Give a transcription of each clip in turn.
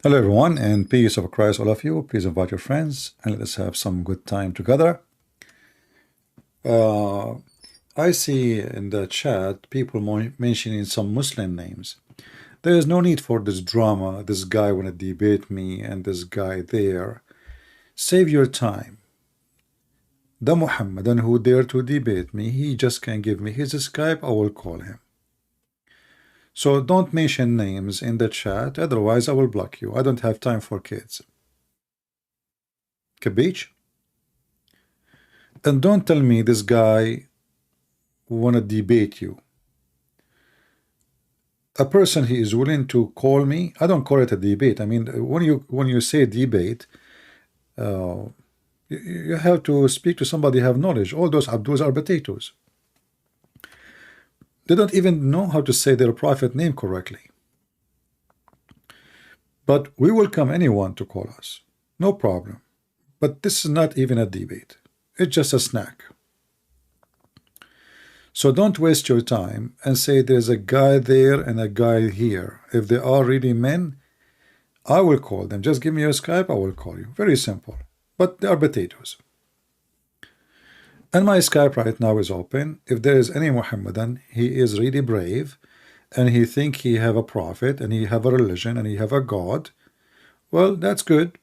Hello everyone, and peace of Christ all of you. Please invite your friends and let us have some good time together. I see in the chat people mentioning some Muslim names. There is no need for this drama. This guy want to debate me and this guy there. Save your time. The Muhammadan who dare to debate me, he just can give me his Skype, I will call him. So don't mention names in the chat, otherwise I will block you. I don't have time for kids. Cabbage? And don't tell me this guy wanna debate you. A person he is willing to call me, I don't call it a debate. I mean, when you say debate, you have to speak to somebody who have knowledge. All those Abdus are potatoes. They don't even know how to say their prophet name correctly. But we welcome anyone to call us. No problem. But this is not even a debate. It's just a snack. So don't waste your time and say there's a guy there and a guy here. If they are really men, I will call them. Just give me your Skype, I will call you. Very simple. But they are potatoes. And my Skype right now is open. If there is any Muhammadan, he is really brave, and he think he have a prophet, and he have a religion, and he have a God, well, that's good.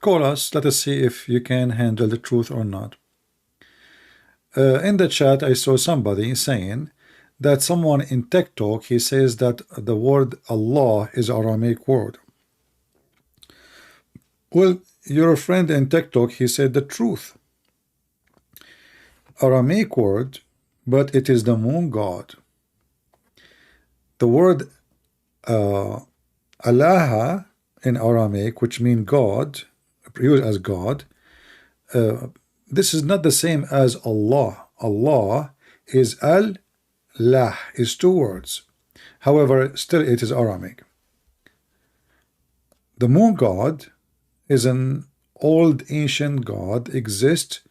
Call us. Let us see if you can handle the truth or not. In the chat, I saw somebody saying that someone in TikTok, he says that the word Allah is Aramaic word. Well, your friend in TikTok, he said the truth. Aramaic word, but it is the moon god. The word Allah in Aramaic, which means God, used as God, this is not the same as Allah. Allah is Al-Lah, is two words. However, still it is Aramaic. The moon god is an old ancient god, exists,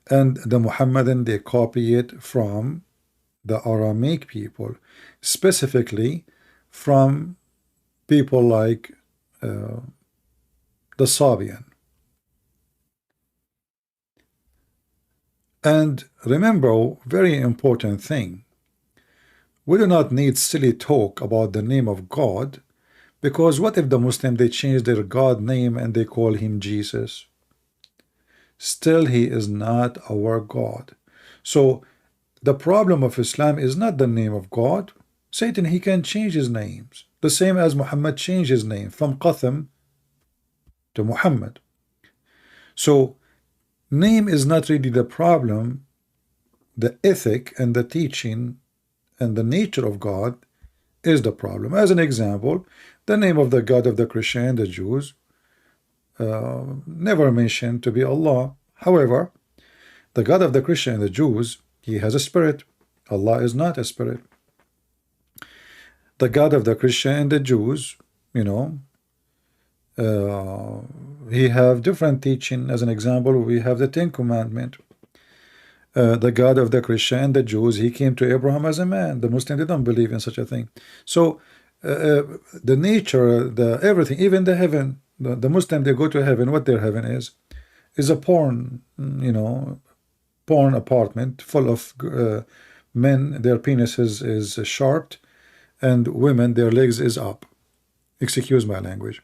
and the Muhammadan, they copy it from the Aramaic people, specifically from people like the Sabian. And remember, very important thing, we do not need silly talk about the name of God, because what if the Muslim, they change their God name and they call him Jesus? Still he is not our God. So the problem of Islam is not the name of God. Satan, he can change his names, the same as Muhammad changed his name from Qatham to Muhammad. So name is not really the problem. The ethic and the teaching and the nature of God is the problem. As an example, the name of the God of the Christian and the Jews never mentioned to be Allah. However, the God of the Christian and the Jews, he has a spirit. Allah is not a spirit. The God of the Christian and the Jews, you know, he have different teaching. As an example, we have the Ten Commandments. The God of the Christian and the Jews, he came to Abraham as a man. The Muslim, they don't believe in such a thing. So the nature, the everything, even the heaven, the Muslim, they go to heaven. What their heaven is a porn, you know, porn apartment full of men. Their penises is sharp, and women, their legs is up. Excuse my language.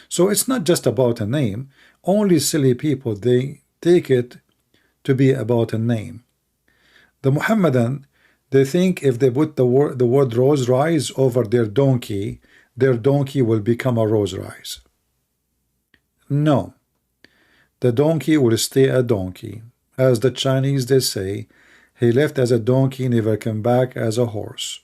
So it's not just about a name. Only silly people, they take it to be about a name. The Muhammadan, they think if they put the word rose rice over their donkey will become a rose rice. No, the donkey will stay a donkey. As the Chinese, they say, he left as a donkey, never came back as a horse.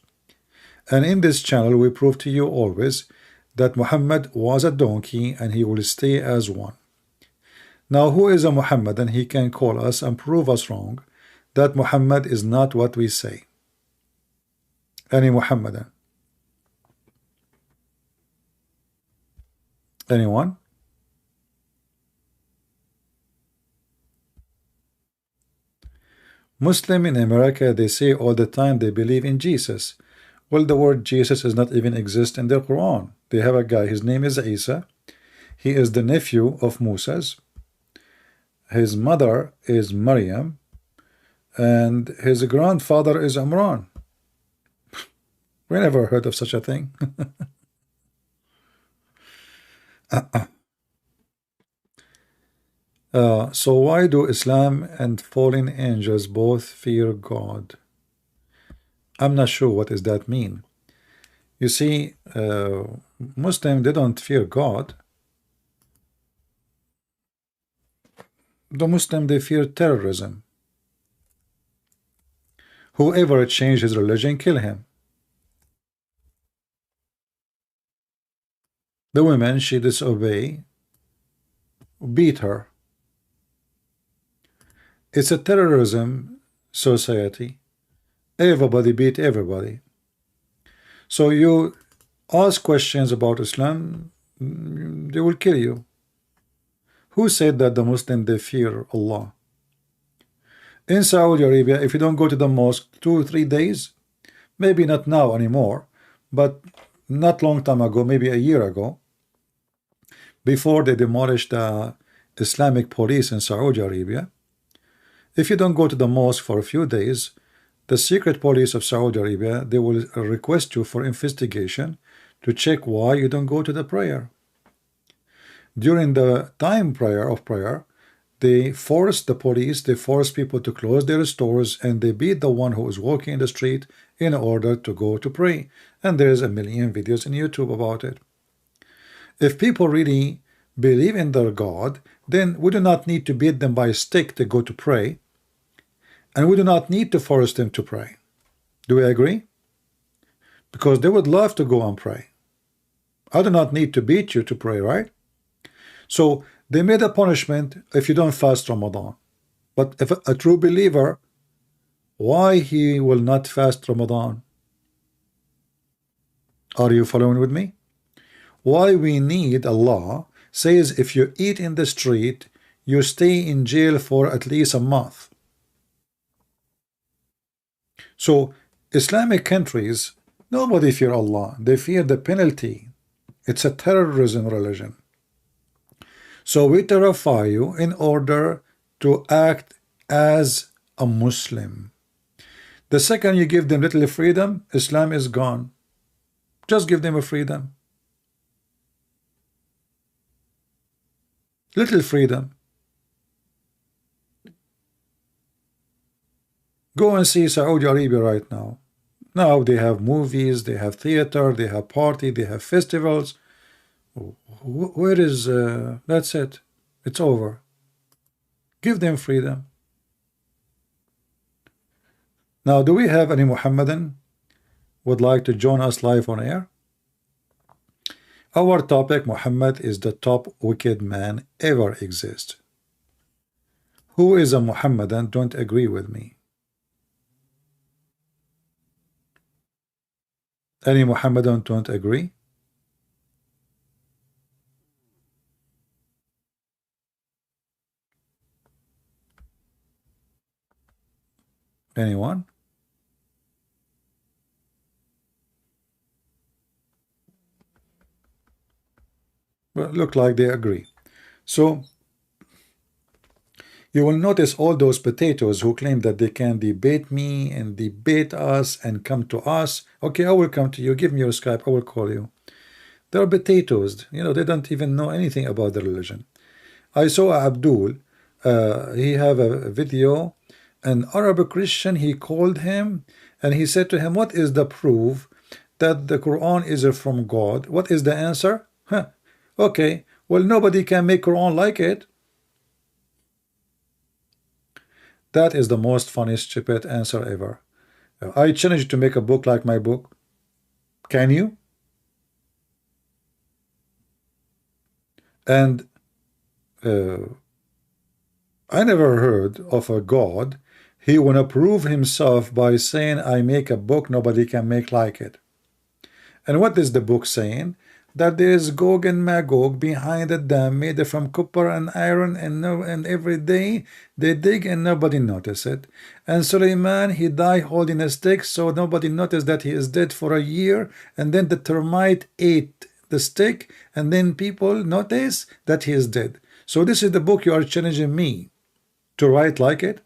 And in this channel, we prove to you always that Muhammad was a donkey and he will stay as one. Now, who is a Muhammadan? He can call us and prove us wrong, that Muhammad is not what we say. Any Muhammadan? Anyone? Muslim in America, they say all the time they believe in Jesus. Well, the word Jesus does not even exist in the Quran. They have a guy, his name is Isa. He is the nephew of Moses. His mother is Maryam, and his grandfather is Imran. We never heard of such a thing. So why do Islam and fallen angels both fear God? I'm not sure what does that mean. You see, Muslim, they don't fear God. The Muslim, they fear terrorism. Whoever changed his religion, kill him. The women she disobey, beat her. It's a terrorism society. Everybody beat everybody. So you ask questions about Islam, they will kill you. Who said that the Muslim they fear Allah? In Saudi Arabia, if you don't go to the mosque 2 or 3 days, maybe not now anymore, but not long time ago, maybe a year ago, before they demolished the Islamic police in Saudi Arabia, if you don't go to the mosque for a few days, the secret police of Saudi Arabia, they will request you for investigation to check why you don't go to the prayer. During the time of prayer, they force the police, they force people to close their stores, and they beat the one who is walking in the street in order to go to pray. And there's a million videos on YouTube about it. If people really believe in their God, then we do not need to beat them by a stick to go to pray, and we do not need to force them to pray. Do we agree? Because they would love to go and pray. I do not need to beat you to pray, right? So they made a punishment if you don't fast Ramadan. But if a true believer, why he will not fast Ramadan? Are you following with me? Why we need a law says if you eat in the street, you stay in jail for at least a month. So Islamic countries, nobody fear Allah. They fear the penalty. It's a terrorism religion. So we terrify you in order to act as a Muslim. The second you give them little freedom, Islam is gone. Just give them a freedom. Little freedom. Go and see Saudi Arabia right now. Now they have movies, they have theater, they have party, they have festivals. Where is that's it? It's over. Give them freedom. Now, do we have any Muhammadan would like to join us live on air? Our topic, Muhammad is the top wicked man ever exist. Who is a Muhammadan? Don't agree with me. Any Muhammadan don't agree? Anyone? Well, look like they agree. So you will notice all those potatoes who claim that they can debate me and debate us and come to us. Okay, I will come to you. Give me your Skype. I will call you. They're potatoes. You know, they don't even know anything about the religion. I saw Abdul. He have a video. An Arab Christian, he called him and he said to him, what is the proof that the Quran is from God? What is the answer? Huh. Okay, well, nobody can make Quran like it. That is the most funny, stupid answer ever. I challenge you to make a book like my book. Can you? And I never heard of a God. He want to prove himself by saying, I make a book, nobody can make like it. And what is the book saying? That there is Gog and Magog behind the dam made from copper and iron, and every day they dig and nobody notice it. And Suleiman, he died holding a stick, so nobody noticed that he is dead for a year, and then the termite ate the stick, and then people notice that he is dead. So this is the book you are challenging me to write like it.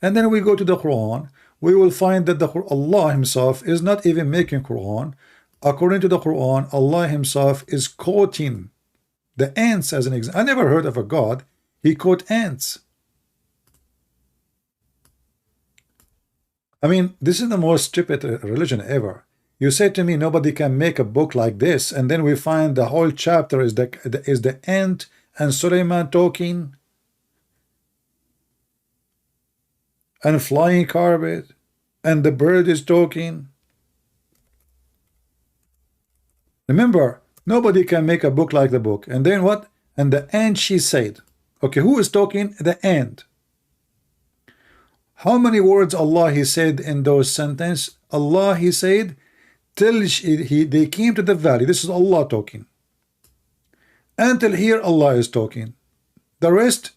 And then we go to the Quran. We will find that Allah himself is not even making Quran. According to the Quran, Allah himself is quoting the ants as an example. I never heard of a God. He quote ants. I mean, this is the most stupid religion ever. You say to me nobody can make a book like this, and then we find the whole chapter is the ant and Suleiman talking, and flying carpet, and the bird is talking. Remember, nobody can make a book like the book. And then what? And the ant, she said. Okay, who is talking? The ant. How many words Allah he said in those sentences? Allah he said till they came to the valley. This is Allah talking. Until here Allah is talking. The rest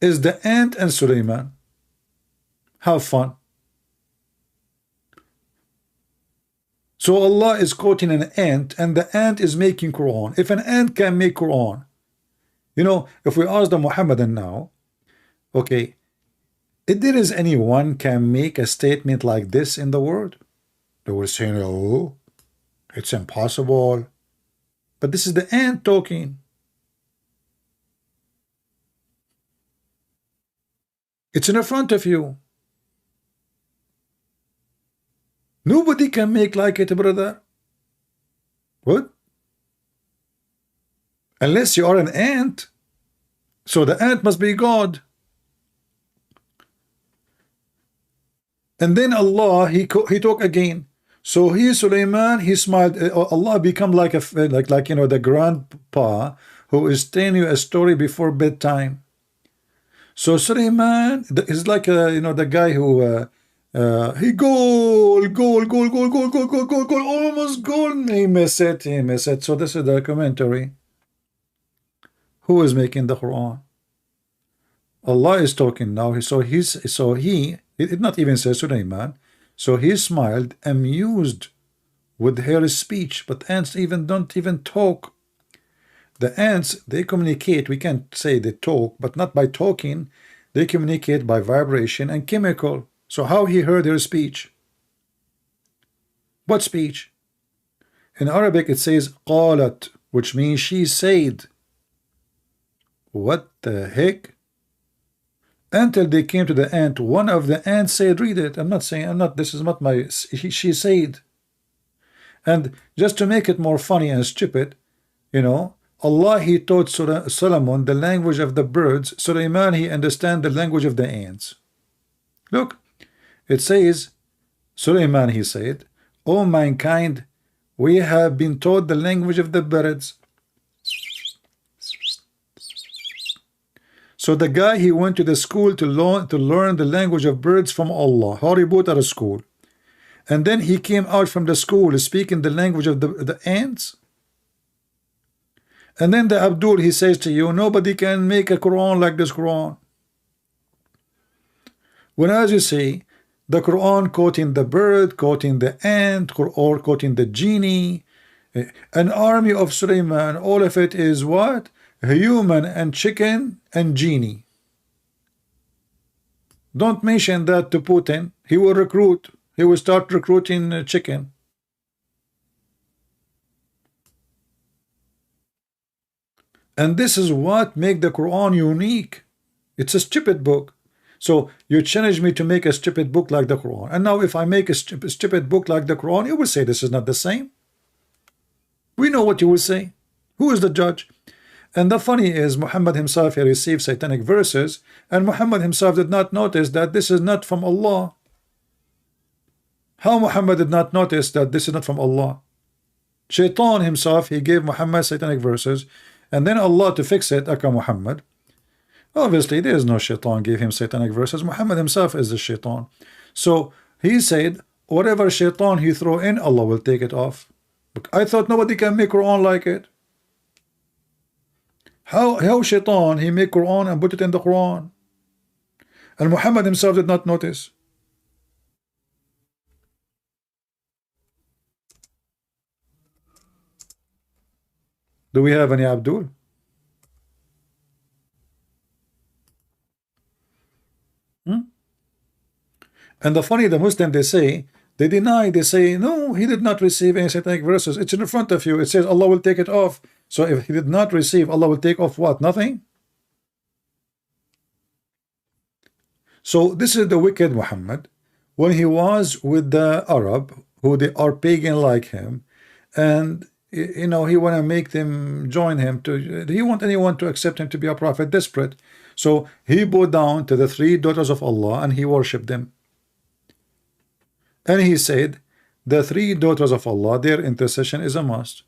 is the ant and Suleiman. Have fun. So Allah is quoting an ant, and the ant is making Quran. If an ant can make Quran, you know, if we ask the Muhammadan now, okay, if there is anyone can make a statement like this in the world, they will say, no, it's impossible. But this is the ant talking. It's in front of you. Nobody can make like it, brother. What? Unless you are an ant. So the ant must be God. And then Allah, he talk again. So he, Suleiman, he smiled. Allah become like you know, the grandpa who is telling you a story before bedtime. So Suleiman is like you know, the guy who he goal, almost goal. He missed it. So this is the commentary. Who is making the Quran? Allah is talking now. He did not even say Suleiman. So he smiled, amused with her speech. But ants don't even talk. The ants, they communicate. We can't say they talk, but not by talking. They communicate by vibration and chemical. So how he heard her speech? What speech? In Arabic it says qalat, which means she said. What the heck? Until they came to the ant, one of the ants said, read it. This is not my, she said. And just to make it more funny and stupid, you know, Allah, he taught Solomon the language of the birds. Suleiman, he understand the language of the ants. Look, it says, Suleiman, he said, O mankind, we have been taught the language of the birds. So the guy, he went to the school to learn the language of birds from Allah. Harry Potter school. And then he came out from the school speaking the language of the ants. And then the Abdul, he says to you, nobody can make a Quran like this Quran. When, as you say, the Quran quoting the bird, quoting the ant, or quoting the genie, an army of Suleiman, all of it is what? Human and chicken and genie. Don't mention that to Putin. He will recruit. He will start recruiting chicken. And this is what makes the Quran unique. It's a stupid book. So you challenge me to make a stupid book like the Quran. And now if I make a stupid book like the Quran, you will say this is not the same. We know what you will say. Who is the judge? And the funny is, Muhammad himself, he received satanic verses, and Muhammad himself did not notice that this is not from Allah. How Muhammad did not notice that this is not from Allah? Shaitan himself, he gave Muhammad satanic verses, and then Allah, to fix it, aka Muhammad. Obviously, there is no shaitan gave him satanic verses. Muhammad himself is the shaitan. So he said, whatever shaitan he throw in, Allah will take it off. I thought nobody can make Quran like it. How shaitan, he make Quran and put it in the Quran. And Muhammad himself did not notice. Do we have any Abdul? Hmm? And the funny, the Muslim, they say, they deny, they say, no, he did not receive any satanic verses. It's in front of you. It says Allah will take it off. So if he did not receive, Allah will take off what? Nothing? So this is the wicked Muhammad. When he was with the Arab, who they are pagan like him, and you know, he want to make them join him, to he want anyone to accept him to be a prophet, desperate. So he bowed down to the three daughters of Allah and he worshipped them. And he said, the three daughters of Allah, their intercession is a must.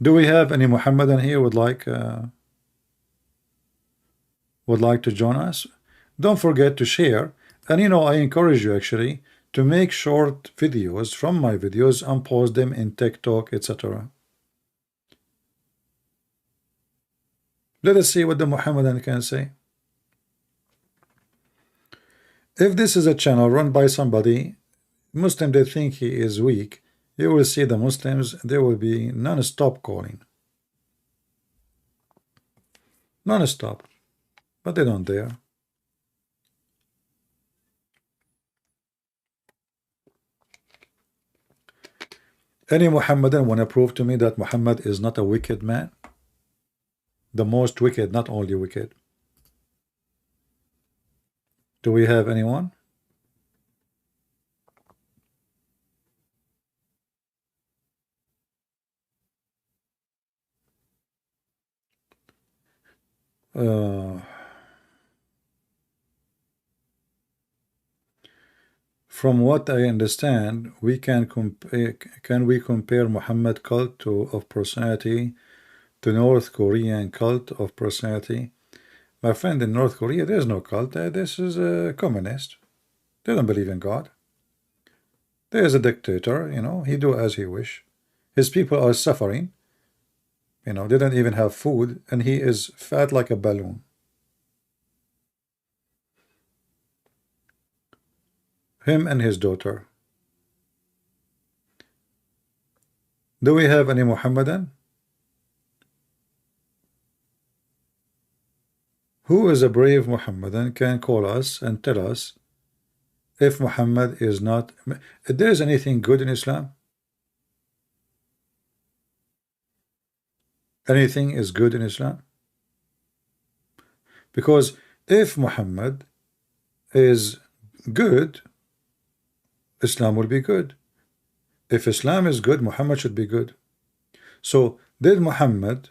Do we have any Muhammadan here would like to join us? Don't forget to share. And you know, I encourage you actually to make short videos from my videos and post them in TikTok, etc. Let us see what the Muhammadan can say. If this is a channel run by somebody, Muslim, they think he is weak, you will see the Muslims, they will be non-stop calling. Non-stop. But they don't dare. Any Muhammadan want to prove to me that Muhammad is not a wicked man? The most wicked, not only wicked. Do we have anyone? From what I understand, we can compare Muhammad cult of personality to North Korean cult of personality? My friend, in North Korea, there's no cult. This is a communist. They don't believe in God. There's a dictator, you know, he do as he wish. His people are suffering. You know, they don't even have food, and he is fat like a balloon. Him and his daughter. Do we have any Muhammadan? Who is a brave Muhammadan can call us and tell us if Muhammad is not, if there is anything good in Islam? Anything is good in Islam? Because if Muhammad is good, Islam will be good. If Islam is good, Muhammad should be good. So did Muhammad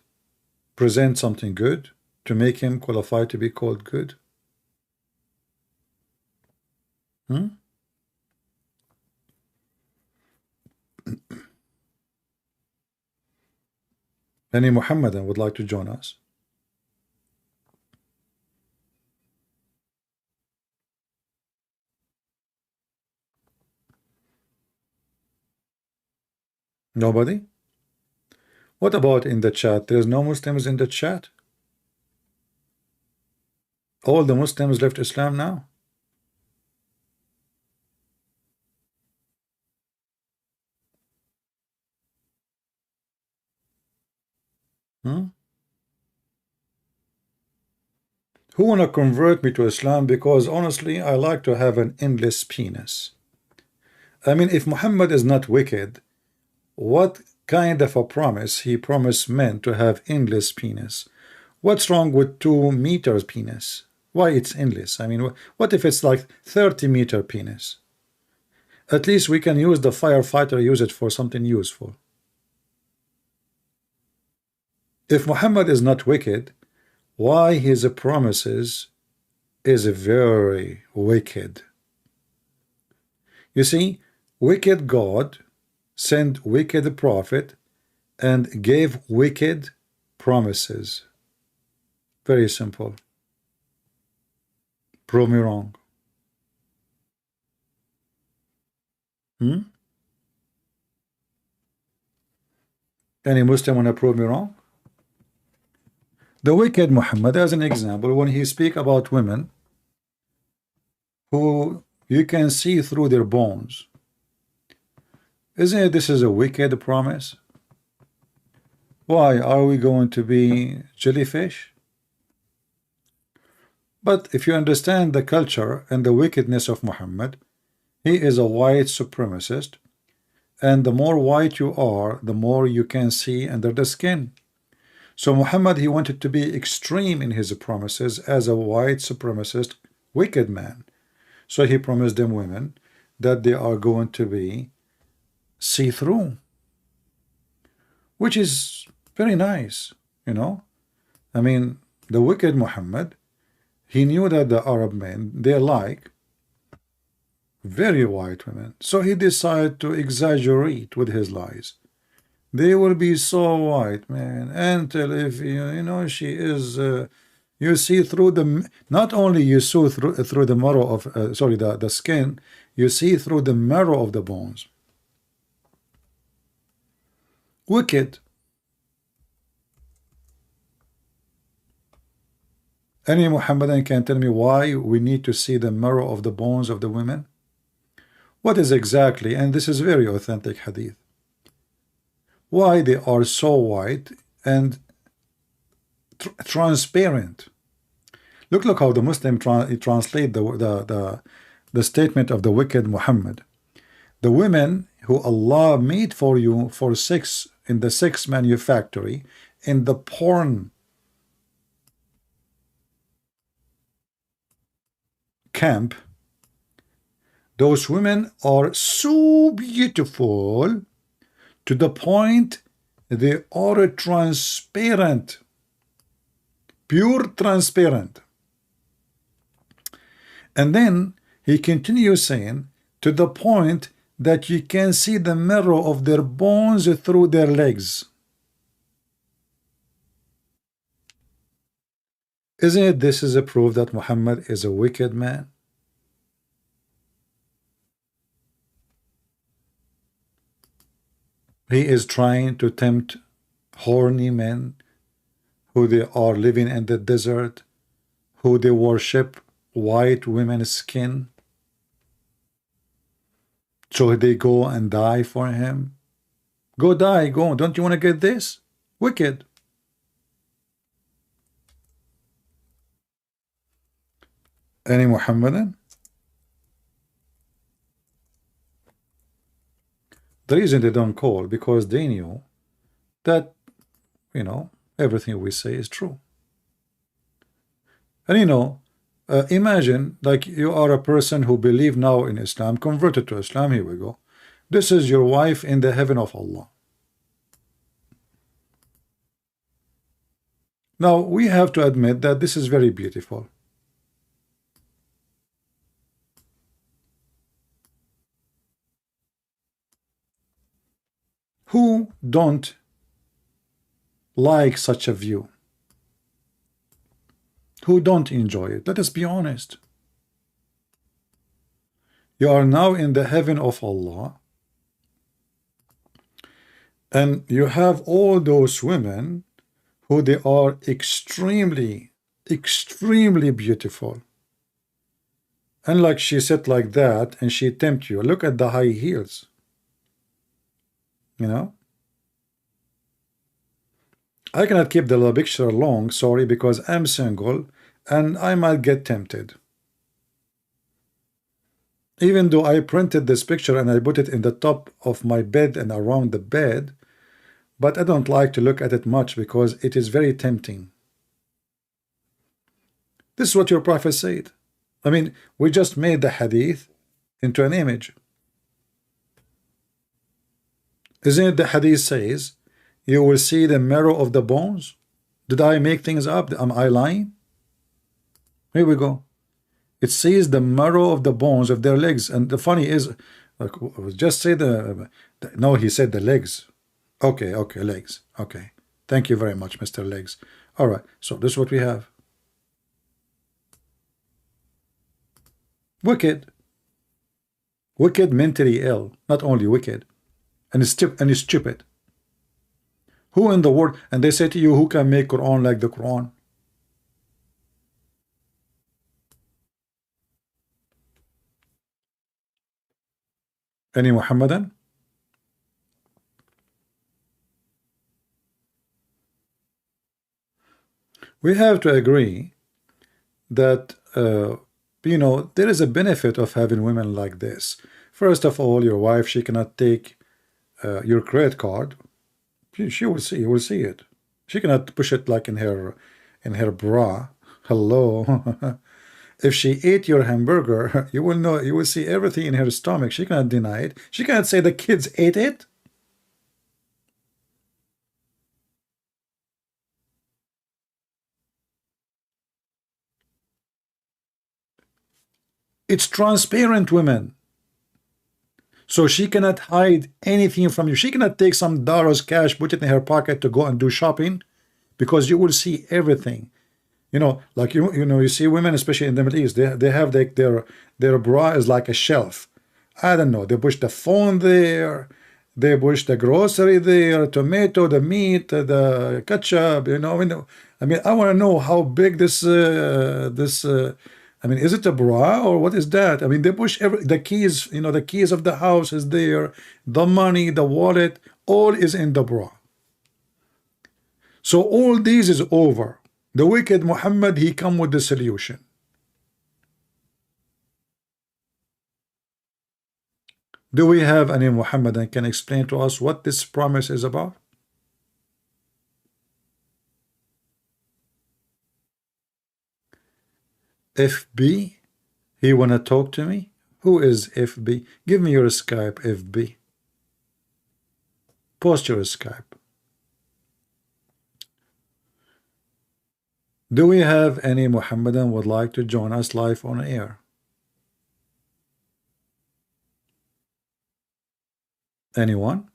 present something good to make him qualified to be called good? Any Muhammadan would like to join us? Nobody? What about in the chat? There's no Muslims in the chat? All the Muslims left Islam now? Who wanna convert me to Islam? Because honestly, I like to have an endless penis. I mean, if Muhammad is not wicked, what kind of a promise he promised men to have endless penis? What's wrong with 2 meters penis? Why it's endless? I mean, what if it's like 30-meter penis? At least we can use the firefighter, use it for something useful. If Muhammad is not wicked, why his promises is very wicked? You see, wicked God sent wicked prophet and gave wicked promises. Very simple. Prove me wrong. Any Muslim want to prove me wrong? The wicked Muhammad, as an example, when he speak about women who you can see through their bones. Isn't it this is a wicked promise? Why are we going to be jellyfish? But if you understand the culture and the wickedness of Muhammad, he is a white supremacist, and the more white you are, the more you can see under the skin. So Muhammad, he wanted to be extreme in his promises as a white supremacist wicked man. So he promised them women that they are going to be see-through, which is very nice, you know. I mean, the wicked Muhammad, he knew that the Arab men, they like very white women. So he decided to exaggerate with his lies. They will be so white, man, until if you know she is, you see through the, not only you see through the marrow of, the skin, you see through the marrow of the bones. Wicked. Any Muhammadan can tell me why we need to see the marrow of the bones of the women? What is exactly, and this is very authentic hadith, why they are so white and transparent? Look how the Muslim translate the statement of the wicked Muhammad. The women who Allah made for you for sex in the sex manufactory, in the porn camp, those women are so beautiful to the point they are transparent, pure transparent. And then he continues saying, to the point that you can see the marrow of their bones through their legs. Isn't it this is a proof that Muhammad is a wicked man? He is trying to tempt horny men who they are living in the desert, who they worship white women's skin, so they go and die for him. Go die, go. Don't you want to get this? Wicked. Any Muhammadan? The reason they don't call, because they knew that, you know, everything we say is true. And you know, imagine like you are a person who believe now in Islam, converted to Islam, here we go. This is your wife in the heaven of Allah. Now we have to admit that this is very beautiful. Who don't like such a view? Who don't enjoy it? Let us be honest. You are now in the heaven of Allah, and you have all those women who they are extremely beautiful, and like she said like that, and she tempt you. Look at the high heels, you know. I cannot keep the picture long, sorry, because I'm single and I might get tempted. Even though I printed this picture and I put it in the top of my bed and around the bed, but I don't like to look at it much because it is very tempting. This is what your prophet said. I mean, we just made the hadith into an image. Isn't it the hadith says, you will see the marrow of the bones? Did I make things up? Am I lying? Here we go. It says the marrow of the bones of their legs. And the funny is, like, just say no, he said the legs. Okay, legs. Okay. Thank you very much, Mr. Legs. All right, so this is what we have. Wicked. Wicked, mentally ill. Not only wicked. And stupid. Who in the world, and they say to you, who can make Quran like the Quran? Any Muhammadan? We have to agree that there is a benefit of having women like this. First of all, your wife, she cannot take your credit card. She will see, you will see it. She cannot push it like in her bra. Hello. If she ate your hamburger, you will know, you will see everything in her stomach. She cannot deny it. She cannot say the kids ate it. It's transparent, women. So she cannot hide anything from you. She cannot take some dollars cash, put it in her pocket to go and do shopping, because you will see everything. Like you see women, especially in the Middle East, they have like their bra is like a shelf. I don't know. They push the phone there, they push the grocery there, tomato, the meat, the ketchup. I mean, I want to know how big this. I mean, is it a bra or what is that? I mean, they push the keys. The keys of the house is there, the money, the wallet, all is in the bra. So all these is over. The wicked Muhammad, he come with the solution. Do we have any Muhammadan can explain to us what this promise is about? FB, he wanna talk to me? Who is FB? Give me your Skype, FB. Post your Skype. Do we have any Muhammadan would like to join us live on air? Anyone?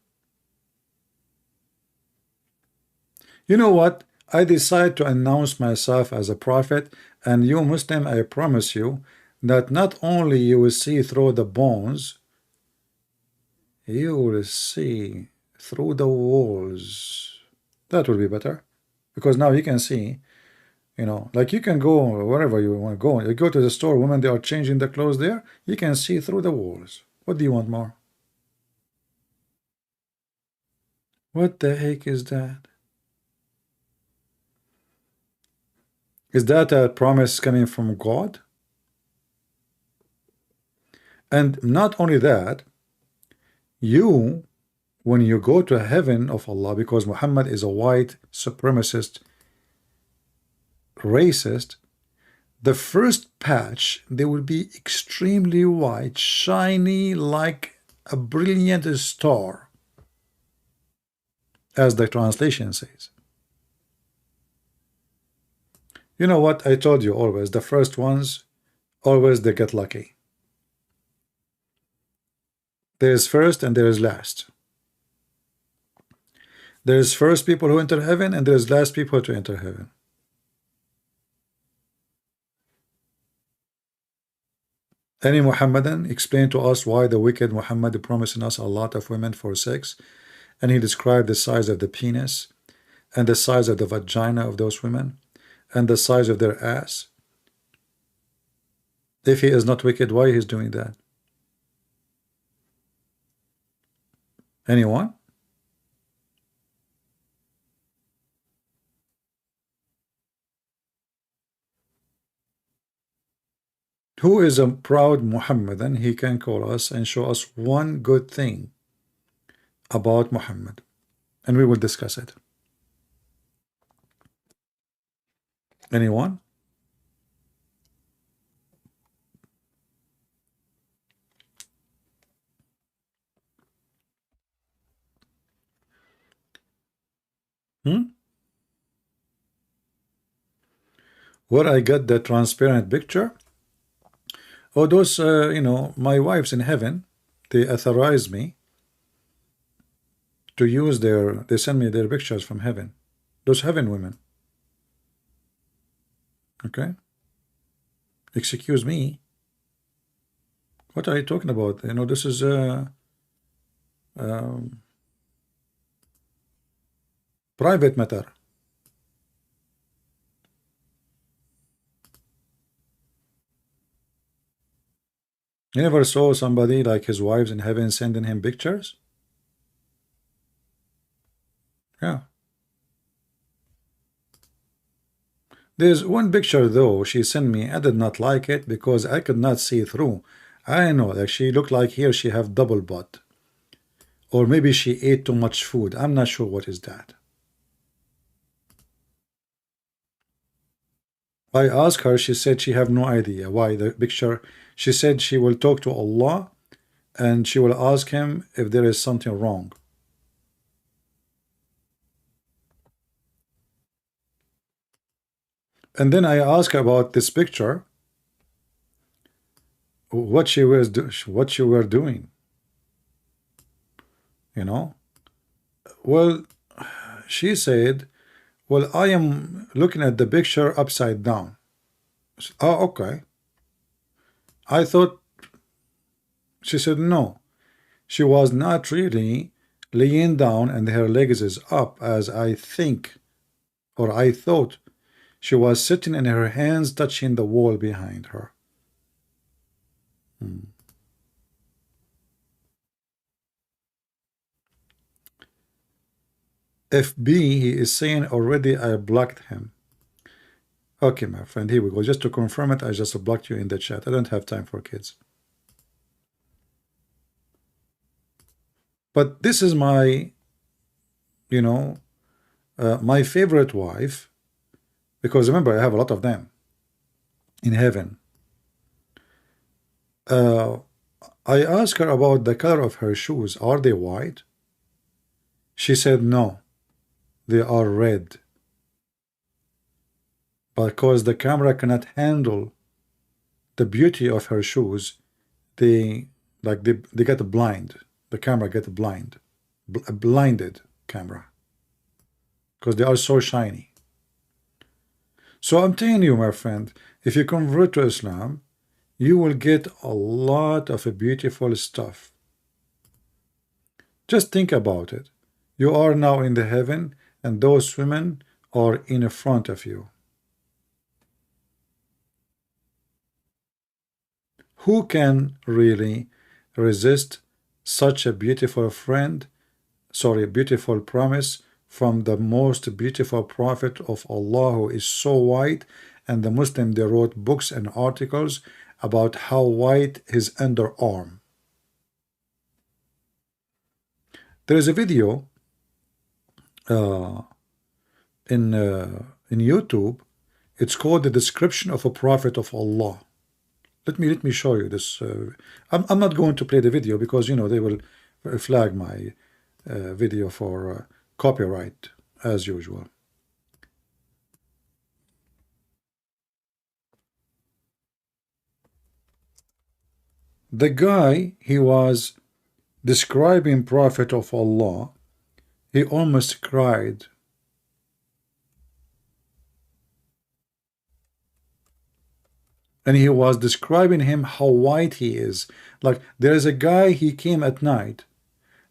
You know what? I decide to announce myself as a prophet, and you Muslim, I promise you that not only you will see through the bones, you will see through the walls. That will be better, because now you can see, like you can go wherever you want to go. You go to the store, women, they are changing the clothes there. You can see through the walls. What do you want more? What the heck is that? Is that a promise coming from God? And not only that, when you go to heaven of Allah, because Muhammad is a white supremacist, racist, the first patch, they will be extremely white, shiny like a brilliant star, as the translation says. You know what? I told you always, the first ones, always they get lucky. There is first and there is last. There is first people who enter heaven, and there is last people to enter heaven. Any Muhammadan explain to us why the wicked Muhammad promising us a lot of women for sex, and he described the size of the penis and the size of the vagina of those women and the size of their ass. If he is not wicked, why he's doing that? Anyone? Who is a proud Muhammadan? He can call us and show us one good thing about Muhammad, and we will discuss it. Anyone? Where I got the transparent picture? Oh, those, my wives in heaven, they authorize me to use they send me their pictures from heaven. Those heaven women. Okay? Excuse me. What are you talking about? This is private matter. You never saw somebody like his wives in heaven sending him pictures? Yeah. There's one picture though she sent me. I did not like it because I could not see through. I know, like she looked like here she have double butt. Or maybe she ate too much food. I'm not sure what is that. I asked her, she said she have no idea why the picture. She said she will talk to Allah and she will ask him if there is something wrong. And then I asked about this picture, what she were doing, you know. Well, she said, well, I am looking at the picture upside down. Oh, okay. I thought, she said no, she was not really laying down and her legs is up as I think, or I thought. She was sitting and her hands touching the wall behind her. FB, he is saying already I blocked him. Okay, my friend, here we go. Just to confirm it, I just blocked you in the chat. I don't have time for kids. But this is my, my favorite wife, because remember, I have a lot of them in heaven. I asked her about the color of her shoes. Are they white? She said no, they are red. Because the camera cannot handle the beauty of her shoes, they get blind. The camera get blind, a blinded camera, because they are so shiny. So I'm telling you, my friend, if you convert to Islam, you will get a lot of beautiful stuff. Just think about it. You are now in the heaven, and those women are in front of you. Who can really resist such a beautiful beautiful promise from the most beautiful prophet of Allah, who is so white, and the Muslim, they wrote books and articles about how white his underarm. There is a video in YouTube. It's called The Description of a Prophet of Allah. Let me show you this. I'm not going to play the video because they will flag my video for copyright as usual. The guy, he was describing Prophet of Allah. He almost cried. And he was describing him how white he is. Like there is a guy, he came at night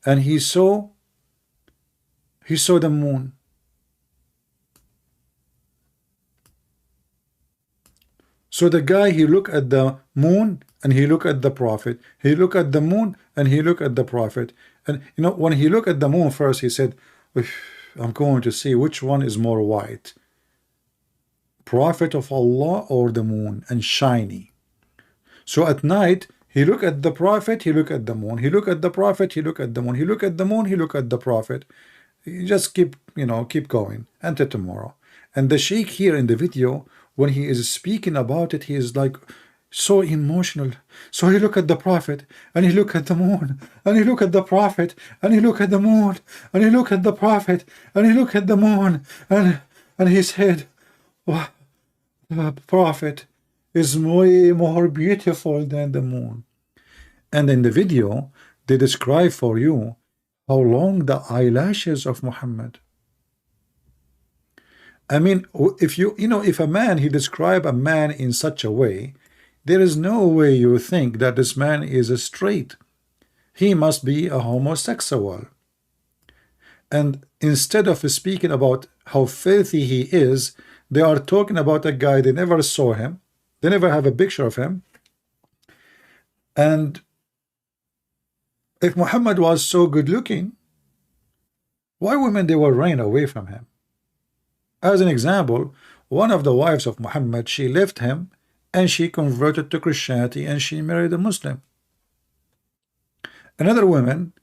and he saw the moon. So the guy, he looked at the moon and he looked at the prophet. He looked at the moon and he looked at the prophet. And when he looked at the moon first, he said, I'm going to see which one is more white, Prophet of Allah or the moon, and shiny. So at night, he looked at the prophet, he looked at the moon, he looked at the prophet, he looked at the moon, he looked at the moon, he looked at the prophet. You just keep going until tomorrow. And the sheikh here in the video, when he is speaking about it, he is like so emotional. So he looked at the prophet, and he looked at the moon, and he looked at the prophet, and he looked at the moon, and he looked at the prophet, and he looked at the moon, and he said, well, the prophet is way more beautiful than the moon. And in the video, they describe for you how long the eyelashes of Muhammad. I mean, if a man, he describe a man in such a way, there is no way you think that this man is a straight. He must be a homosexual. And instead of speaking about how filthy he is, they are talking about a guy, they never saw him, they never have a picture of him, And if Muhammad was so good looking, why women they were running away from him? As an example, one of the wives of Muhammad, she left him and she converted to Christianity and she married a Muslim. Another woman,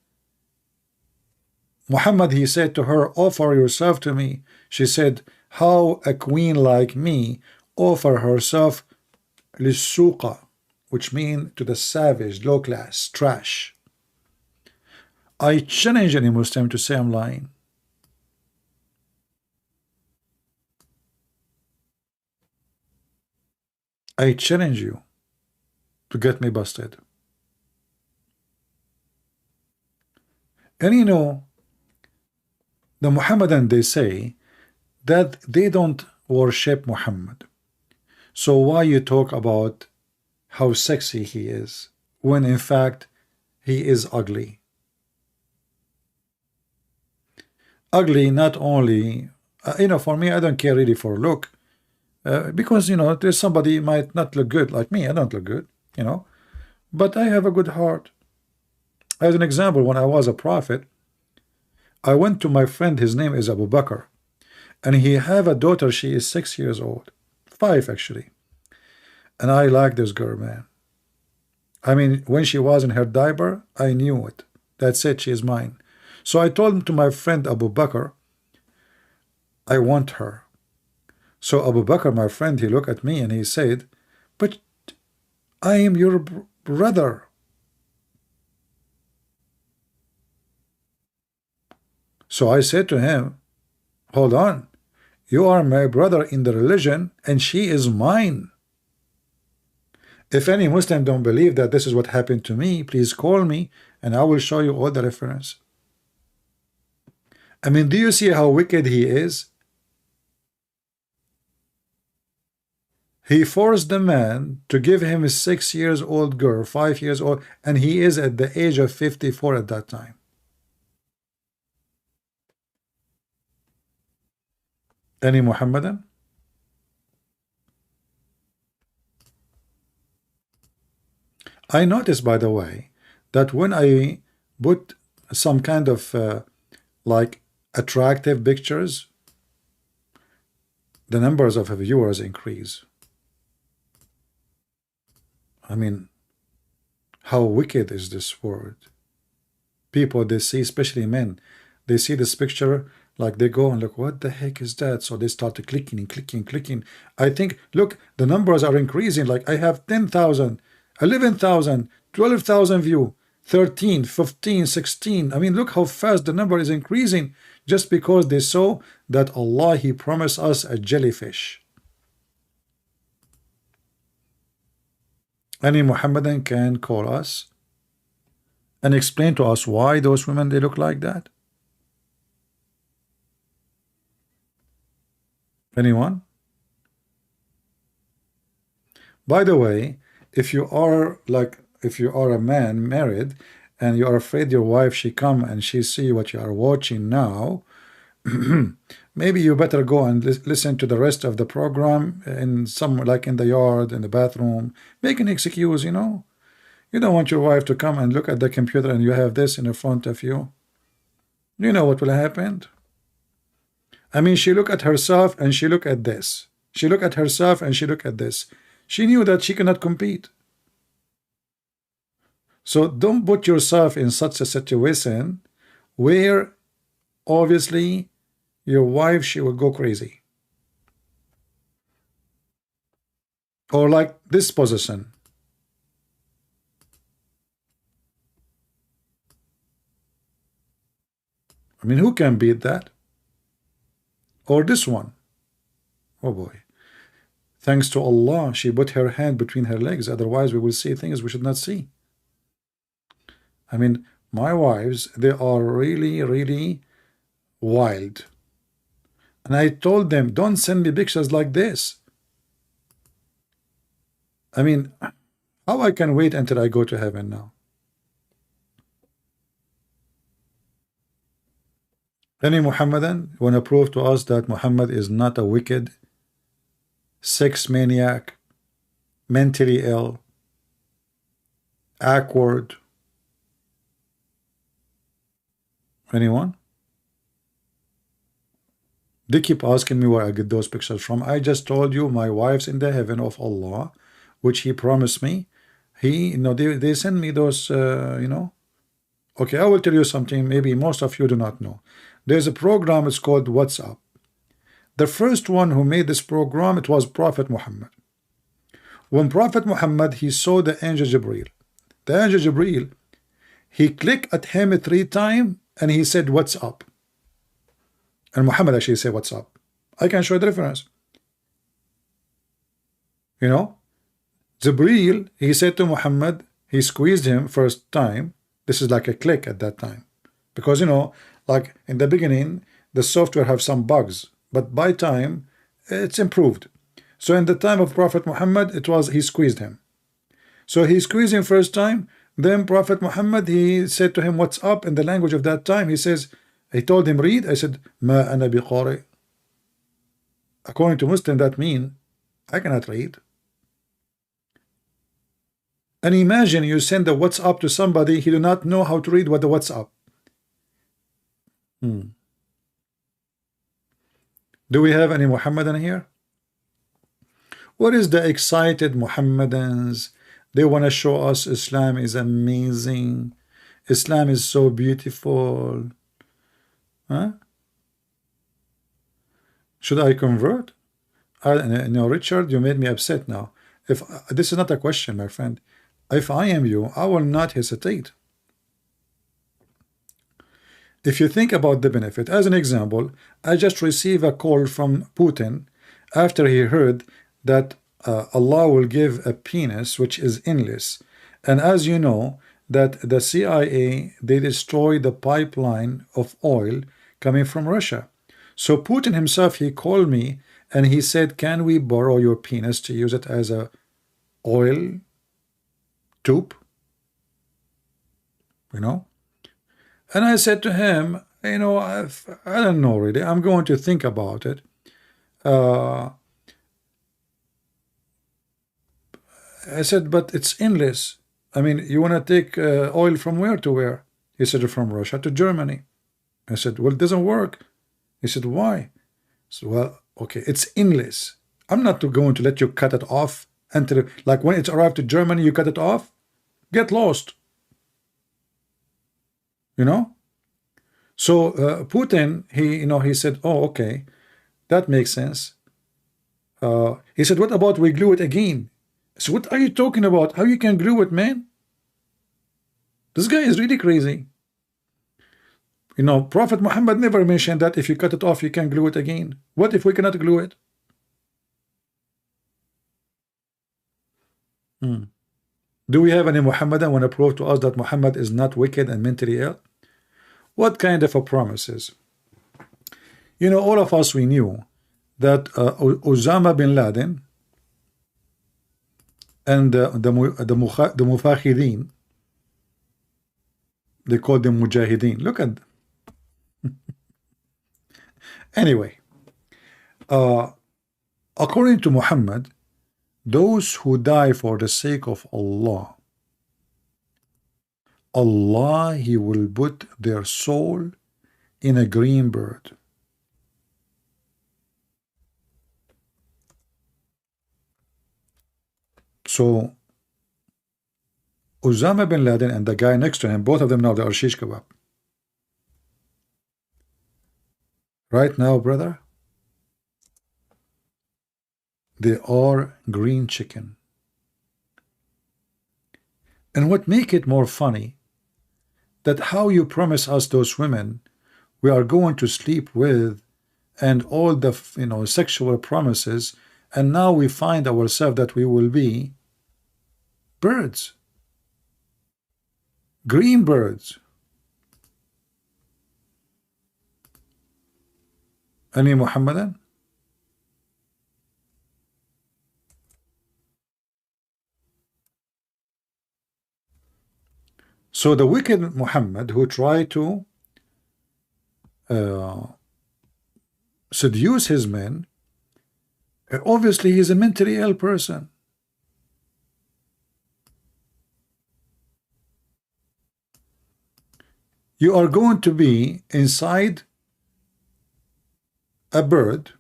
Muhammad, he said to her, offer yourself to me. She said, how a queen like me offer herself lissuqa, which means to the savage, low class, trash. I challenge any Muslim to say I'm lying. I challenge you to get me busted. And you know, the Muhammadan, they say that they don't worship Muhammad. So why you talk about how sexy he is when in fact he is ugly? Ugly not only, for me, I don't care really for look, because there's somebody might not look good like me. I don't look good, but I have a good heart. As an example, when I was a prophet, I went to my friend, his name is Abu Bakr, and he have a daughter, she is 6 years old, 5 actually, and I like this girl, man. I mean, when she was in her diaper, I knew it. That's it, she is mine. So I told him to my friend Abu Bakr, I want her. So Abu Bakr, my friend, he looked at me and he said, but I am your brother. So I said to him, hold on, you are my brother in the religion and she is mine. If any Muslim don't believe that this is what happened to me, please call me and I will show you all the reference. I mean, do you see how wicked he is? He forced the man to give him a 6 years old girl, 5 years old, and he is at the age of 54 at that time. Any Muhammadan? I noticed, by the way, that when I put some kind of like attractive pictures, the numbers of viewers increase. I mean, how wicked is this world? People, they see, especially men, they see this picture, like they go and look, what the heck is that? So they start clicking and clicking, clicking. I think, look, the numbers are increasing. Like I have 10,000, 11,000, 12,000 view, 13, 15, 16. I mean, look how fast the number is increasing just because they saw that Allah, He promised us a jellyfish. Any Muhammadan can call us and explain to us why those women, they look like that? Anyone? By the way, if you are a man married and you are afraid your wife, she come and she see what you are watching now, maybe you better go and listen to the rest of the program in some, like in the yard, in the bathroom. Make an excuse, you don't want your wife to come and look at the computer and you have this in front of you. You know what will happen? I mean, she look at herself and she look at this. She look at herself and she look at this. She knew that she cannot compete. So don't put yourself in such a situation where obviously your wife, she will go crazy. Or like this position. I mean, who can beat that? Or this one. Oh boy. Thanks to Allah, she put her hand between her legs. Otherwise, we will see things we should not see. I mean, my wives, they are really, really wild. And I told them, don't send me pictures like this. I mean, how I can wait until I go to heaven now? Any Muhammadan want to prove to us that Muhammad is not a wicked, sex maniac, mentally ill, awkward. Anyone? They keep asking me where I get those pictures from. I just told you my wife's in the heaven of Allah, which He promised me. He, they send me those, Okay, I will tell you something maybe most of you do not know. There's a program, it's called WhatsApp. The first one who made this program, it was Prophet Muhammad. When Prophet Muhammad, he saw the angel Jibreel. The angel Jibreel, he clicked at him 3 times and he said, "What's up?" And Muhammad actually said, "What's up?" I can show you the reference. Jibreel, he said to Muhammad, he squeezed him first time. This is like a click at that time. Because, like in the beginning, the software have some bugs. But by time, it's improved. So in the time of Prophet Muhammad, he squeezed him. So he squeezed him first time. Then Prophet Muhammad, he said to him, "What's up?" In the language of that time, he told him, "Read." I said, "Ma ana biqari." According to Muslim, that means I cannot read. And imagine you send a WhatsApp to somebody, he do not know how to read what the WhatsApp. Do we have any Muhammadan here? What is the excited Muhammadans? They want to show us Islam is amazing. Islam is so beautiful. Huh? Should I convert? No, Richard, you made me upset now. If this is not a question, my friend. If I am you, I will not hesitate. If you think about the benefit, as an example, I just received a call from Putin after he heard that Allah will give a penis which is endless. And as you know, that the CIA, they destroyed the pipeline of oil coming from Russia. So Putin himself, he called me and he said, "Can we borrow your penis to use it as a oil tube?" And I said to him, I don't know really. I'm going to think about it. I said, "But it's endless. I mean, you want to take oil from where to where?" He said, "From Russia to Germany." I said, "Well, it doesn't work." He said, "Why?" So, well, okay, it's endless. I'm not going to let you cut it off until, like, when it's arrived to Germany, you cut it off. Get lost. So Putin, he said, "Oh, okay, that makes sense." He said, "What about we glue it again?" So what are you talking about? How you can glue it, man? This guy is really crazy. Prophet Muhammad never mentioned that if you cut it off, you can glue it again. What if we cannot glue it? Do we have any Muhammadan want to prove to us that Muhammad is not wicked and mentally ill? What kind of a promises? All of us, we knew that Osama bin Laden and the Mufakhideen, they called them Mujahideen. Look at anyway, according to Muhammad, those who die for the sake of Allah, He will put their soul in a green bird. So Osama bin Laden and the guy next to him, both of them now they are shish kebab. Right now, brother, they are green chicken. And what make it more funny, that how you promise us those women we are going to sleep with, and all the sexual promises, and now we find ourselves that we will be birds, green birds. Any Muhammadan? So the wicked Muhammad who tried to seduce his men, obviously he's a mentally ill person. You are going to be inside a bird,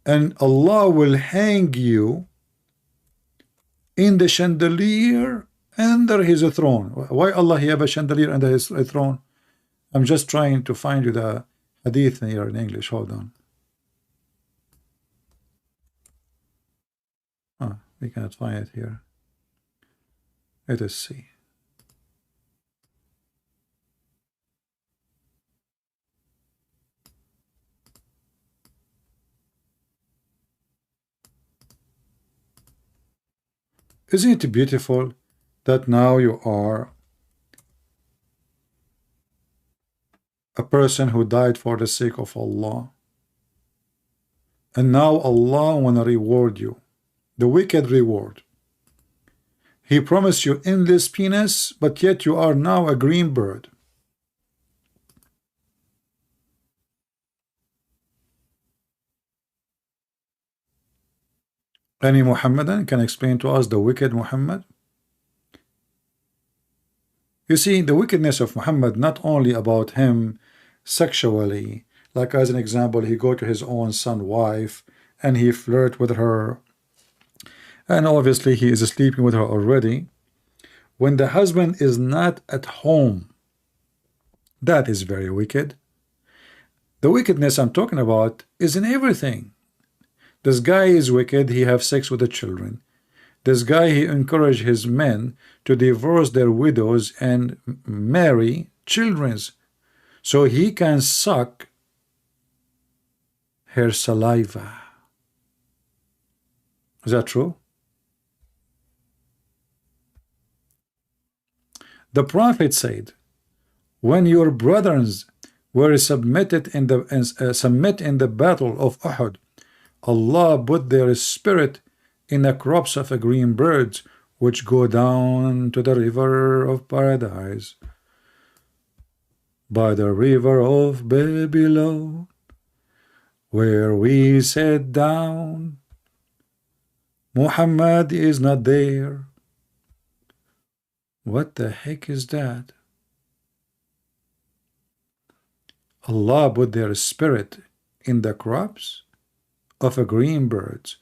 and Allah will hang you in the chandelier under his throne. Why Allah he have a chandelier under his throne? I'm just trying to find you the hadith here in English. Hold on. We cannot find it here. Let us see. Isn't it beautiful that now you are a person who died for the sake of Allah, and now Allah want to reward you, the wicked reward. He promised you endless penis, but yet you are now a green bird. Any Muhammadan can explain to us the wicked Muhammad? You see, the wickedness of Muhammad not only about him sexually, like as an example, he go to his own son's wife and he flirt with her, and obviously he is sleeping with her already. When the husband is not at home, that is very wicked. The wickedness I'm talking about is in everything. This guy is wicked, he have sex with the children. This guy, he encourage his men to divorce their widows and marry children's, so he can suck her saliva. Is that true? The Prophet said, when your brothers were submitted in the battle of Uhud, Allah put their spirit in the crops of a green birds which go down to the river of paradise. By the river of Babylon, where we sat down, Muhammad is not there. What the heck is that? Allah put their spirit in the crops of a green birds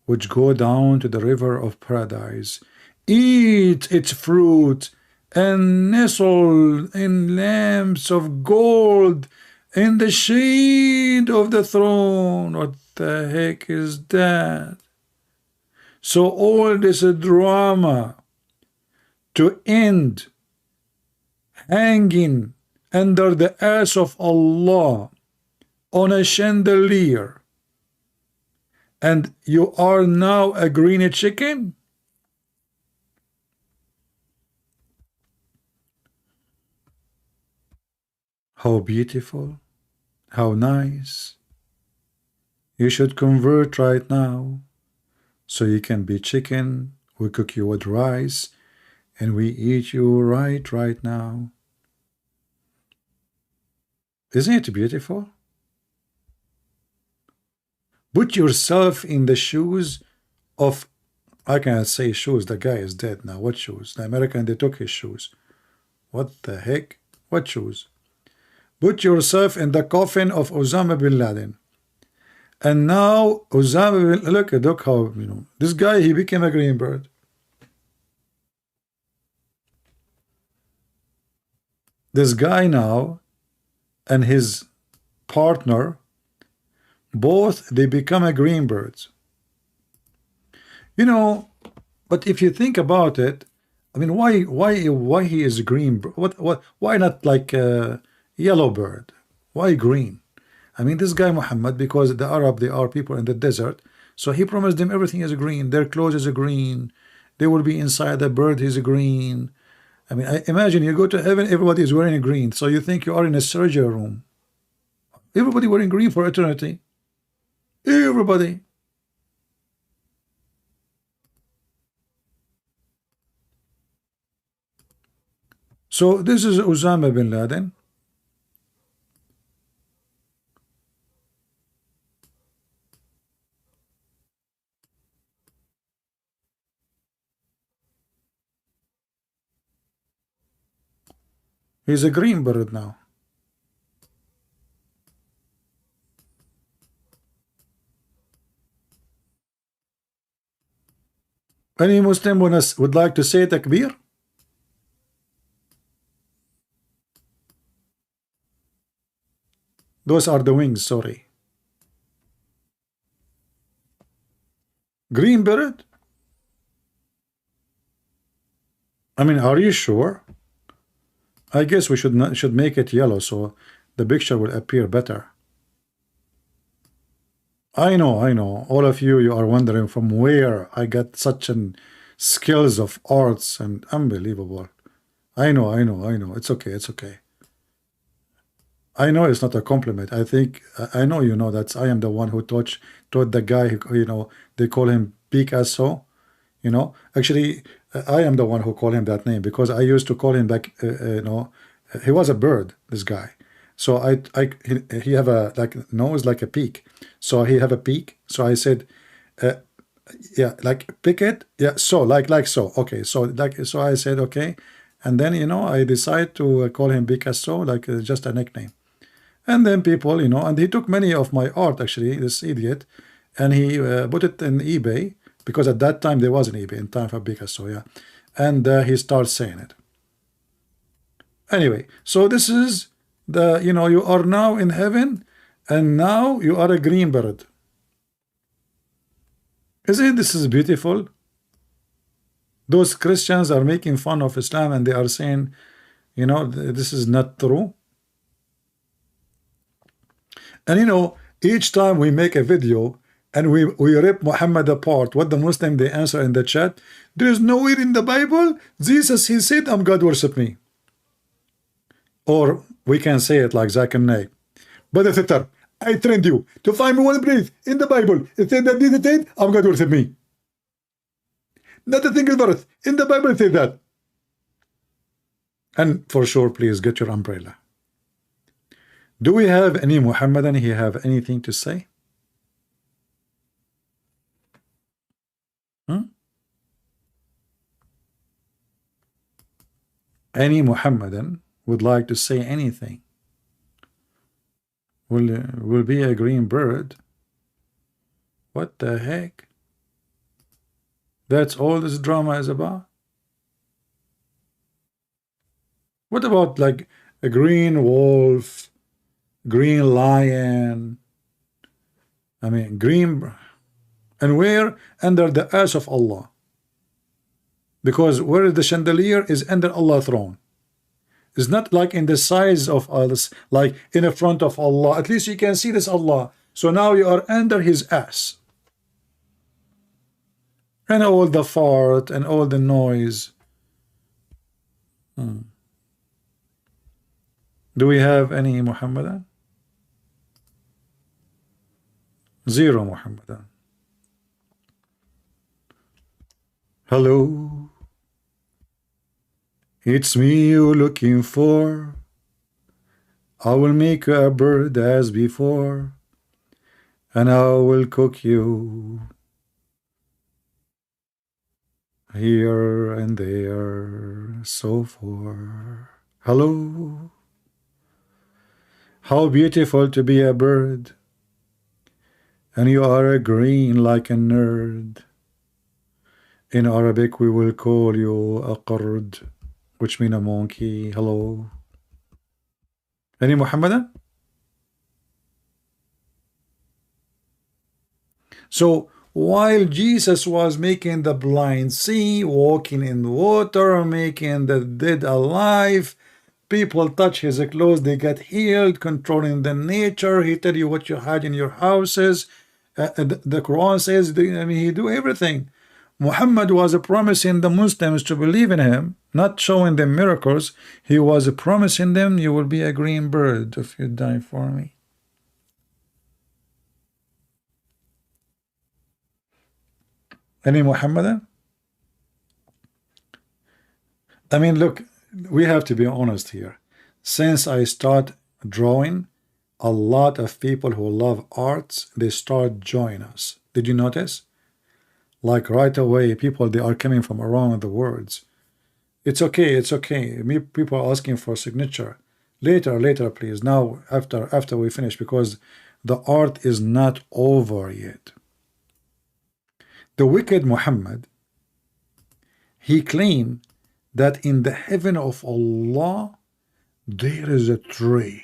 which go down to the river of paradise. Eat its fruit and nestle in lamps of gold in the shade of the throne. What the heck is that? So all this drama to end hanging under the ass of Allah on a chandelier, and you are now a green chicken? How beautiful, how nice. You should convert right now, so you can be chicken. We cook you with rice, and we eat you right now. Isn't it beautiful? Put yourself in the shoes of, I cannot say shoes, the guy is dead now. What shoes? The American, they took his shoes. What the heck? What shoes? Put yourself in the coffin of Osama bin Laden. And now Osama bin, look how, this guy, he became a green bird. This guy now and his partner, both they become a green birds. But if you think about it, I mean, why he is a green bird? Why not like a yellow bird? Why green? I mean, this guy Muhammad, because the Arab, they are people in the desert, so he promised them everything is green. Their clothes is green. They will be inside the bird is green. I mean, imagine you go to heaven, everybody is wearing green, so you think you are in a surgery room. Everybody wearing green for eternity. Everybody. So this is Osama bin Laden. He's a green bird now. Any Muslim would like to say takbir? Those are the wings, sorry. Green bird? I mean, are you sure? I guess we should make it yellow so the picture will appear better. I know. All of you are wondering from where I got such an skills of arts and unbelievable. I know. It's okay. I know it's not a compliment. I know you know that I am the one who taught the guy who, they call him Picasso. Actually, I am the one who called him that name because I used to call him back. He was a bird. This guy. So he have a nose like a peak. So he have a peak. So I said, yeah, like pick it. Yeah, so like so. Okay, so I said okay, and then I decide to call him Picasso, like just a nickname. And then people, and he took many of my art actually, this idiot, and he put it in eBay because at that time there was an eBay in time for Picasso, yeah, and he starts saying it. Anyway, so this is the you are now in heaven, and now you are a green bird. Isn't this is beautiful? Those Christians are making fun of Islam and they are saying, this is not true. And each time we make a video and we rip Muhammad apart, what the Muslim they answer in the chat, there is nowhere in the Bible Jesus he said I'm God worship me. Or we can say it like Zach and Nay. But Sitter, I trained you to find me one place in the Bible. It said that Jesus said I'm God worship me. Not a single verse in the Bible says that. And for sure, please get your umbrella. Do we have any Muhammadan he have anything to say? Any Muhammadan would like to say anything? Will be a green bird? What the heck? That's all this drama is about? What about like a green wolf, green lion? I mean green, and where? Under the arsh of Allah. Because where the chandelier is under Allah's throne. It's not like in the size of us, like in the front of Allah. At least you can see this Allah. So now you are under his ass. And all the fart and all the noise. Do we have any Muhammadan? Zero Muhammadan. Hello. It's me you're looking for. I will make you a bird as before, and I will cook you here and there, so far. Hello. How beautiful to be a bird, and you are a green like a nerd. In Arabic we will call you a qard, which means a monkey. Hello. Any Muhammadan? So while Jesus was making the blind see, walking in the water, making the dead alive, people touch his clothes, they get healed, controlling the nature, he tell you what you had in your houses. The Quran says, he do everything. Muhammad was promising the Muslims to believe in him, not showing them miracles. He was promising them, you will be a green bird if you die for me. Any Muhammadan? I mean, look, we have to be honest here. Since I start drawing, a lot of people who love arts, they start joining us. Did you notice? Like right away, people, they are coming from around the world. It's okay, it's okay. Me, people are asking for a signature. Later, please. Now, after we finish, because the art is not over yet. The wicked Muhammad, he claimed that in the heaven of Allah there is a tree.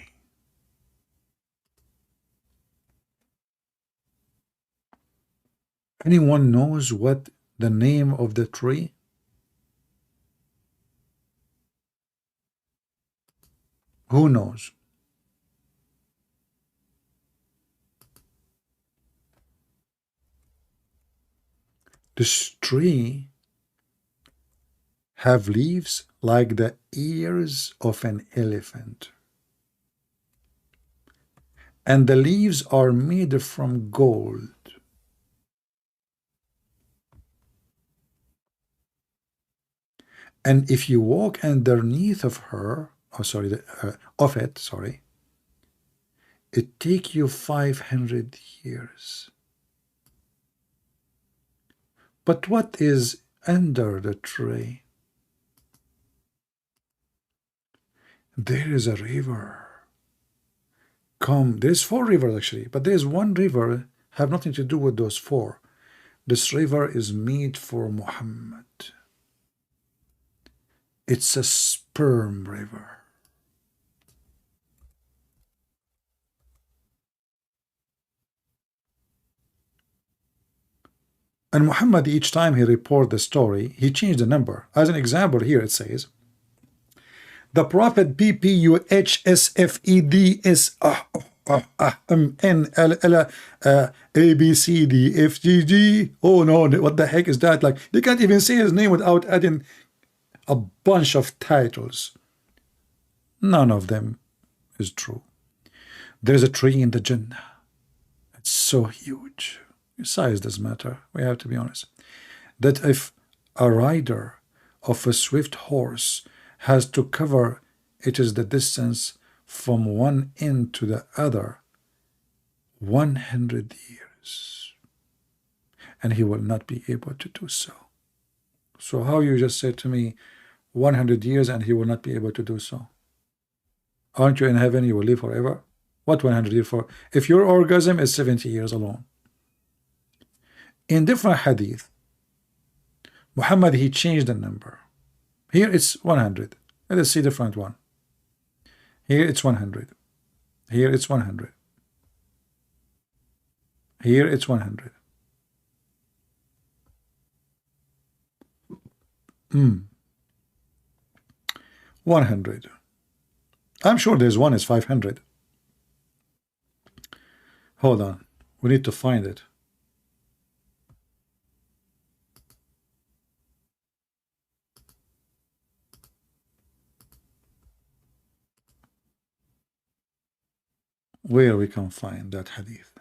Anyone knows what the name of the tree? Who knows? This tree have leaves like the ears of an elephant, and the leaves are made from gold. And if you walk underneath of her, of it, sorry, it take you 500 years. But what is under the tree? There is a river. There's 4 rivers actually, but there's one river have nothing to do with those 4. This river is made for Muhammad. It's a sperm river. And Muhammad, each time he report the story, he changed the number. As an example, here it says, the Prophet PPUHSFEDSNLLABCDFGG. Oh no, what the heck is that? Like, they can't even say his name without adding a bunch of titles. None of them is true. There's a tree in the Jannah. It's so huge. Size doesn't matter. We have to be honest. That if a rider of a swift horse has to cover, it is the distance from one end to the other, 100 years. And he will not be able to do so. So how you just said to me, 100 years and he will not be able to do so? Aren't you in heaven? You will live forever? What 100 years for? If your orgasm is 70 years alone. In different hadith, Muhammad, he changed the number. Here it's 100. Let us see different one. Here it's 100. Here it's 100. Here it's 100. 100. I'm sure there's one is 500. Hold on. We need to find it. Where we can find that hadith.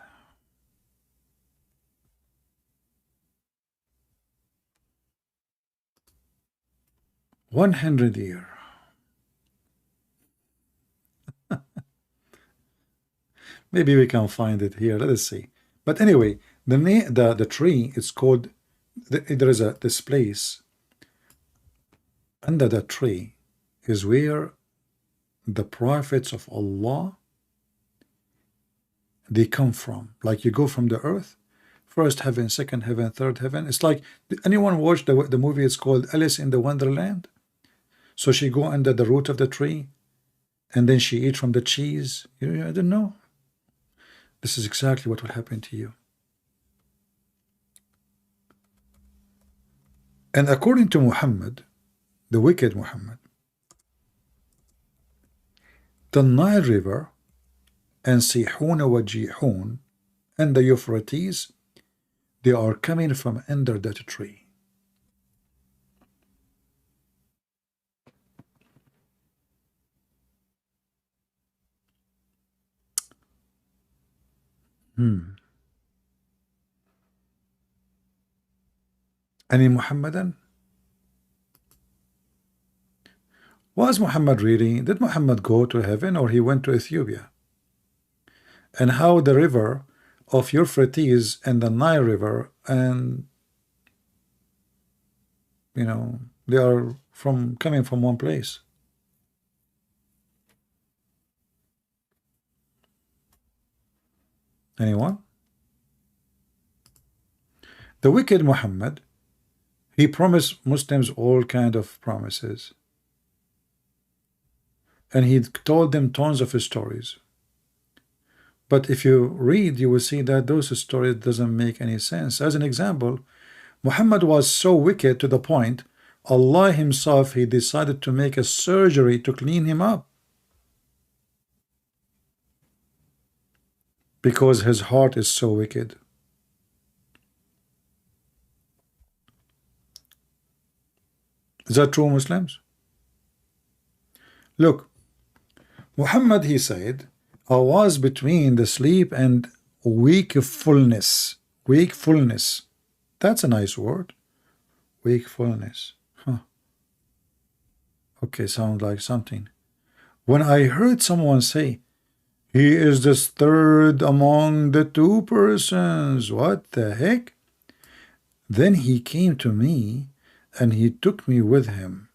$100. Maybe we can find it here. Let us see. But anyway, the tree is called. There is this place under the tree is where the prophets of Allah, they come from. Like you go from the earth, first heaven, second heaven, third heaven. It's like, anyone watch the movie? It's called Alice in the Wonderland. So she go under the root of the tree, and then she eat from the cheese. I don't know. This is exactly what will happen to you. And according to Muhammad, the wicked Muhammad, the Nile River and Sihun wa Jihun and the Euphrates, they are coming from under that tree. Any Muhammadan? Was Muhammad reading? Did Muhammad go to heaven or he went to Ethiopia? And how the river of Euphrates and the Nile River, and they are from coming from one place. Anyone? The wicked Muhammad, he promised Muslims all kind of promises, and he told them tons of stories. But if you read, you will see that those stories doesn't make any sense. As an example, Muhammad was so wicked to the point Allah himself, he decided to make a surgery to clean him up, because his heart is so wicked. Is that true, Muslims? Look, Muhammad, he said, I was between the sleep and wakefulness. Wakefulness. That's a nice word. Wakefulness. Huh. Okay, sounds like something. When I heard someone say, he is the third among the two persons, what the heck? Then he came to me and he took me with him.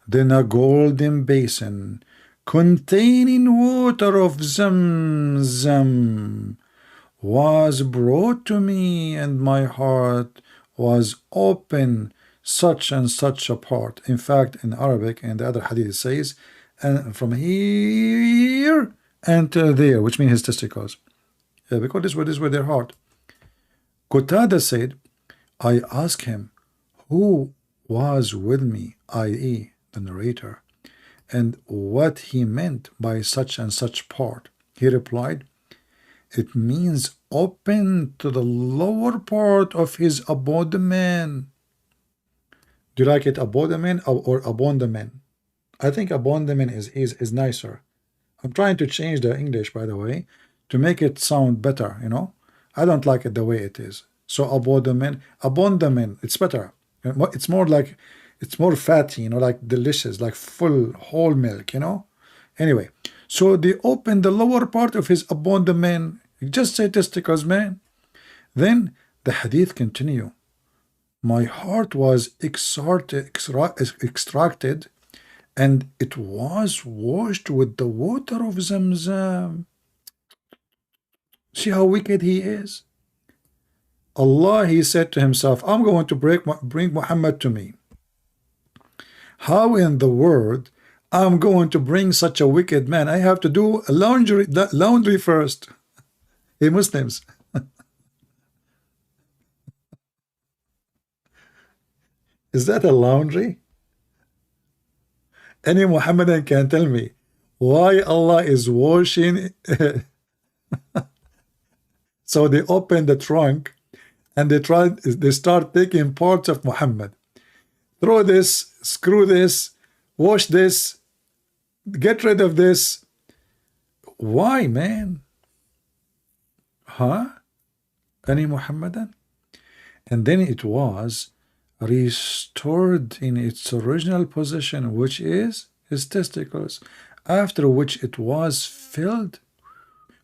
Then a golden basin containing water of Zamzam was brought to me, and my heart was open, such and such a part. In fact, in Arabic, and the other hadith, it says, and from here until there, which means his testicles, because this was their heart. Qatada said, I asked him, who was with me, i.e. the narrator, and what he meant by such and such part. He replied, it means open to the lower part of his abdomen. Do you like it, abdomen or abdomen? I think abdomen is nicer. I'm trying to change the English, by the way, to make it sound better, you know. I don't like it the way it is. So abdomen, it's better. It's more like, it's more fatty, you know, like delicious, like full whole milk, you know. Anyway, so they opened the lower part of his abdomen. Just say testicles, man. Then the hadith continue. My heart was extracted, and it was washed with the water of Zamzam. See how wicked he is? Allah, he said to himself, I'm going to bring Muhammad to me. How in the world I'm going to bring such a wicked man? I have to do laundry first. Hey, Muslims. Is that a laundry? Any Muhammadan can tell me why Allah is washing. So they open the trunk and they start taking parts of Muhammad. Throw this, screw this, wash this, get rid of this. Why, man? Huh? Any Muhammadan? And then it was restored in its original position, which is his testicles, after which it was filled.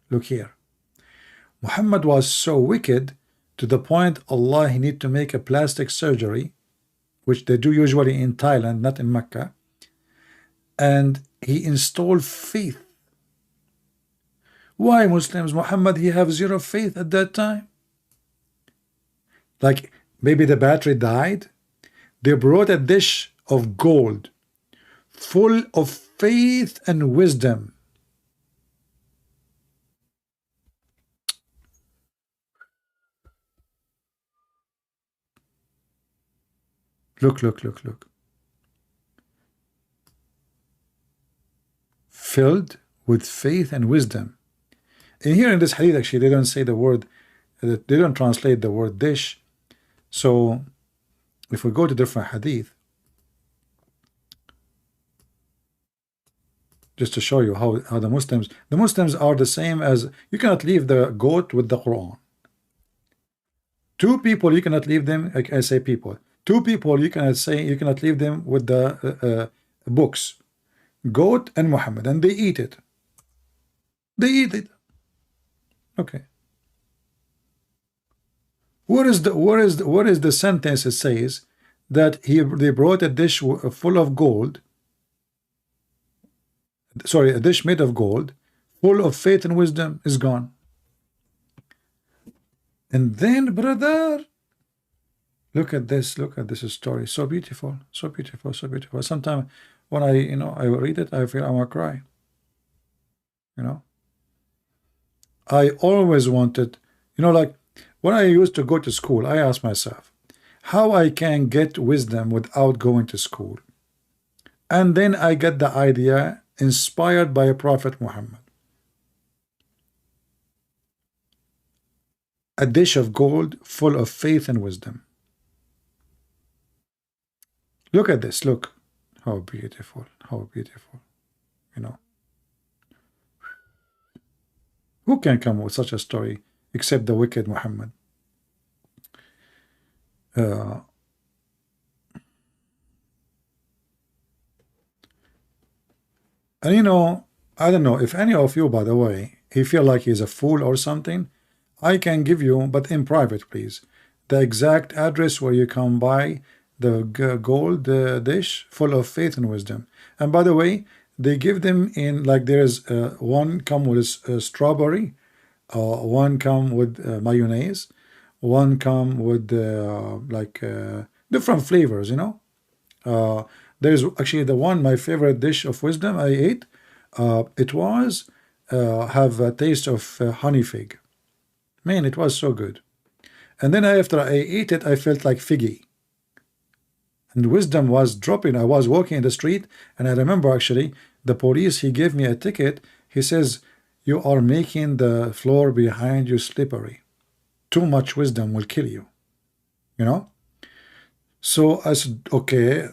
Look here. Muhammad was so wicked to the point Allah, he need to make a plastic surgery, which they do usually in Thailand, not in Mecca, and he installed faith. Why, Muslims? Muhammad, he have zero faith at that time. Like maybe the battery died. They brought a dish of gold full of faith and wisdom. Look, look, look, look. Filled with faith and wisdom. And here in this hadith, actually, they don't say the word, they don't translate the word dish. So if we go to different hadith, just to show you how the Muslims are the same as, you cannot leave the goat with the Quran. Two people, you cannot leave them, like I say people. Two people, you cannot leave them with the books. Goat and Muhammad, and they eat it. They eat it. Okay. What is the sentence it says that they brought a dish full of gold, sorry, a dish made of gold, full of faith and wisdom, is gone. And then, brother, look at this story. So beautiful, so beautiful, so beautiful. Sometimes when I read it, I feel I want to cry. I always wanted, like when I used to go to school, I asked myself how I can get wisdom without going to school. And then I get the idea inspired by Prophet Muhammad. A dish of gold full of faith and wisdom. Look at this. Look how beautiful, how beautiful. Who can come with such a story except the wicked Muhammad? And I don't know if any of you, by the way, he feel like he's a fool or something, I can give you, but in private, please, the exact address where you can buy the gold dish full of faith and wisdom. And by the way, they give them in, like, there's one come with strawberry, one come with mayonnaise, one come with different flavors, there's actually the one, my favorite dish of wisdom I ate, it was have a taste of honey fig. Man, it was so good. And then after I ate it, I felt like figgy. And wisdom was dropping. I was walking in the street, and I remember actually the police, he gave me a ticket. He says, you are making the floor behind you slippery. Too much wisdom will kill you. So I said, okay,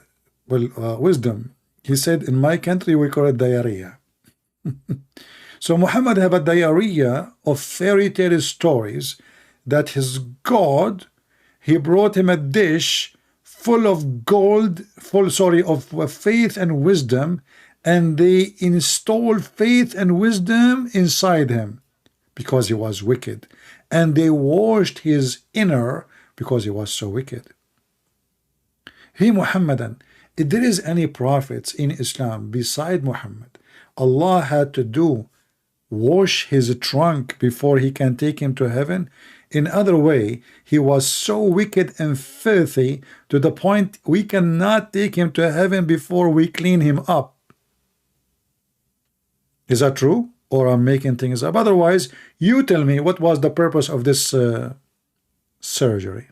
well, wisdom. He said, in my country, we call it diarrhea. So Muhammad have a diarrhea of fairy tale stories that his God, he brought him a dish full of gold, of faith and wisdom, and they installed faith and wisdom inside him because he was wicked, and they washed his inner because he was so wicked. He Muhammadan, if there is any prophets in Islam beside Muhammad, Allah had to wash his trunk before he can take him to heaven. In other way, he was so wicked and filthy to the point we cannot take him to heaven before we clean him up. Is that true? Or I'm making things up? Otherwise, you tell me what was the purpose of this surgery.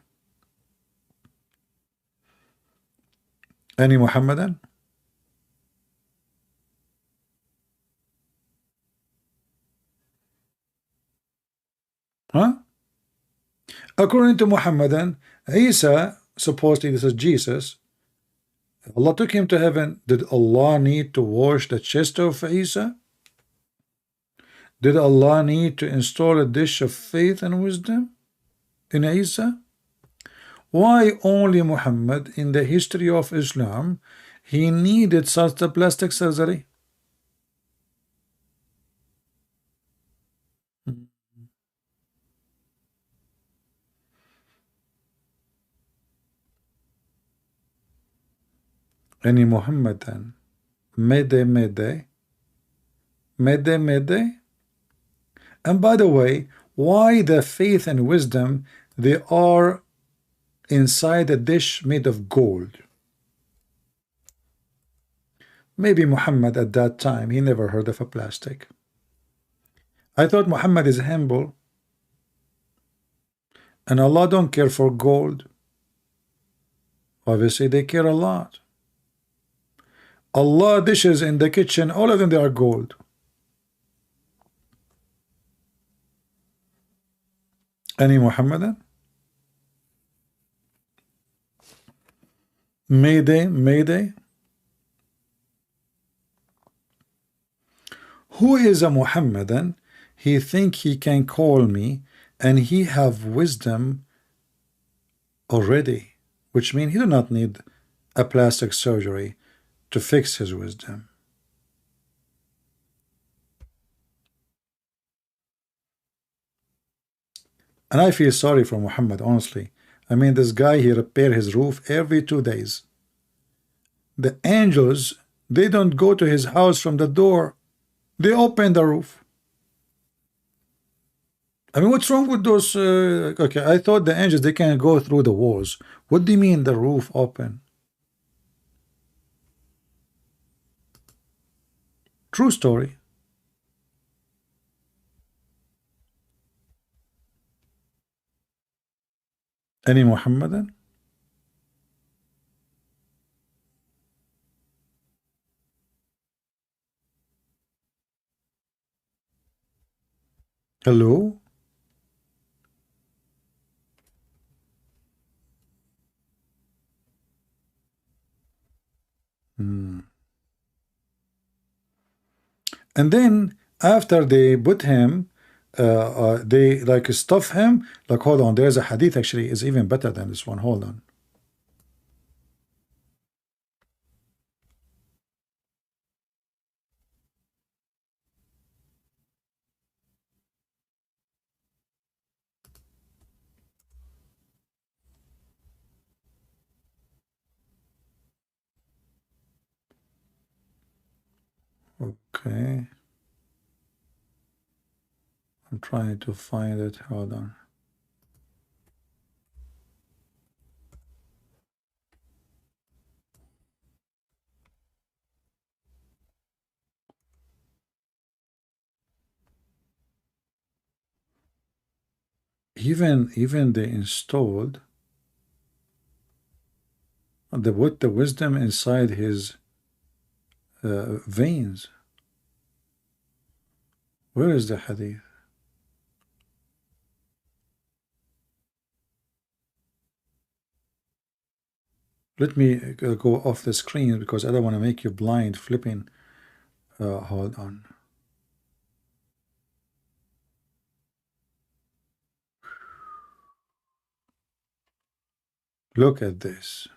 Any Muhammadan? Huh? According to Muhammadan, Isa, supposedly this is Jesus, Allah took him to heaven. Did Allah need to wash the chest of Isa? Did Allah need to install a dish of faith and wisdom in Isa? Why only Muhammad in the history of Islam he needed such a plastic surgery? Any Muhammadan? Mede. And by the way, why the faith and wisdom, they are inside a dish made of gold? Maybe Muhammad at that time, he never heard of a plastic. I thought Muhammad is humble, and Allah don't care for gold. Obviously they care a lot. Allah dishes in the kitchen, all of them, they are gold. Any Muhammadan? Mayday. Who is a Muhammadan? He think he can call me and he have wisdom already, which means he do not need a plastic surgery to fix his wisdom. And I feel sorry for Muhammad, honestly. I mean, this guy, he repair his roof every 2 days. The angels, they don't go to his house from the door. They open the roof. I mean, what's wrong with those? Okay, I thought the angels, they can go through the walls. What do you mean the roof open? True story. Any Muhammadan? Hello? Hmm. And then after they put him, they like stuff him. Like, hold on, there's a hadith actually is even better than this one. Hold on. Okay. I'm trying to find it. Hold on. Even they installed the wisdom inside his veins. Where is the hadith? Let me go off the screen because I don't want to make you blind flipping. Hold on. Look at this.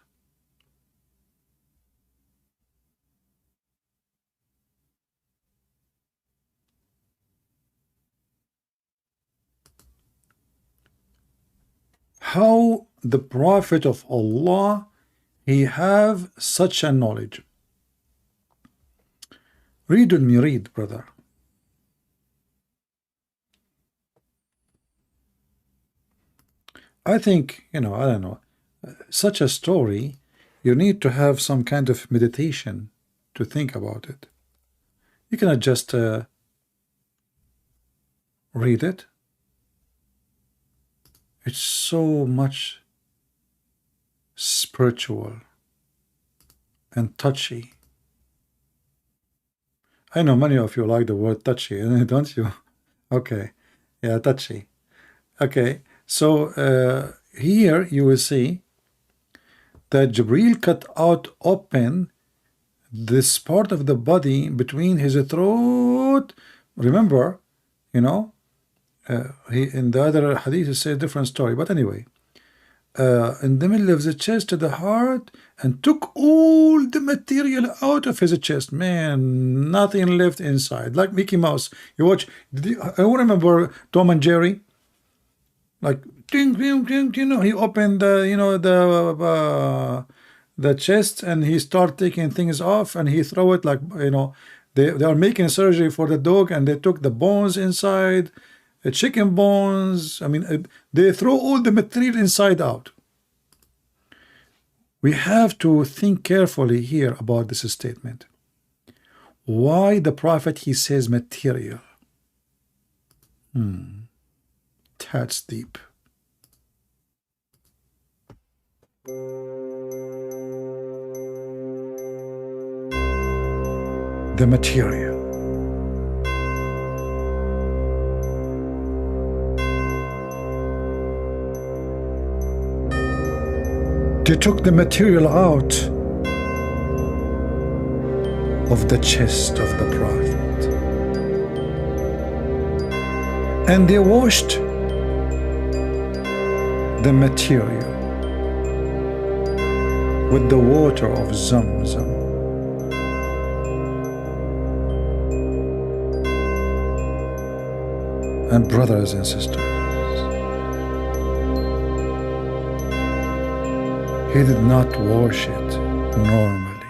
How the Prophet of Allah, he have such a knowledge. Read me, read, brother. I think, I don't know, such a story, you need to have some kind of meditation to think about it. You cannot just read it. It's so much spiritual and touchy. I know many of you like the word touchy, don't you? Okay, yeah, touchy. Okay, so here you will see that Jibril cut out open this part of the body between his throat. Remember, in the other hadith it says a different story, but anyway, in the middle of the chest to the heart, and took all the material out of his chest. Man, nothing left inside, like Mickey Mouse. You watch, I remember Tom and Jerry, like ding, ding, ding, he opened the chest and he start taking things off and he throw it, like they are making surgery for the dog and they took the bones inside, the chicken bones. I mean, they throw all the material inside out. We have to think carefully here about this statement. Why the Prophet, he says material? That's deep. The material. They took the material out of the chest of the Prophet and they washed the material with the water of Zamzam. And brothers and sisters, He did not wash it normally.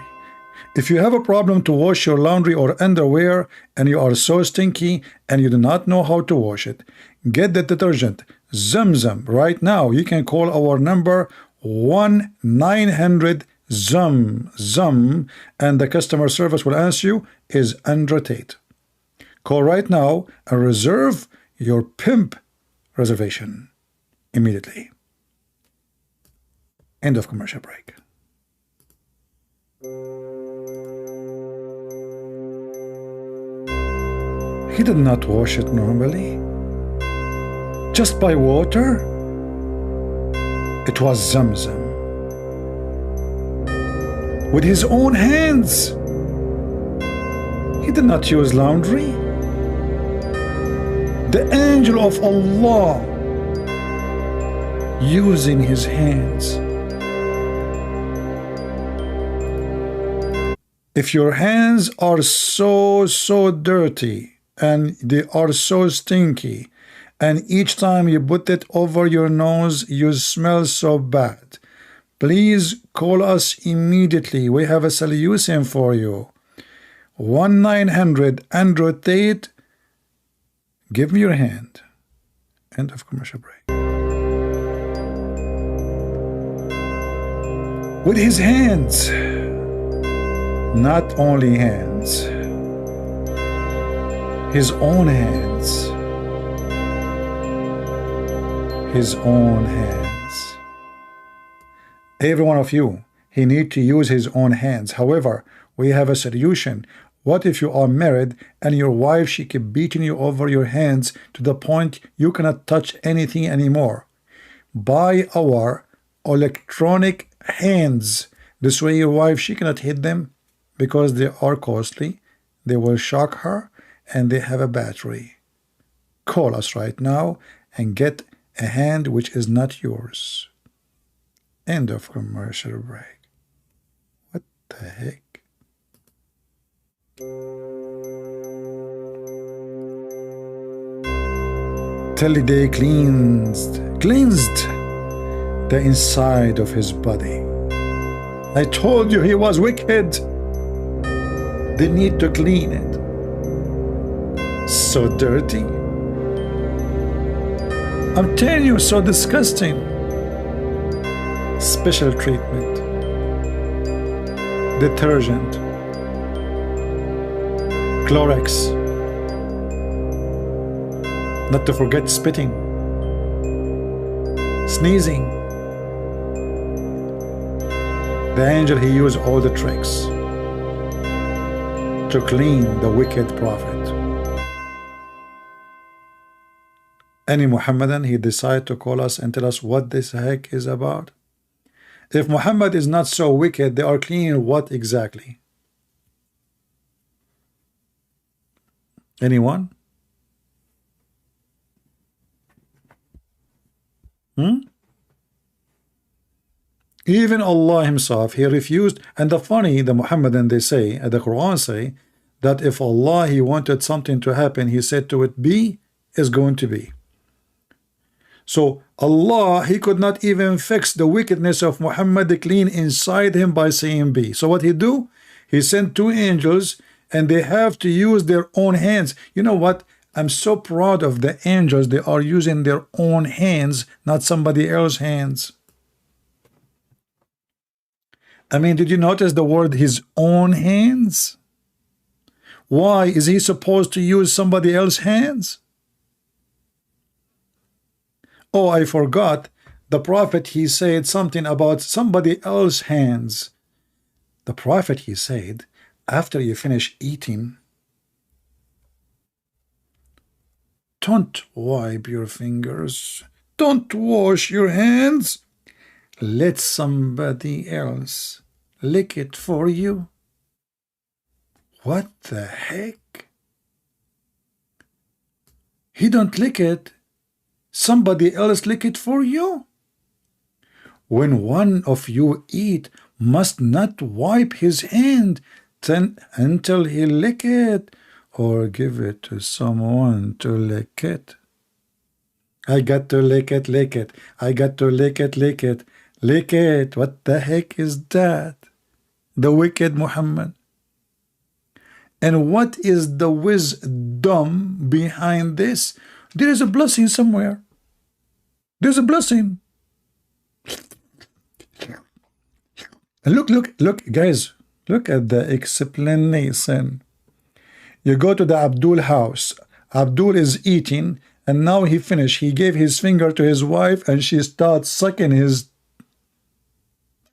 If you have a problem to wash your laundry or underwear and you are so stinky and you do not know how to wash it, get the detergent Zamzam right now. You can call our number 1-900-ZUM and the customer service will answer you. Is Andrew Tate. Call right now and reserve your pimp reservation immediately. End of commercial break. He did not wash it normally. Just by water. It was Zamzam. With his own hands. He did not use laundry. The angel of Allah using his hands. If your hands are so dirty and they are so stinky, and each time you put it over your nose you smell so bad, please call us immediately. We have a solution for you. 1-900 Andrew Tate. Give me your hand. End of commercial break. With his hands. Not only hands, his own hands. His own hands. Every one of you, he need to use his own hands. However, we have a solution. What if you are married and your wife, she keep beating you over your hands to the point you cannot touch anything anymore? Buy our electronic hands. This way your wife, she cannot hit them because they are costly. They will shock her and they have a battery. Call us right now and get a hand which is not yours. End of commercial break. What the heck? Till they cleansed the inside of his body. I told you he was wicked. They need to clean it. So dirty. I'm telling you, so disgusting. Special treatment. Detergent. Clorox. Not to forget spitting. Sneezing. The angel, he used all the tricks to clean the wicked prophet. Any Muhammadan, he decided to call us and tell us what this heck is about. If Muhammad is not so wicked, they are cleaning what exactly? Anyone? Even Allah himself, he refused. And the Muhammadan, they say, the Quran say, that if Allah, he wanted something to happen, he said to it, be, is going to be. So Allah, he could not even fix the wickedness of Muhammad clean inside him by saying be. So what he do? He sent two angels and they have to use their own hands. You know what? I'm so proud of the angels. They are using their own hands, not somebody else's hands. I mean, did you notice the word his own hands? Why is he supposed to use somebody else's hands? Oh, I forgot. The prophet, he said something about somebody else's hands. The prophet, he said, after you finish eating, don't wipe your fingers. Don't wash your hands. Let somebody else lick it for you. What the heck? He don't lick it. Somebody else lick it for you. When one of you eat, must not wipe his hand until he lick it, or give it to someone to lick it. I got to lick it, lick it. I got to lick it, lick it. Lick it. What the heck is that? The wicked Muhammad. And what is the wisdom behind this? There is a blessing somewhere. There's a blessing. And look, guys. Look at the explanation. You go to the Abdul house. Abdul is eating, and now he finished. He gave his finger to his wife, and she starts sucking his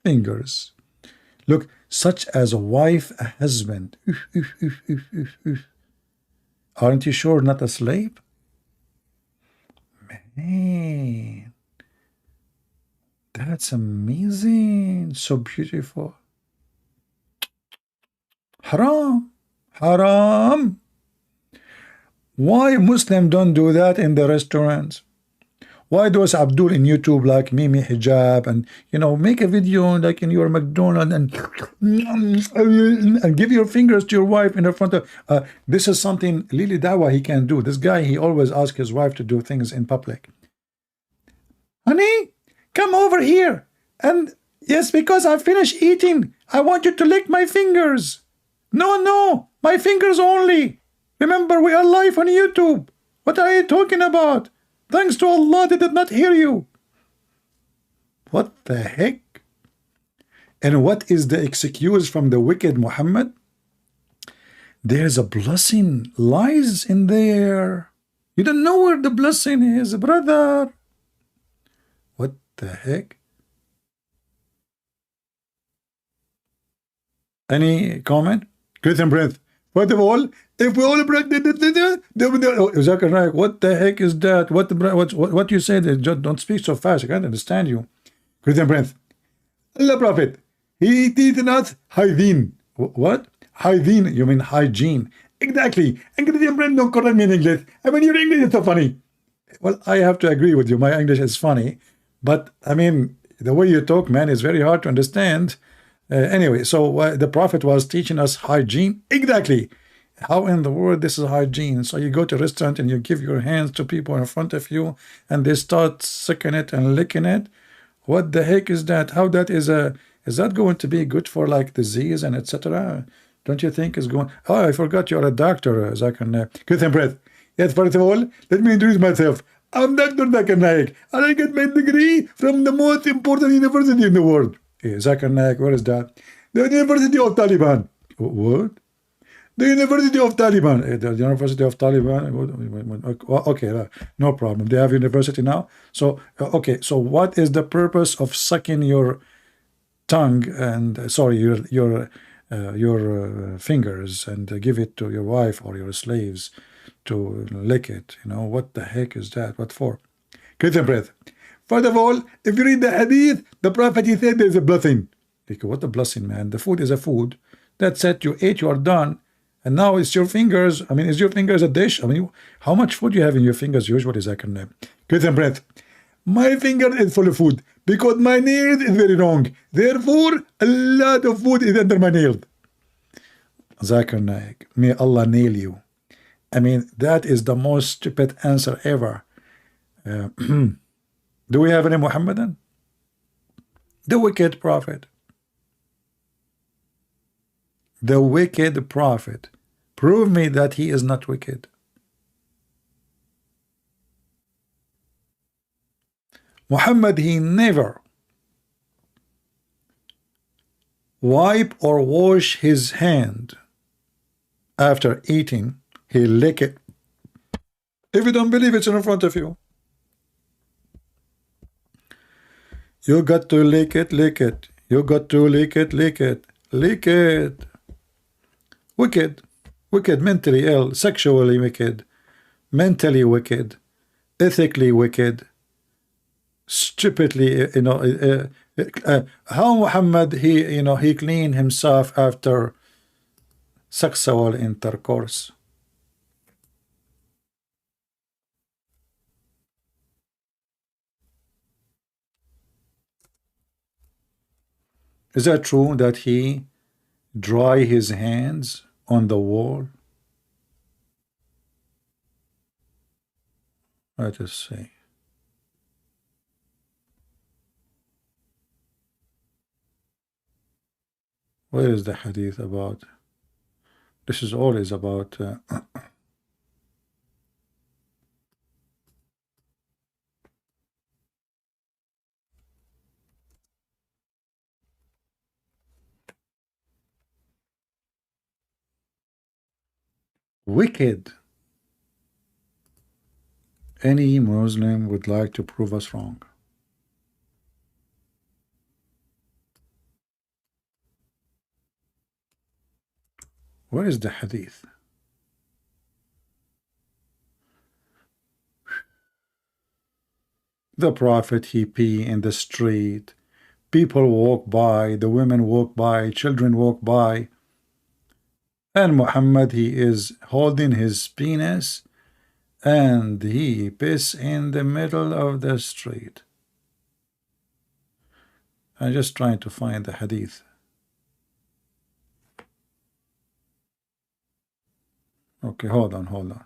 fingers. Look, such as a wife, a husband. Aren't you sure not a slave? Man, that's amazing. So beautiful. Haram. Haram. Why Muslims don't do that in the restaurants? Why those Abdul in YouTube like Mimi Hijab and make a video like in your McDonald's and give your fingers to your wife in the front of this is something Lili Dawa he can do. This guy, he always asks his wife to do things in public. Honey, come over here. And yes, because I finished eating, I want you to lick my fingers. No, my fingers only. Remember, we are live on YouTube. What are you talking about? Thanks to Allah, they did not hear you. What the heck? And what is the excuse from the wicked Muhammad? There's a blessing lies in there. You don't know where the blessing is, brother. What the heck? Any comment? Christian breath. First of all, if we all break what the heck is that? What you said? Just don't speak so fast. I can't understand you. Christian breath. Allah Prophet. He teaches us hygiene. What? Hygiene. You mean hygiene? Exactly. And Christian breath don't correct me in English. I mean, your English is so funny. Well, I have to agree with you. My English is funny, but I mean, the way you talk, man, is very hard to understand. Anyway, so the Prophet was teaching us hygiene. Exactly. How in the world this is hygiene? So you go to a restaurant and you give your hands to people in front of you and they start sucking it and licking it. What the heck is that? How that is that going to be good for like disease and etc.? Don't you think it's going? Oh, I forgot you're a doctor, Zakir. Good breath. Yes, first of all, let me introduce myself. I'm Dr. Zakir Naik, and I get my degree from the most important university in the world. Zakir Naik, where is that? The University of Taliban. What? The University of Taliban. The University of Taliban. Okay, no problem. They have university now. So, okay, so what is the purpose of sucking your tongue and, sorry, your fingers and give it to your wife or your slaves to lick it? What the heck is that? What for? Get a breath. First of all, if you read the hadith, the Prophet, he said there's a blessing. What a blessing, man. The food is a food. That's it. You ate, you are done. And now it's your fingers. I mean, is your fingers a dish? I mean, how much food you have in your fingers usually, Zakir? Get a breath. My finger is full of food because my nail is very long. Therefore, a lot of food is under my nail. Zakir Naik, may Allah nail you. I mean, that is the most stupid answer ever. Do we have any Muhammadan? The wicked prophet. The wicked prophet. Prove me that he is not wicked. Muhammad, he never wipe or wash his hand after eating. He lick it. If you don't believe it's in front of you, you got to lick it, lick it. You got to lick it, lick it, lick it. Wicked, wicked, mentally ill, sexually wicked, mentally wicked, ethically wicked, stupidly, how Muhammad, he cleaned himself after sexual intercourse. Is that true that he dry his hands on the wall? Let us see. Where is the hadith about? This is always about wicked. Any Muslim would like to prove us wrong. Where is the hadith? The Prophet, he pee in the street. People walk by, the women walk by, children walk by. And Muhammad, he is holding his penis and he piss in the middle of the street. I'm just trying to find the hadith. Okay, hold on.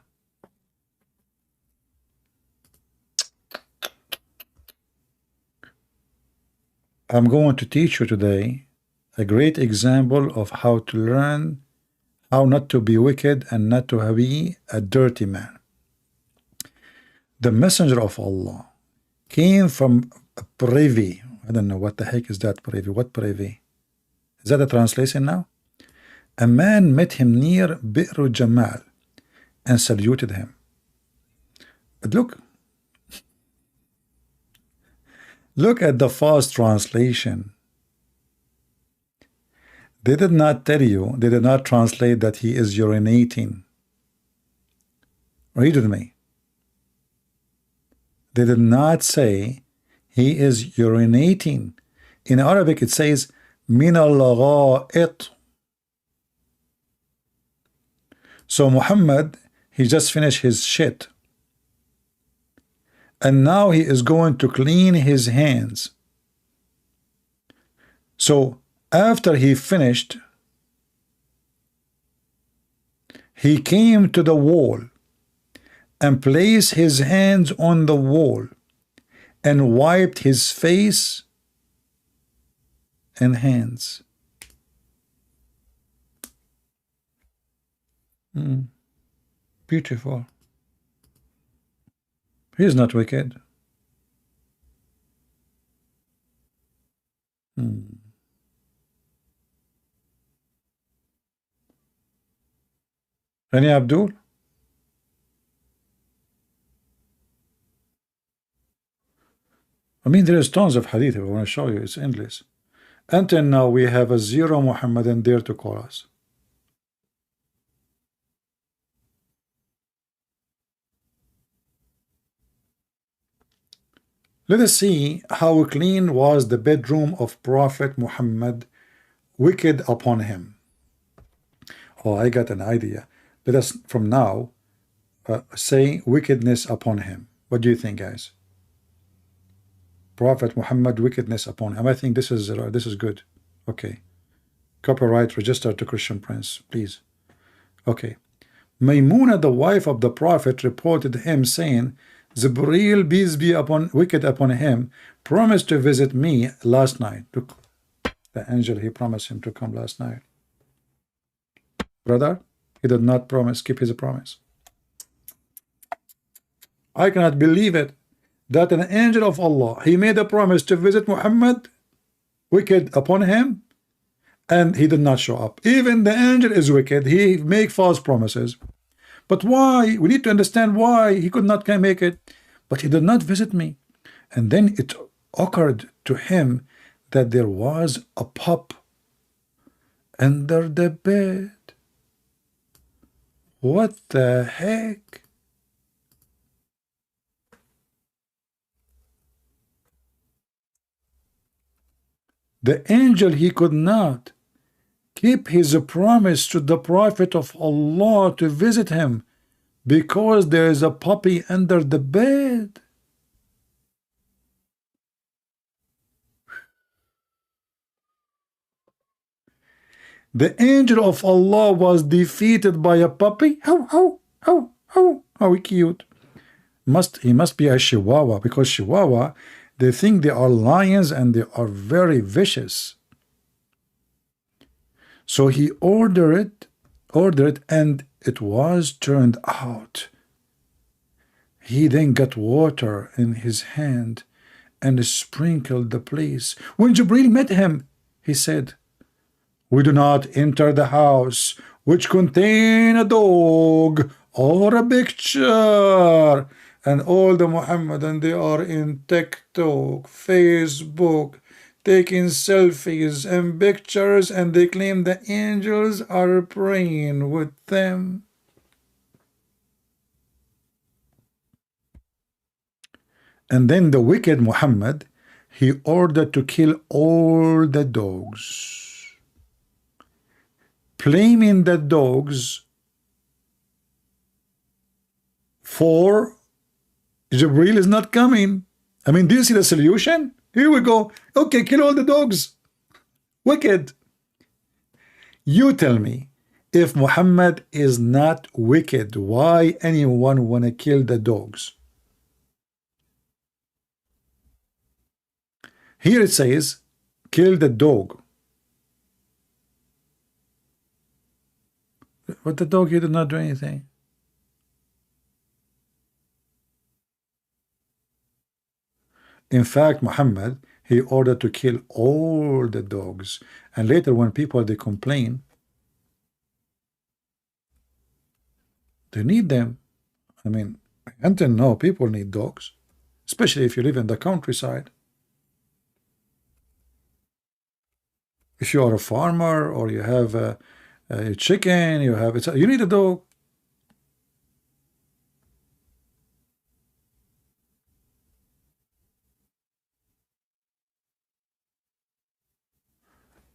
I'm going to teach you today a great example of how to learn how not to be wicked and not to be a dirty man. The Messenger of Allah came from a privy. I don't know what the heck is that privy. What privy? Is that a translation now? A man met him near Bi'r Jamal and saluted him. But look at the fast translation. They did not tell you, they did not translate that he is urinating. Read with me. They did not say he is urinating. In Arabic it says min al-gha'it. So Muhammad, he just finished his shit. And now he is going to clean his hands. So after he finished, he came to the wall and placed his hands on the wall and wiped his face and hands. Beautiful. He is not wicked. Any Abdul? I mean, there is tons of hadith. I want to show you. It's endless. Until now, we have a zero Muhammadan dare to call us. Let us see how clean was the bedroom of Prophet Muhammad, wicked upon him. Oh, I got an idea. Let us from now say wickedness upon him. What do you think, guys? Prophet Muhammad, wickedness upon him. I think this is good. Okay. Copyright register to Christian Prince, please. Okay. Maymuna, the wife of the Prophet, reported him saying, Jibreel, peace be upon wicked upon him, promised to visit me last night. Look, the angel, he promised him to come last night. Brother, he did not promise, keep his promise. I cannot believe it, that an angel of Allah, he made a promise to visit Muhammad, wicked upon him, and he did not show up. Even the angel is wicked. He make false promises. But why? We need to understand why he could not make it. But he did not visit me. And then it occurred to him that there was a pup under the bed. What the heck? The angel, he could not keep his promise to the Prophet of Allah to visit him because there is a puppy under the bed. The angel of Allah was defeated by a puppy. How cute. He must be a Chihuahua, because Chihuahua, they think they are lions and they are very vicious. So he ordered, and it was turned out. He then got water in his hand and sprinkled the place. When Jibril met him, he said, "We do not enter the house which contain a dog or a picture." And all the Muhammadan, they are in TikTok, Facebook, taking selfies and pictures, and they claim the angels are praying with them. And then the wicked Muhammad, he ordered to kill all the dogs, blaming the dogs for Jibril is not coming. I mean, do you see the solution? Here we go. Okay, kill all the dogs. Wicked. You tell me, if Muhammad is not wicked, why anyone want to kill the dogs? Here it says, kill the dog. But the dog, he did not do anything. In fact, Muhammad, he ordered to kill all the dogs. And later when people, they complain, they need them. I mean, until now, people need dogs, especially if you live in the countryside. If you are a farmer or you have a chicken, you need a dog.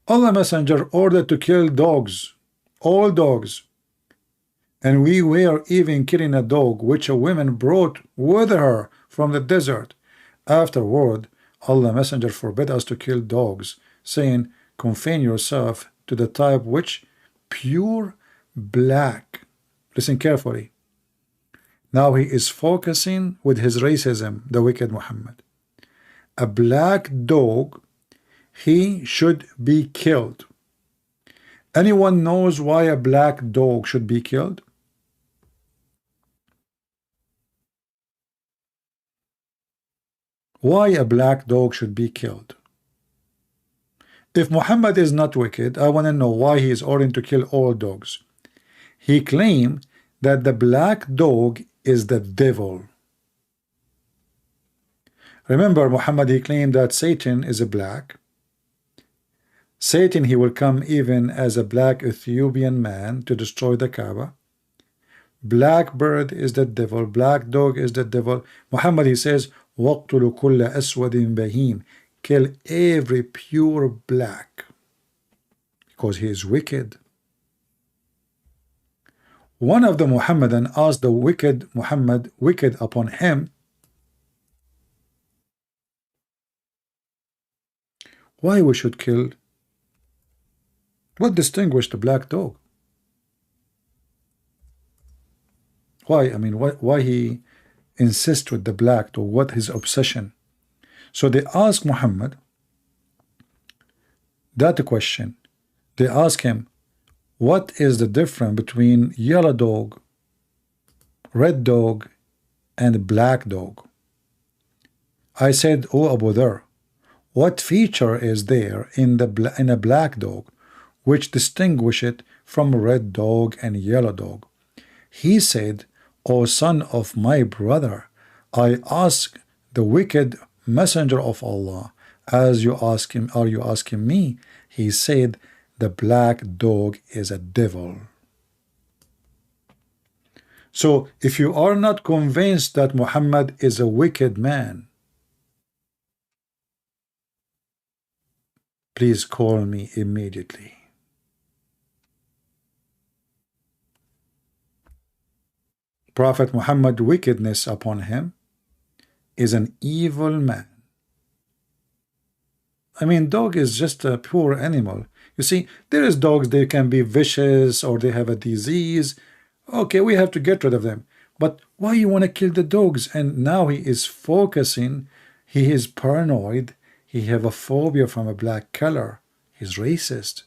Allah Messenger ordered to kill dogs, all dogs. And we were even killing a dog which a woman brought with her from the desert. Afterward, Allah Messenger forbid us to kill dogs, saying, confine yourself to the type which pure black. Listen carefully. Now he is focusing with his racism, the wicked Muhammad. A black dog, he should be killed. Anyone knows why a black dog should be killed? Why a black dog should be killed? If Muhammad is not wicked, I want to know why he is ordering to kill all dogs. He claimed that the black dog is the devil. Remember, Muhammad, he claimed that Satan is a black. Satan, he will come even as a black Ethiopian man to destroy the Kaaba. Black bird is the devil. Black dog is the devil. Muhammad, he says, وَاقْتُلُ كُلَّ أَسْوَدٍ بَهِيمٍ. Kill every pure black, because he is wicked. One of the Muhammadan asked the wicked Muhammad, wicked upon him, why we should kill? What distinguished the black dog? Why? I mean, why he insists with the black dog? What his obsession? So they ask Muhammad that question. They ask him, what is the difference between yellow dog, red dog, and black dog? I said, oh Abu Dhar, what feature is there in a black dog which distinguish it from red dog and yellow dog? He said, O son of my brother, I ask the wicked messenger of Allah, as you ask him, are you asking me? He said, the black dog is a devil. So if you are not convinced that Muhammad is a wicked man, please call me immediately. Prophet Muhammad, wickedness upon him, is an evil man. I mean, dog is just a pure animal. You see, there is dogs, they can be vicious or they have a disease. Okay, we have to get rid of them. But why you want to kill the dogs? And now he is focusing, he is paranoid, he have a phobia from a black color. He's racist.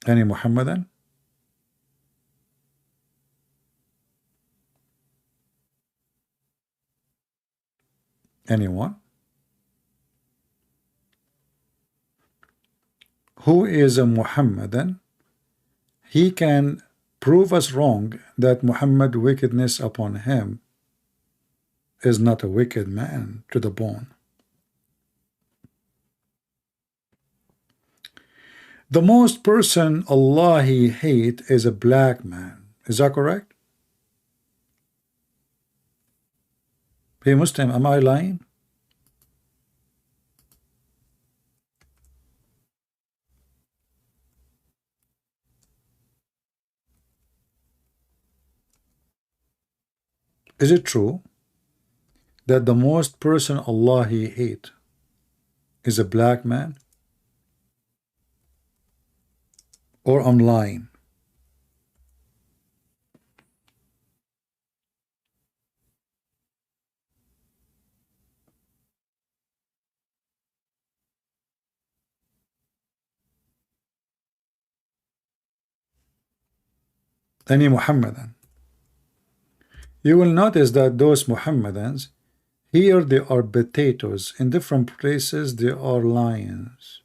Any Muhammadan? Anyone? Who is a Muhammadan? He can prove us wrong that Muhammad wickedness upon him is not a wicked man to the bone. The most person Allah he hate is a black man. Is that correct? Hey Muslim, am I lying? Is it true that the most person Allah he hate is a black man? Or I'm lying? Any Muhammadan? You will notice that those Muhammadans, here they are potatoes, in different places they are lions.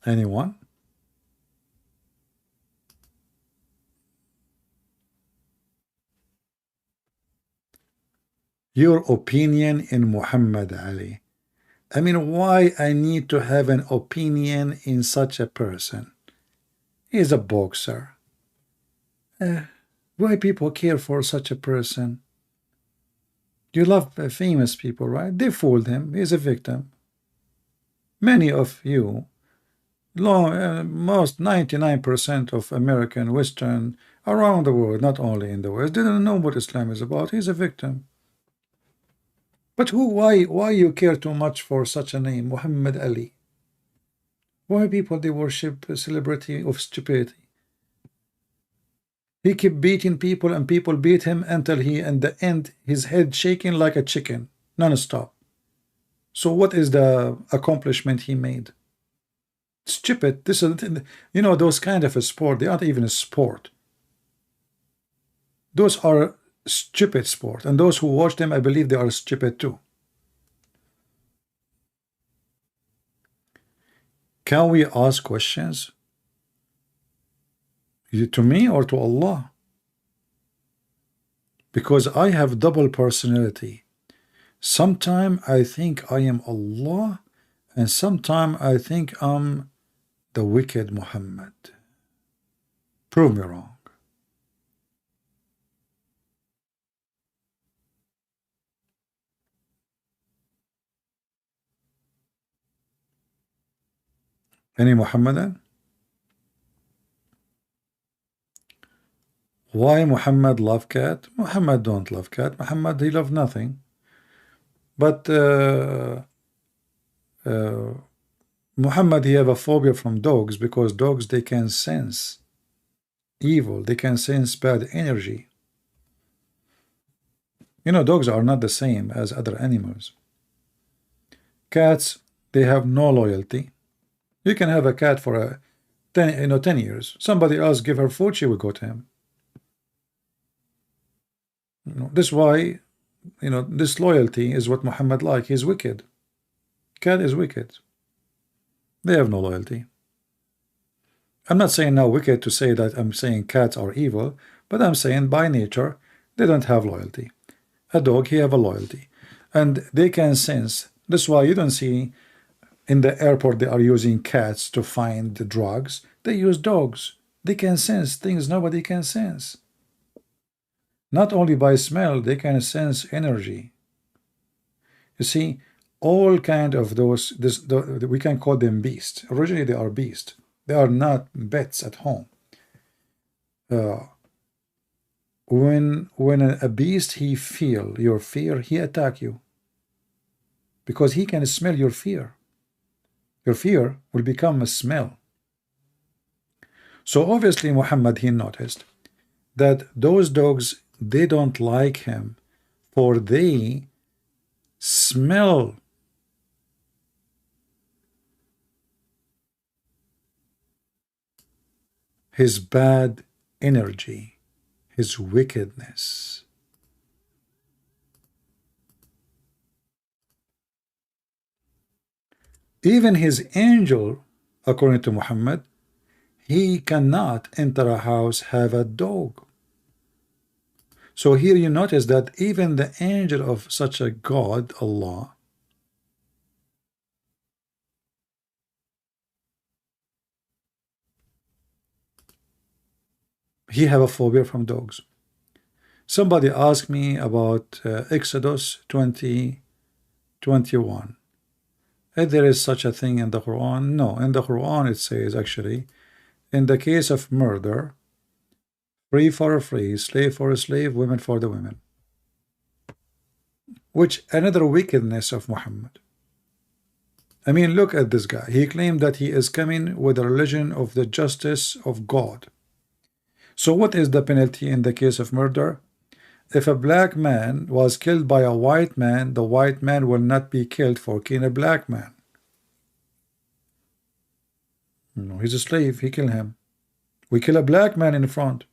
Anyone? Your opinion in Muhammad Ali. I mean, why I need to have an opinion in such a person? He's a boxer. Why people care for such a person? You love famous people, right? They fooled him. He's a victim. Many of you, most 99% of American, Western, around the world, not only in the West, didn't know what Islam is about. He's a victim. But why you care too much for such a name, Muhammad Ali? Why people they worship a celebrity of stupidity? He kept beating people and people beat him until he, in the end, his head shaking like a chicken, non-stop. So what is the accomplishment he made? Stupid. This is, you know, those kind of a sport, they aren't even a sport. Those are stupid sport, and those who watch them, I believe they are stupid too. Can we ask questions? To me or to Allah? Because I have double personality. Sometimes I think I am Allah, and sometimes I think I'm the wicked Muhammad. Prove me wrong. Any Muhammadan? Why Muhammad love cat? Muhammad don't love cat. Muhammad, he love nothing. But Muhammad, he have a phobia from dogs because dogs, they can sense evil. They can sense bad energy. You know, dogs are not the same as other animals. Cats, they have no loyalty. You can have a cat for a 10 years. Somebody else give her food, she will go to him. This is why, this loyalty is what Muhammad like. He's wicked. Cat is wicked. They have no loyalty. I'm not saying now wicked to say that I'm saying cats are evil, but I'm saying by nature they don't have loyalty. A dog, he have a loyalty, and they can sense. That's why you don't see in the airport they are using cats to find the drugs. They use dogs. They can sense things nobody can sense. Not only by smell, they can sense energy. You see, all kind of those, we can call them beasts. Originally, they are beasts. They are not pets at home. When a beast, he feel your fear, he attack you. Because he can smell your fear. Your fear will become a smell. So obviously Muhammad, he noticed that those dogs, they don't like him, for they smell his bad energy, his wickedness. Even his angel, according to Muhammad, he cannot enter a house have a dog. So here you notice that even the angel of such a God, Allah, he have a phobia from dogs. Somebody asked me about Exodus 20:21. If there is such a thing in the Quran? No, in the Quran it says actually, in the case of murder, free for a free, slave for a slave, women for the women. Which another wickedness of Muhammad. I mean, look at this guy. He claimed that he is coming with a religion of the justice of God. So what is the penalty in the case of murder? If a black man was killed by a white man, the white man will not be killed for killing a black man. No, he's a slave. He killed him. We kill a black man in front.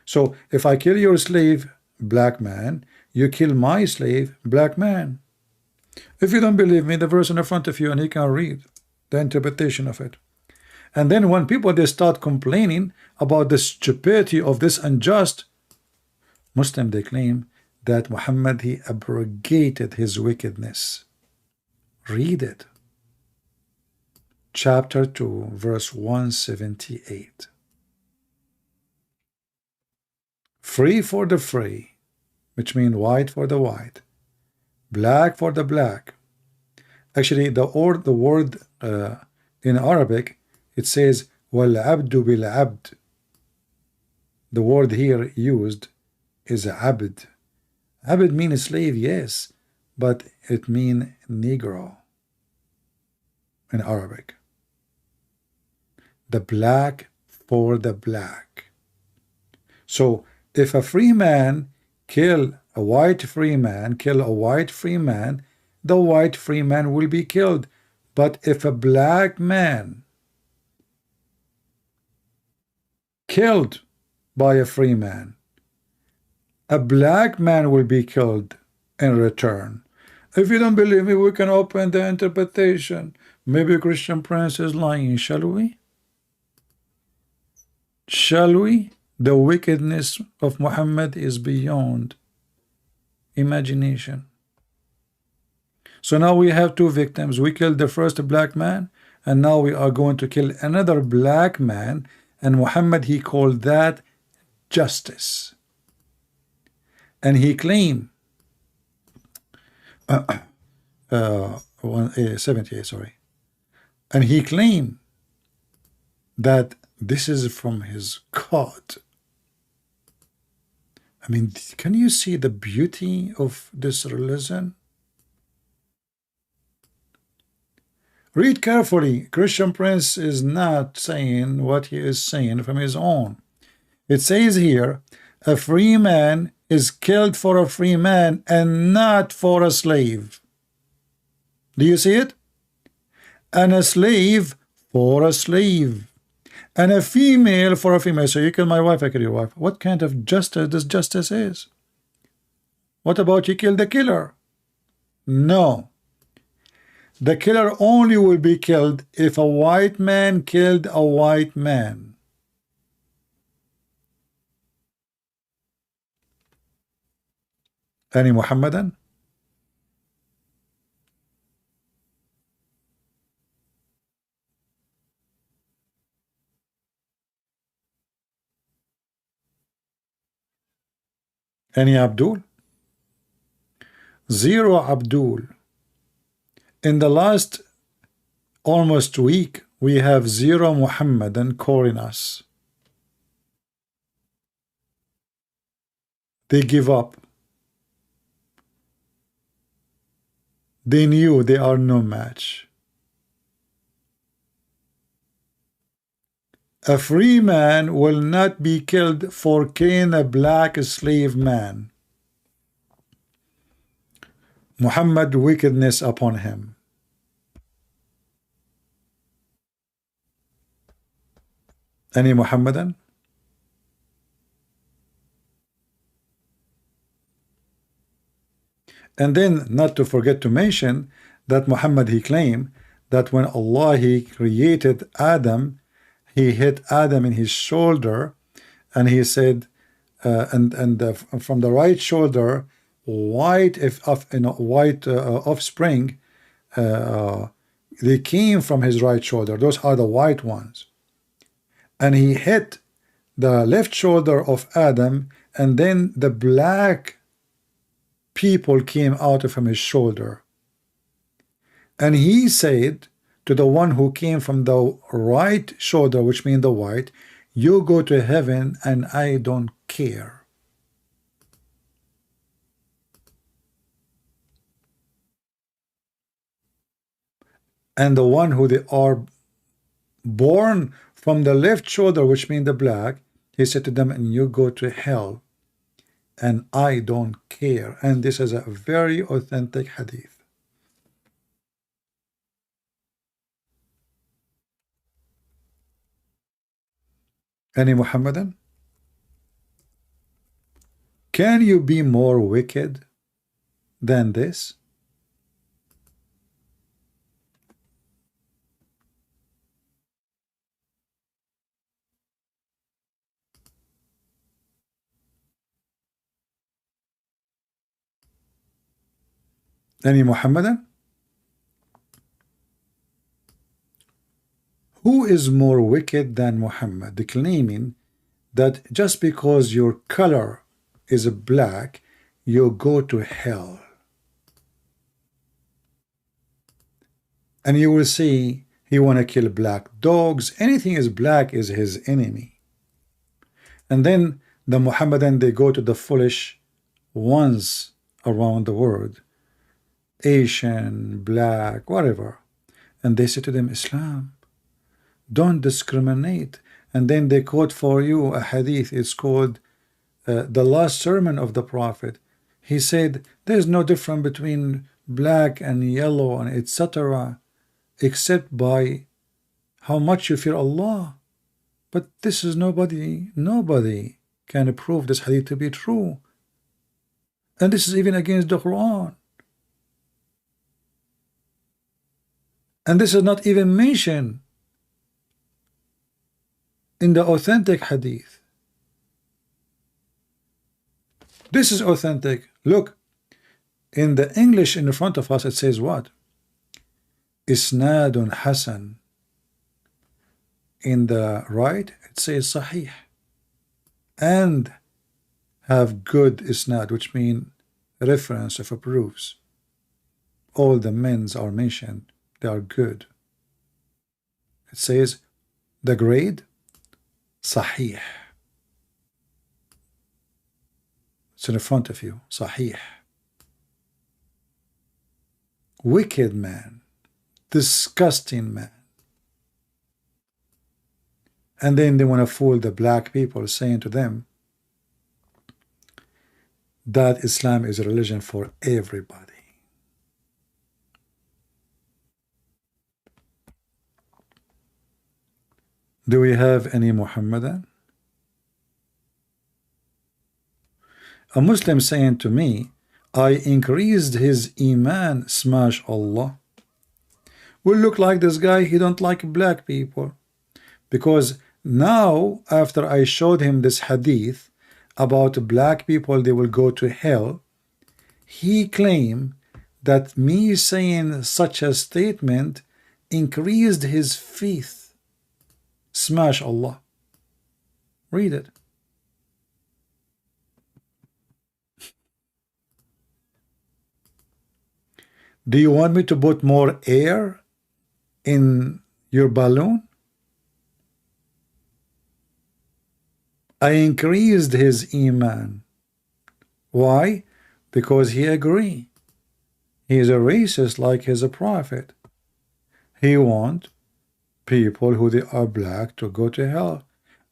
So if I kill your slave, black man, you kill my slave, black man. If you don't believe me, the verse in front of you, and you can read the interpretation of it. And then when people, they start complaining about the stupidity of this unjust, Muslim, they claim that Muhammad, he abrogated his wickedness. Read it. Chapter 2, verse 178. Free for the free, which means white for the white, black for the black. Actually, the word in Arabic, it says wal abdu bil abd. The word here used is abd. Abd means slave, yes, but it means Negro in Arabic. The black for the black. So if a free man kill a white free man, the white free man will be killed. But if a black man killed by a free man, a black man will be killed in return. If you don't believe me, we can open the interpretation. Maybe Christian Prince is lying, shall we? Shall we? The wickedness of Muhammad is beyond imagination. So now we have two victims. We killed the first black man, and now we are going to kill another black man, and Muhammad, he called that justice. And he claimed 78, sorry. And he claimed that this is from his God. I mean, can you see the beauty of this religion? Read carefully. Christian Prince is not saying what he is saying from his own. It says here, a free man is killed for a free man and not for a slave. Do you see it? And a slave for a slave. And a female for a female. So you kill my wife, I kill your wife. What kind of justice this justice is? What about you kill the killer? No. The killer only will be killed if a white man killed a white man. Any Muhammadan? Any Abdul? Zero Abdul. In the last almost week, we have zero Muhammadan calling us. They give up. They knew they are no match. A free man will not be killed for killing a black slave man. Muhammad wickedness upon him. Any Muhammadan? And then not to forget to mention that Muhammad, he claimed that when Allah, he created Adam, he hit Adam in his shoulder, and he said, from the right shoulder, white offspring, they came from his right shoulder. Those are the white ones. And he hit the left shoulder of Adam, and then the black people came out from his shoulder. And he said to the one who came from the right shoulder, which means the white, you go to heaven and I don't care. And the one who they are born from the left shoulder, which means the black, he said to them, and you go to hell and I don't care. And this is a very authentic hadith. Any Muhammadan? Can you be more wicked than this? Any Muhammadan? Who is more wicked than Muhammad, claiming that just because your color is black, you go to hell? And you will see he want to kill black dogs. Anything is black is his enemy. And then the Muhammadan, they go to the foolish ones around the world, Asian, black, whatever, and they say to them, Islam, don't discriminate. And then they quote for you a hadith. It's called the last sermon of the Prophet. He said there's no difference between black and yellow and etc., except by how much you fear Allah. But this is nobody can prove this hadith to be true. And this is even against the Quran. And this is not even mentioned in the authentic hadith. This is authentic. Look, in the English in the front of us, it says what? Isnadun Hasan. In the right, it says Sahih. And have good isnad, which means reference of proofs. All the men's are mentioned. They are good. It says the grade Sahih. It's in the front of you. Sahih. Wicked man. Disgusting man. And then they want to fool the black people, saying to them that Islam is a religion for everybody. Do we have any Muhammadan? A Muslim saying to me, I increased his iman, smash Allah. Will look like this guy, he don't like black people. Because now, after I showed him this hadith about black people, they will go to hell, he claimed that me saying such a statement increased his faith. Smash Allah. Read it. Do you want me to put more air in your balloon? I increased his iman. Why? Because he agreed. He is a racist like his prophet. He want people who they are black to go to hell.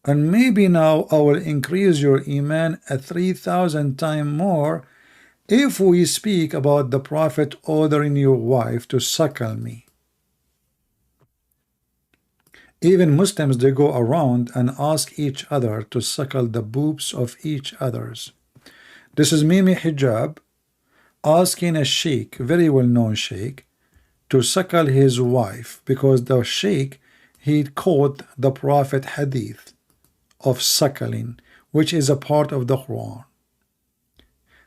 And maybe now I will increase your iman at 3,000 times more if we speak about the Prophet ordering your wife to suckle me. Even Muslims, they go around and ask each other to suckle the boobs of each others. This is Mimi Hijab asking a sheikh, very well-known sheikh, to suckle his wife because the sheikh, he quote the Prophet hadith of suckling, which is a part of the Quran.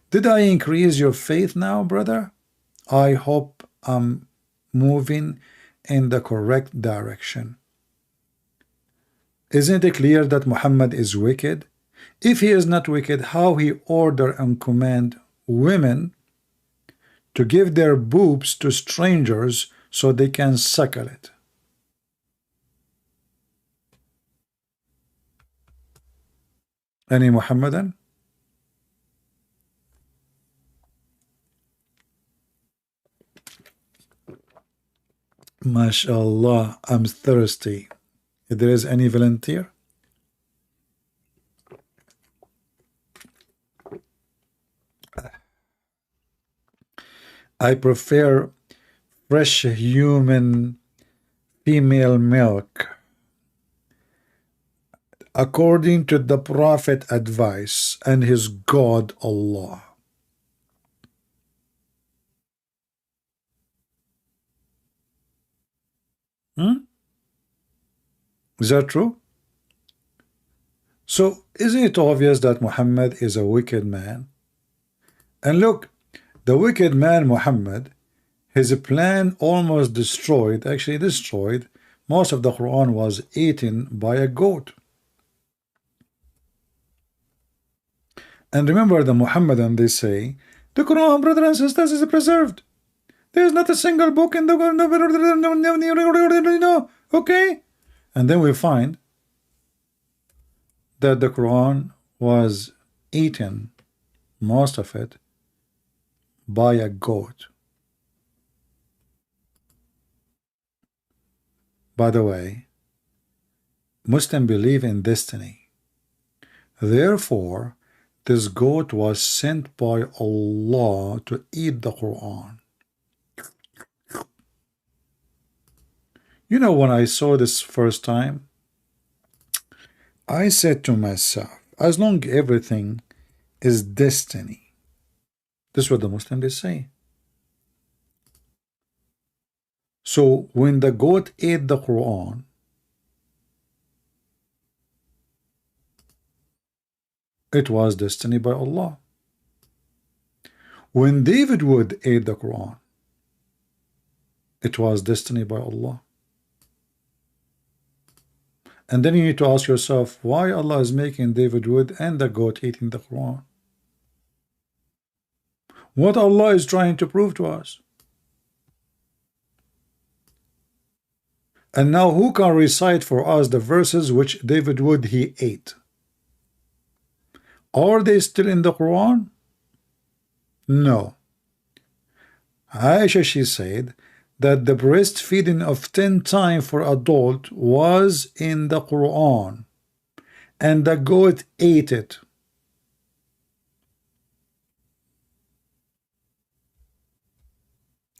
Did I increase your faith now, brother? I hope I'm moving in the correct direction. Isn't it clear that Muhammad is wicked? If he is not wicked, how he order and command women to give their boobs to strangers so they can suckle it? Any Muhammadan? MashaAllah, I'm thirsty. If there is any volunteer? I prefer fresh human female milk according to the Prophet advice and his God Allah. Is that true? So isn't it obvious that Muhammad is a wicked man? And look, the wicked man Muhammad, his plan almost destroyed, actually destroyed, most of the Quran was eaten by a goat. And remember the Muhammadan, they say, the Quran, brothers and sisters, is preserved. There is not a single book in the world, okay? And then we find that the Quran was eaten, most of it, by a goat. By the way, Muslims believe in destiny. Therefore, this goat was sent by Allah to eat the Quran. You know, when I saw this first time, I said to myself, as long as everything is destiny, this is what the Muslims say. So when the goat ate the Quran, it was destiny by Allah. When David Wood ate the Quran, it was destiny by Allah. And then you need to ask yourself why Allah is making David Wood and the goat eating the Quran. What Allah is trying to prove to us. And now who can recite for us the verses which David Wood he ate? Are they still in the Quran? No. Aisha, she said that the breastfeeding of 10 times for adult was in the Quran, and the goat ate it.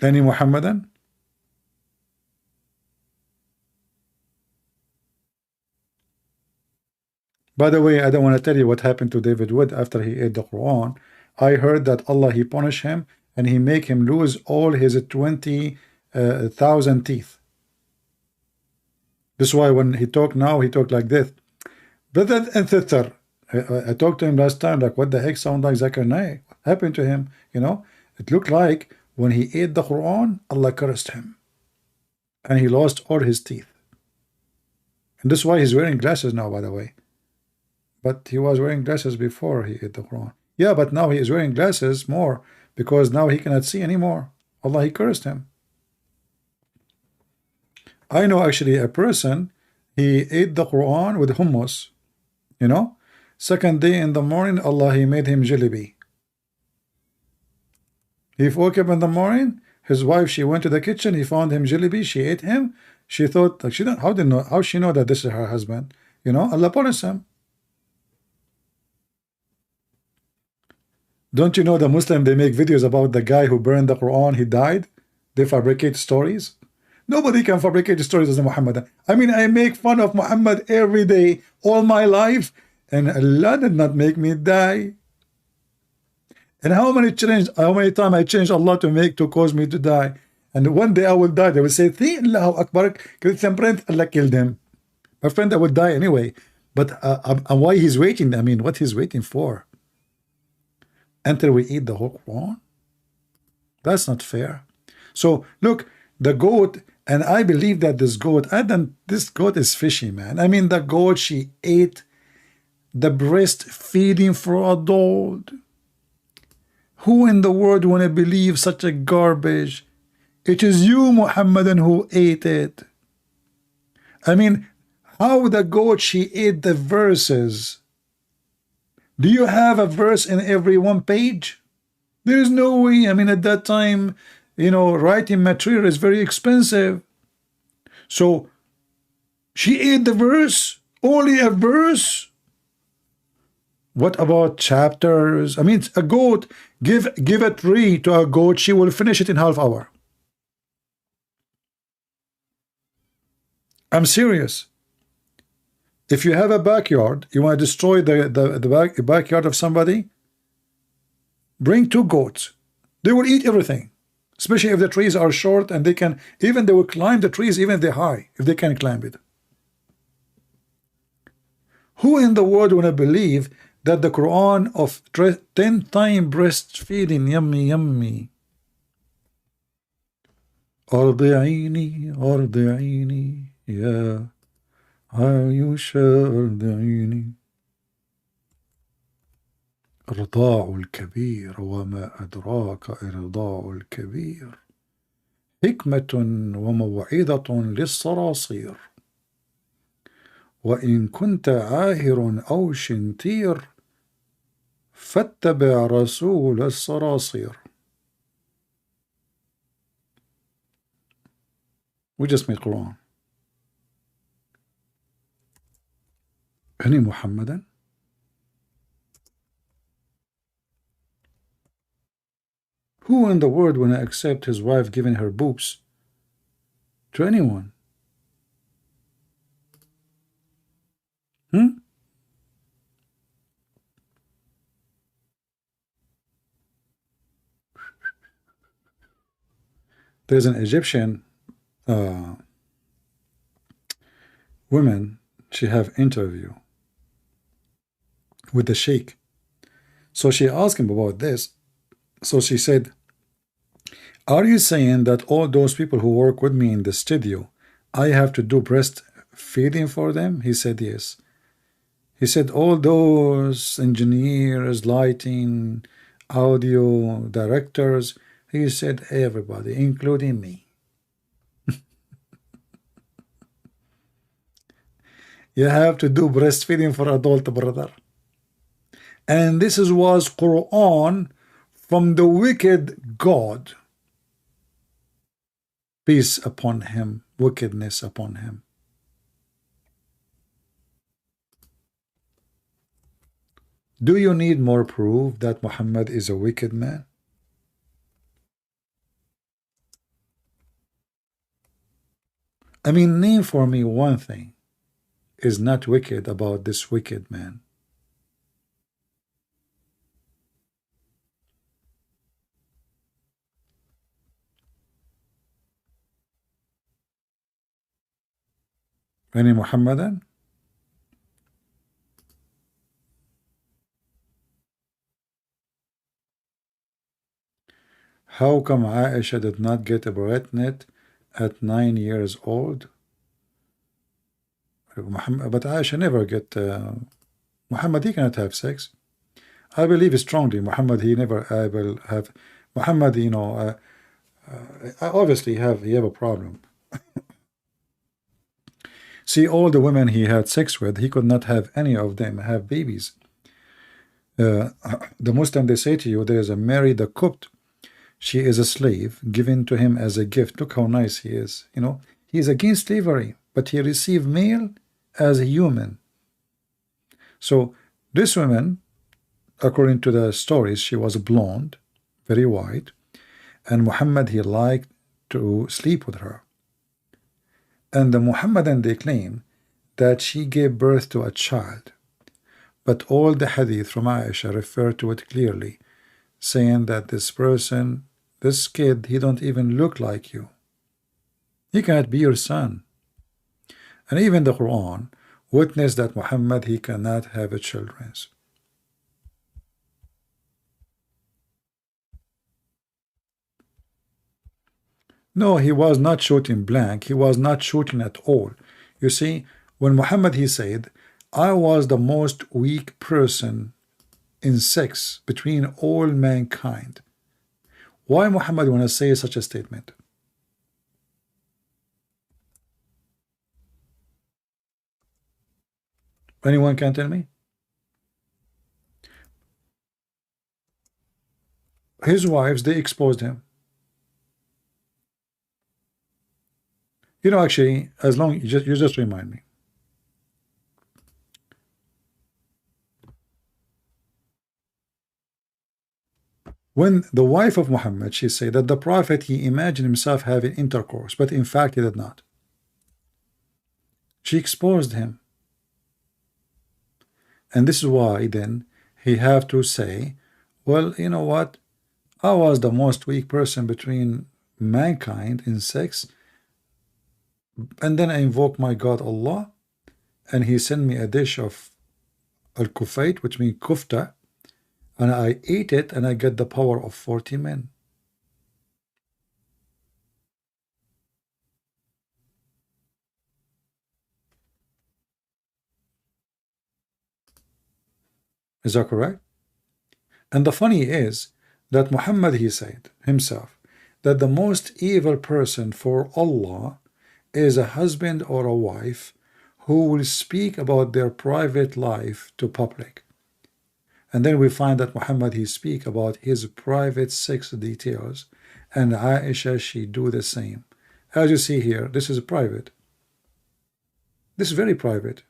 Any Muhammadan? By the way, I don't want to tell you what happened to David Wood after he ate the Quran. I heard that Allah, he punished him and he make him lose all his 20,000 teeth. This is why when he talk now, he talk like this. Brother and sister, I talked to him last time, like, what the heck sound like Zakir Naik? What happened to him? You know, it looked like when he ate the Quran, Allah cursed him. And he lost all his teeth. And this is why he's wearing glasses now, by the way. But he was wearing glasses before he ate the Quran. Yeah, but now he is wearing glasses more because now he cannot see anymore. Allah, he cursed him. I know actually a person, he ate the Quran with hummus. You know, second day in the morning, Allah, he made him jalebi. He woke up in the morning, his wife, she went to the kitchen, he found him jalebi, she ate him. She thought, like, she don't, how did know, how she know that this is her husband? You know, Allah punished him. Don't you know the Muslim, they make videos about the guy who burned the Quran, he died? They fabricate stories. Nobody can fabricate stories as a Muhammad. I mean, I make fun of Muhammad every day, all my life, and Allah did not make me die. And how many times I changed Allah to cause me to die? And one day I will die. They will say, Allahu Akbar, Christian friend, Allah killed him. My friend, I would die anyway. But why he's waiting? I mean, what he's waiting for? Until we eat the whole Quran? That's not fair. So look, the goat, and I believe that this goat, this goat is fishy, man. I mean, the goat, she ate the breast feeding for adult. Who in the world want to believe such a garbage? It is you, Muhammadan, who ate it. I mean, how the goat, she ate the verses. Do you have a verse in every one page? There is no way. I mean, at that time, you know, writing material is very expensive. So she ate the verse, only a verse. What about chapters? I mean, a goat, give a tree to a goat, she will finish it in half hour. I'm serious. If you have a backyard, you want to destroy the backyard of somebody, bring 2 goats. They will eat everything, especially if the trees are short and they will climb the trees even if they're high, if they can climb it. Who in the world want to believe that the Quran of 10-time breastfeeding, yummy, yummy. أرضعيني أرضعيني يا عايش أرضعيني. إرضاع الكبير وما أدراك إرضاع الكبير حكمة وموعظة للصراصير وإن كنت عاهر أو شنتير فاتبع رسول الصراصير. We just made Quran. Any Muhammadan? Who in the world will accept his wife giving her boobs to anyone? There's an Egyptian woman, she have interview with the sheikh. So she asked him about this. So she said, are you saying that all those people who work with me in the studio, I have to do breastfeeding for them? He said, yes. He said, all those engineers, lighting, audio, directors, he said, everybody, including me. You have to do breastfeeding for adult, brother. And this was Quran from the wicked God. Peace upon him, wickedness upon him. Do you need more proof that Muhammad is a wicked man? I mean, name for me one thing is not wicked about this wicked man. Any Muhammadan? How come Aisha did not get pregnant at 9 years old? But Aisha never get Muhammad, he cannot have sex. I believe strongly Muhammad, he never will have. Muhammad, you know, obviously he have a problem. See, all the women he had sex with, he could not have any of them have babies. The Muslim, they say to you, there is a Mary the Copt. She is a slave given to him as a gift. Look how nice he is. You know, He is against slavery, but he received male as a human. So this woman, according to the stories, she was blonde, very white, and Muhammad, he liked to sleep with her. And the Muhammadan, they claim that she gave birth to a child. But all the hadith from Aisha refer to it clearly, saying that this person, this kid, he don't even look like you. He cannot be your son. And even the Quran witnessed that Muhammad, he cannot have a children. No, he was not shooting blank. He was not shooting at all. You see, when Muhammad, he said, I was the most weak person in sex between all mankind. Why Muhammad want to say such a statement? Anyone can tell me? His wives, they exposed him. You know, actually, as long you just remind me. When the wife of Muhammad, she said that the Prophet, he imagined himself having intercourse, but in fact he did not. She exposed him. And this is why then he have to say, well, you know what? I was the most weak person between mankind in sex, and then I invoke my God Allah, and he sent me a dish of al-kufayt, which means kufta, and I ate it, and I get the power of 40 men. Is that correct? And the funny is that Muhammad, he said himself that the most evil person for Allah is a husband or a wife who will speak about their private life to public. And then we find that Muhammad, he speak about his private sex details, and Aisha, she do the same. As you see here, this is private. This is very private.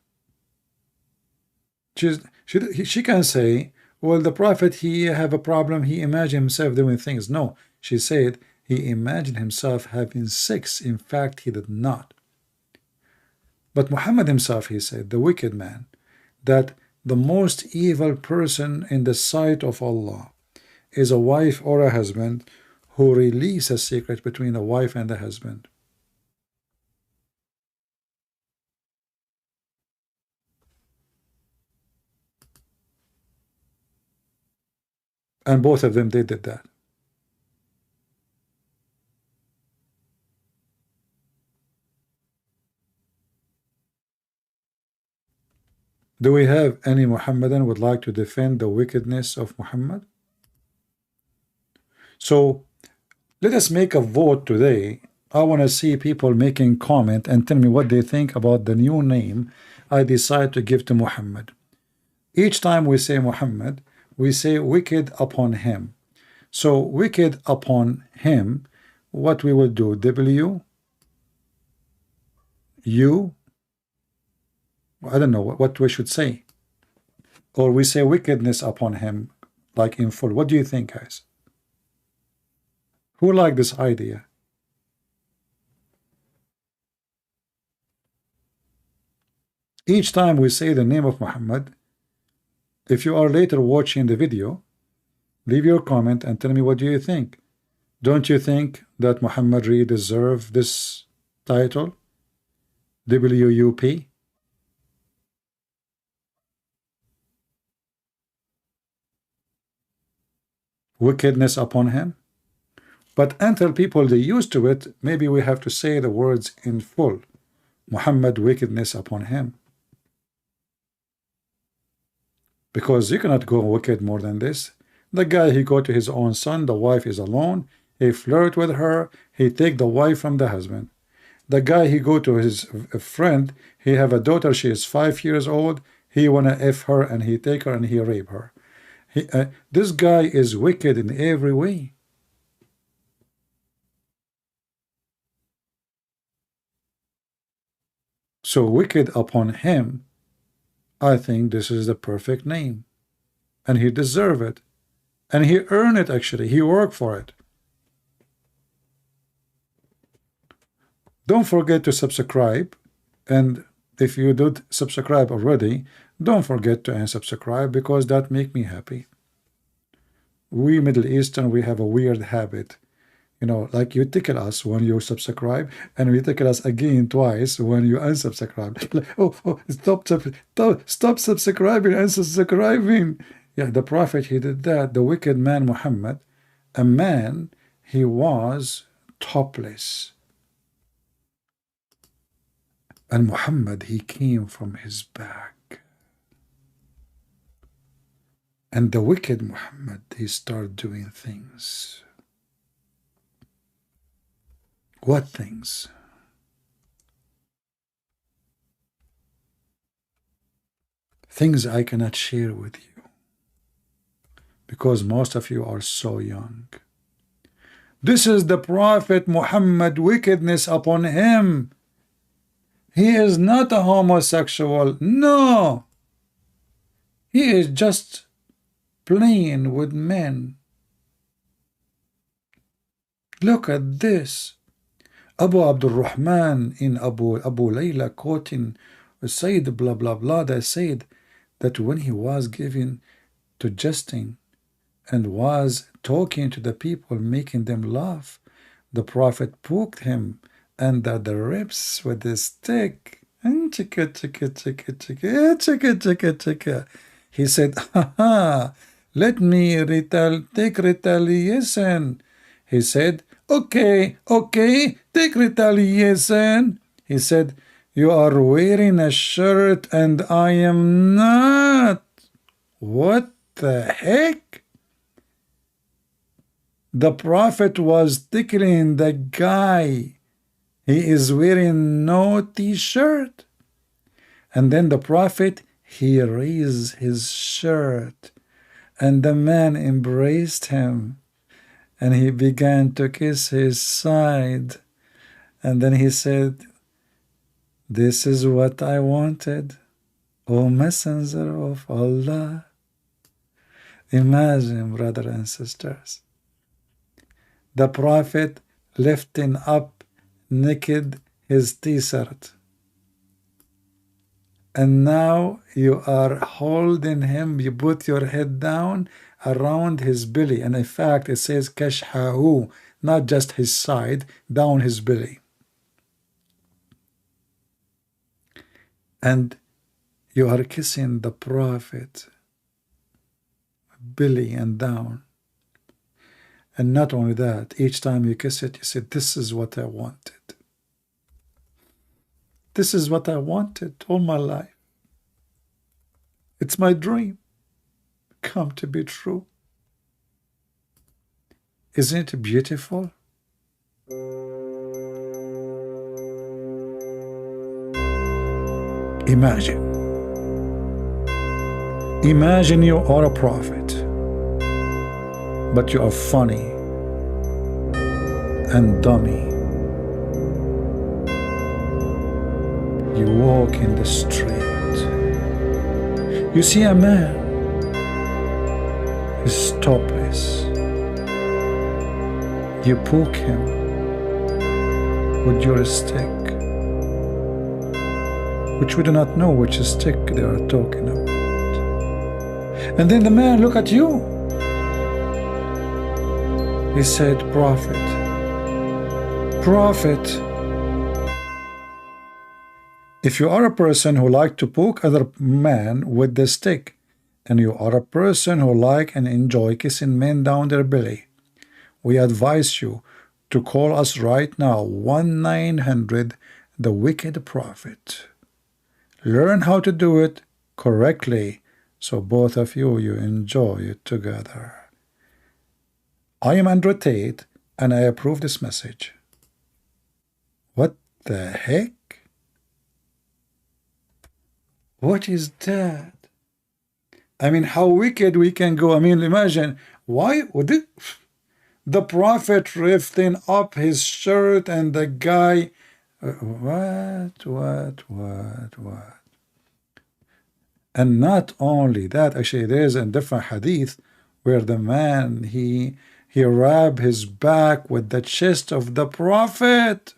She can say, well, the Prophet, he have a problem, he imagined himself doing things. No, she said he imagined himself having sex. In fact, he did not. But Muhammad himself, he said, the wicked man, that the most evil person in the sight of Allah is a wife or a husband who release a secret between the wife and the husband. And both of them, they did that. Do we have any Muhammadan would like to defend the wickedness of Muhammad? So let us make a vote today. I want to see people making comment and tell me what they think about the new name I decide to give to Muhammad. Each time we say Muhammad, we say wicked upon him. So wicked upon him, what we will do, W, U, I don't know what we should say. Or we say wickedness upon him, like in full. What do you think, guys? Who like this idea? Each time we say the name of Muhammad, if you are later watching the video, leave your comment and tell me what do you think. Don't you think that Muhammad really deserves this title? WUP? Wickedness upon him? But until people they used to it, maybe we have to say the words in full. Muhammad, wickedness upon him. Because you cannot go wicked more than this. The guy, he go to his own son, the wife is alone, he flirt with her, he take the wife from the husband. The guy, he go to his friend, he have a daughter, she is 5 years old, he wanna F her and he take her and he rape her. This guy is wicked in every way. So wicked upon him, I think this is the perfect name. And he deserved it. And he earned it, actually. He worked for it. Don't forget to subscribe. And if you did subscribe already, don't forget to unsubscribe, because that makes me happy. We Middle Eastern, we have a weird habit. You know, like you tickle us when you subscribe, and we tickle us again twice when you unsubscribe. Like, oh, stop subscribing, unsubscribing. Yeah, the Prophet, he did that. The wicked man Muhammad, a man, he was topless. And Muhammad, he came from his back. And the wicked Muhammad, he started doing things. What things? Things I cannot share with you, because most of you are so young. This is the Prophet Muhammad, wickedness upon him. He is not a homosexual. No. He is just playing with men. Look at this. Abu Abdul Rahman in Abu Layla quoting Sayyid blah blah blah, that said that when he was given to jesting and was talking to the people, making them laugh, the Prophet poked him under the ribs with a stick. And he said, ha, let me take retaliation. He said, okay, take retaliation. He said, you are wearing a shirt and I am not. What the heck? The Prophet was tickling the guy. He is wearing no t-shirt. And then the Prophet, he raised his shirt, and the man embraced him, and he began to kiss his side. And then he said, this is what I wanted, O Messenger of Allah. Imagine, brothers and sisters, the Prophet lifting up naked his t-shirt, and now you are holding him, you put your head down around his belly, and in fact it says kashhahu, not just his side, down his belly. And you are kissing the Prophet belly and down. And not only that, each time you kiss it, you say, this is what I wanted. This is what I wanted all my life. It's my dream come to be true. Isn't it beautiful? Imagine you are a prophet, but you are funny and dummy. You walk in the street, you see a man, he's topless, you poke him with your stick, which we do not know which stick they are talking about. And then the man look at you. He said, Prophet, if you are a person who like to poke other man with the stick, and you are a person who like and enjoy kissing men down their belly, we advise you to call us right now, 1-900 the Wicked Prophet. Learn how to do it correctly, so both of you enjoy it together. I am Andrew Tate, and I approve this message. What the heck? What is that? I mean, how wicked we can go. I mean, imagine, why would it? The Prophet lifting up his shirt and the guy What? And not only that, actually, there's a different hadith where the man he rubbed his back with the chest of the Prophet.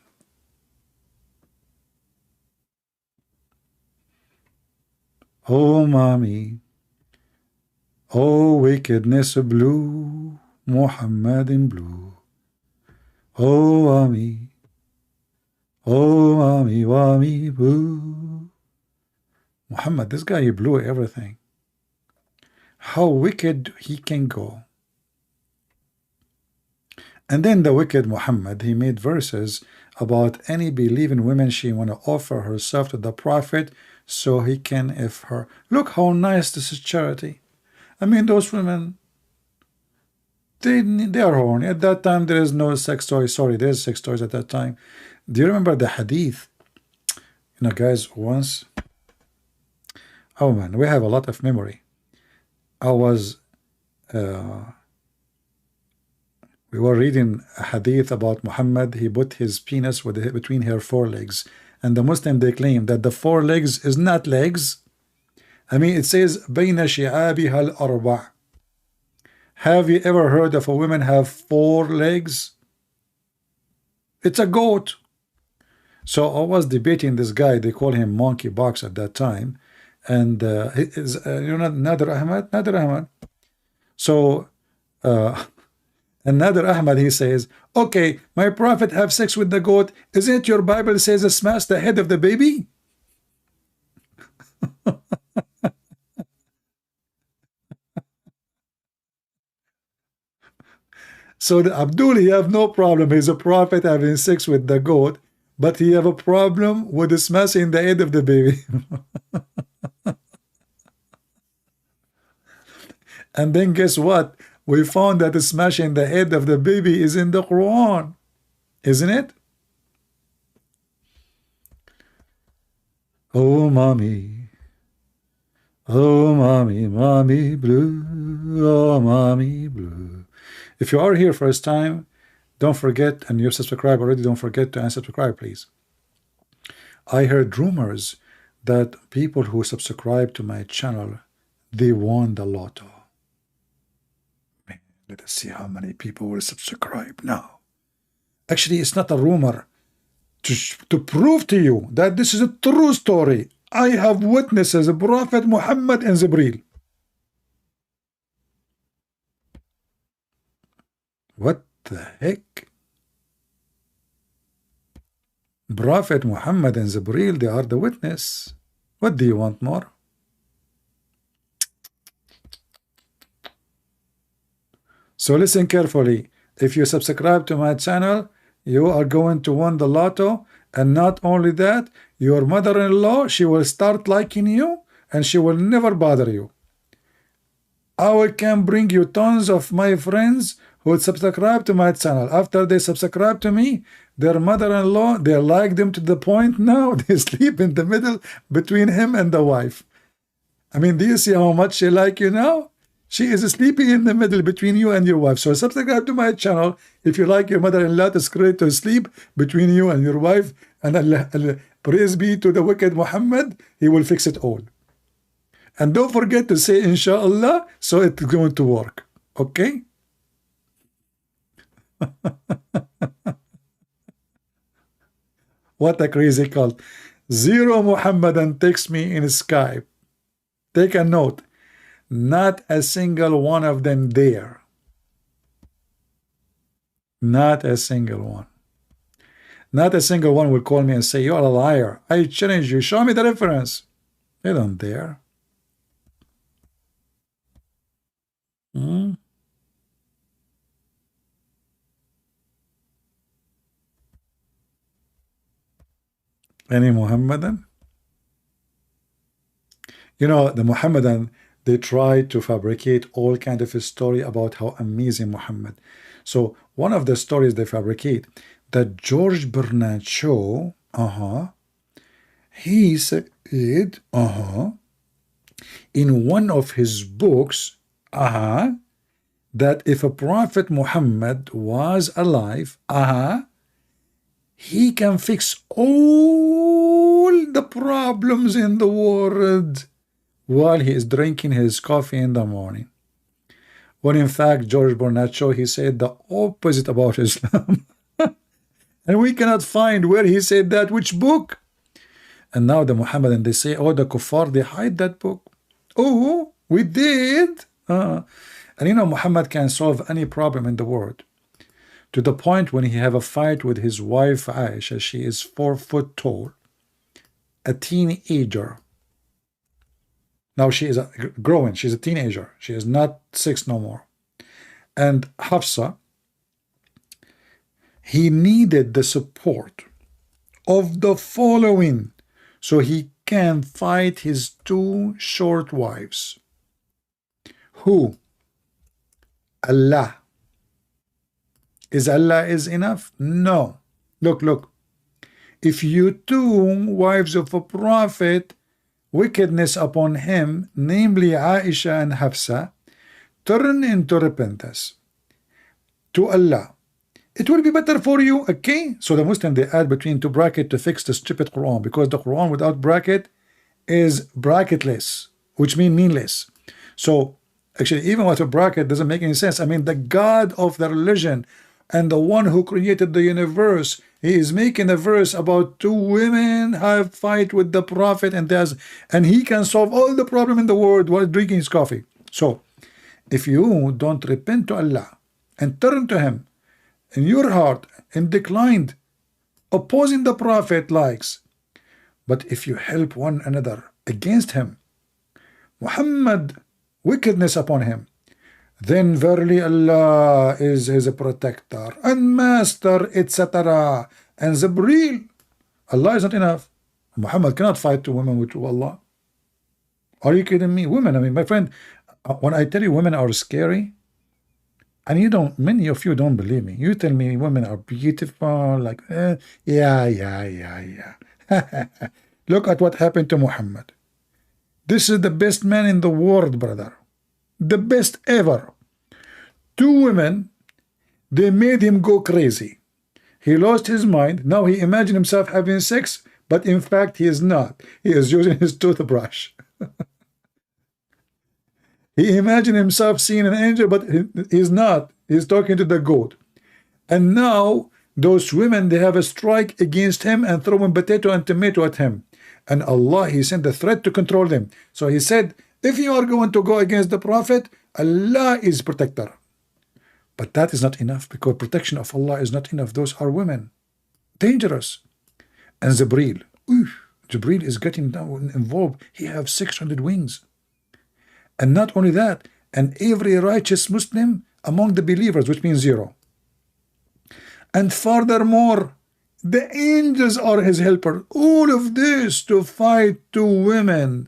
Oh, mommy, oh, wickedness blue, Muhammad in blue. Oh, mommy, mommy, boo. Muhammad, this guy, he blew everything. How wicked he can go. And then the wicked Muhammad, he made verses about any believing woman she want to offer herself to the Prophet so he can if her. Look how nice this is charity. I mean, those women, they are horny. At that time, there is no sex toys. Sorry, there's sex toys at that time. Do you remember the hadith? You know, guys, once, oh man, we have a lot of memory. I was, we were reading a hadith about Muhammad. He put his penis between her forelegs. And the Muslim, they claim that the forelegs is not legs. I mean, it says, بَيْنَ شِعَابِهَا الْأَرْبَعِ. Have you ever heard of a woman have 4 legs? It's a goat. So I was debating this guy. They call him Monkey Box at that time. And you know, Nader Ahmad. So, and Nader Ahmad, he says, okay, my prophet have sex with the goat. Isn't your Bible says smash the head of the baby? So the Abdul, he have no problem. He's a prophet having sex with the goat, but he have a problem with smashing the head of the baby. And then guess what? We found that smashing the head of the baby is in the Quran, isn't it? Oh, mommy. Oh, mommy, mommy blue. Oh, mommy blue. If you are here first time, don't forget, and you're subscribed already, don't forget to unsubscribe, please. I heard rumors that people who subscribe to my channel, they won the lotto. Let us see how many people will subscribe now. Actually, it's not a rumor. To prove to you that this is a true story, I have witnesses, Prophet Muhammad and Jibreel. What the heck? Prophet Muhammad and Jibreel, they are the witness. What do you want more? So listen carefully. If you subscribe to my channel, you are going to win the lotto. And not only that, your mother-in-law, she will start liking you and she will never bother you. I can bring you tons of my friends who would subscribe to my channel. After they subscribe to me, their mother-in-law, they like them to the point now they sleep in the middle between him and the wife. I mean, do you see how much she like you now? She is sleeping in the middle between you and your wife. So subscribe to my channel if you like your mother-in-law to sleep between you and your wife. And Allah, praise be to the wicked Muhammad, he will fix it all. And don't forget to say inshallah, so it's going to work. Okay? What a crazy cult. 0 Muhammadan text me in Skype. Take a note. Not a single one of them there. Not a single one. Not a single one will call me and say, you're a liar. I challenge you. Show me the reference. They don't dare. Any Muhammadan? You know, the Muhammadan, they try to fabricate all kind of a story about how amazing Muhammad. So one of the stories they fabricate, that George Bernard Shaw, he said, in one of his books, that if a Prophet Muhammad was alive, he can fix all the problems in the world while he is drinking his coffee in the morning. When in fact, George Bornaccio, he said the opposite about Islam. And we cannot find where he said that, which book. And now the Muhammadan, they say, oh, the kuffar, they hide that book. Oh, we did. And you know, Muhammad can solve any problem in the world. To the point when he have a fight with his wife Aisha, she is 4 foot tall, a teenager. Now she is growing, she's a teenager. She is not 6 no more. And Hafsa, he needed the support of the following so he can fight his 2 short wives. Who? Allah. Is Allah is enough? No. Look. If you 2 wives of a prophet, wickedness upon him, namely Aisha and Hafsa, turn into repentance to Allah, it will be better for you. Okay, so the Muslim, they add between 2 brackets to fix the stupid Quran, because the Quran without bracket is bracketless, which means meaningless. So actually, even with a bracket doesn't make any sense. I mean, the God of the religion and the one who created the universe, he is making a verse about 2 women have fight with the prophet, and he can solve all the problem in the world while drinking his coffee. So if you don't repent to Allah and turn to him in your heart and declined opposing the prophet likes, but if you help one another against him, Muhammad, wickedness upon him, then verily Allah is his protector and master, etc. And Jibreel, Allah is not enough. Muhammad cannot fight 2 women with Allah. Are you kidding me? Women, I mean, my friend, when I tell you women are scary, and many of you don't believe me. You tell me women are beautiful, like, yeah. Look at what happened to Muhammad. This is the best man in the world, brother. The best ever. 2 women, they made him go crazy. He lost his mind. Now he imagined himself having sex, but in fact he is not. He is using his toothbrush. He imagined himself seeing an angel, but he's not. He's talking to the goat. And now those women, they have a strike against him and throwing potato and tomato at him. And Allah, he sent a threat to control them. So he said, if you are going to go against the prophet, Allah is protector. But that is not enough, because protection of Allah is not enough. Those are women. Dangerous. And Jibreel. Jibreel is getting involved. He has 600 wings. And not only that, and every righteous Muslim among the believers, which means 0. And furthermore, the angels are his helper. All of this to fight 2 women.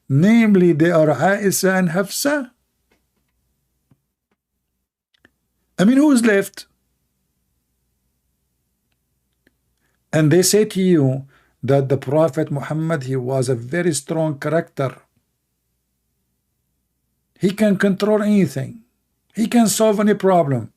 Namely, they are Aisha and Hafsa. I mean, who is left? And they say to you that the Prophet Muhammad, he was a very strong character. He can control anything. He can solve any problem.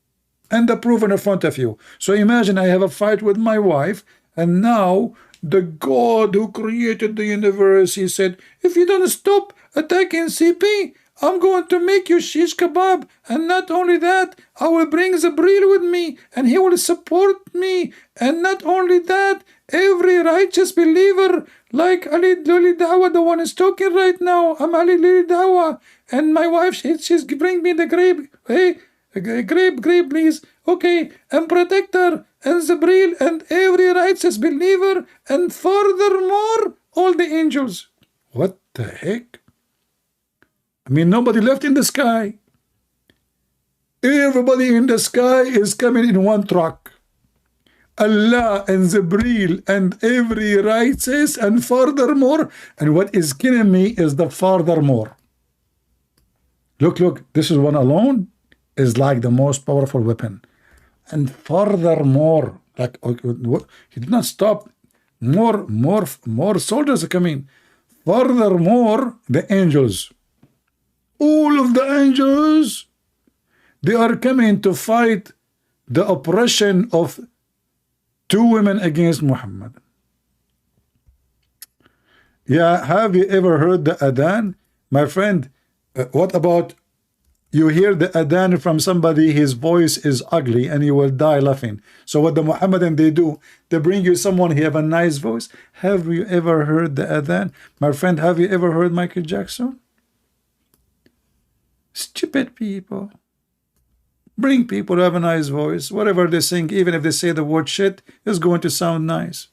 And the proof in front of you. So imagine I have a fight with my wife, and now the God who created the universe, he said, if you don't stop attacking CP, I'm going to make you shish kebab. And not only that, I will bring Jibreel with me, and he will support me. And not only that, every righteous believer, like Ali Luli Dawa, the one is talking right now, I'm Ali Luli Dawa, and my wife, she's bring me the grape. Hey, grape, please. Okay, and protector, and Jibreel, and every righteous believer, and furthermore, all the angels. What the heck? I mean, nobody left in the sky. Everybody in the sky is coming in one truck. Allah and Jibreel and every righteous, and furthermore, and what is killing me is the furthermore. Look, this is one alone is like the most powerful weapon. And furthermore, like, he did not stop. More soldiers are coming. Furthermore, the angels. All of the angels, they are coming to fight the oppression of Two women against Muhammad. Yeah, have you ever heard the adhan? My friend, what about you hear the adhan from somebody, his voice is ugly, and you will die laughing. So what the Muhammadan they do, they bring you someone who have a nice voice. Have you ever heard the adhan? My friend, have you ever heard Michael Jackson? Stupid people. Bring people who have a nice voice. Whatever they sing, even if they say the word shit, is going to sound nice.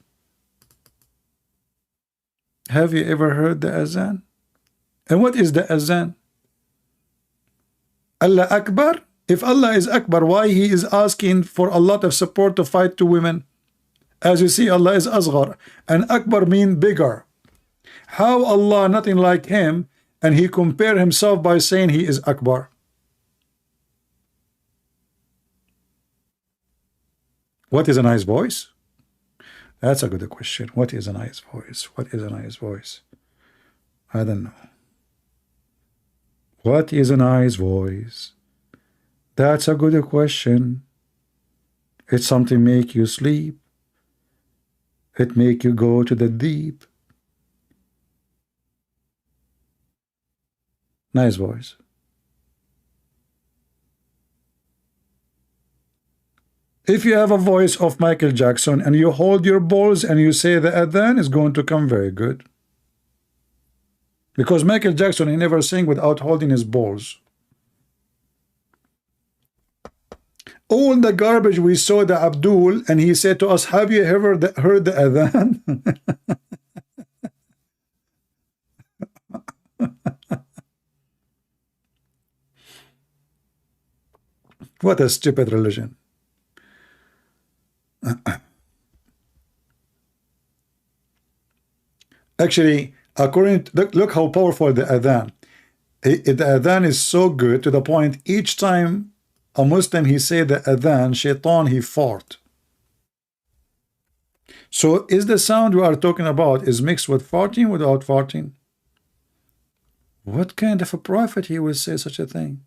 Have you ever heard the azan? And what is the azan? Allah Akbar? If Allah is Akbar, why he is asking for a lot of support to fight two women? As you see, Allah is Asghar, and Akbar mean bigger. How Allah nothing like him, and he compare himself by saying he is Akbar? What is a nice voice? That's a good question. What is a nice voice? What is a nice voice? I don't know. What is a nice voice? That's a good question. It's something make you sleep. It make you go to the deep. Nice voice. If you have a voice of Michael Jackson and you hold your balls and you say the adhan, is going to come very good. Because Michael Jackson, he never sang without holding his balls. All the garbage we saw the Abdul, and he said to us, have you ever heard the adhan? What a stupid religion. Actually, according to, look how powerful the adhan. The adhan is so good to the point each time a Muslim he say the adhan, shaitan he fart. So is the sound we are talking about is mixed with farting, without farting? What kind of a prophet he will say such a thing?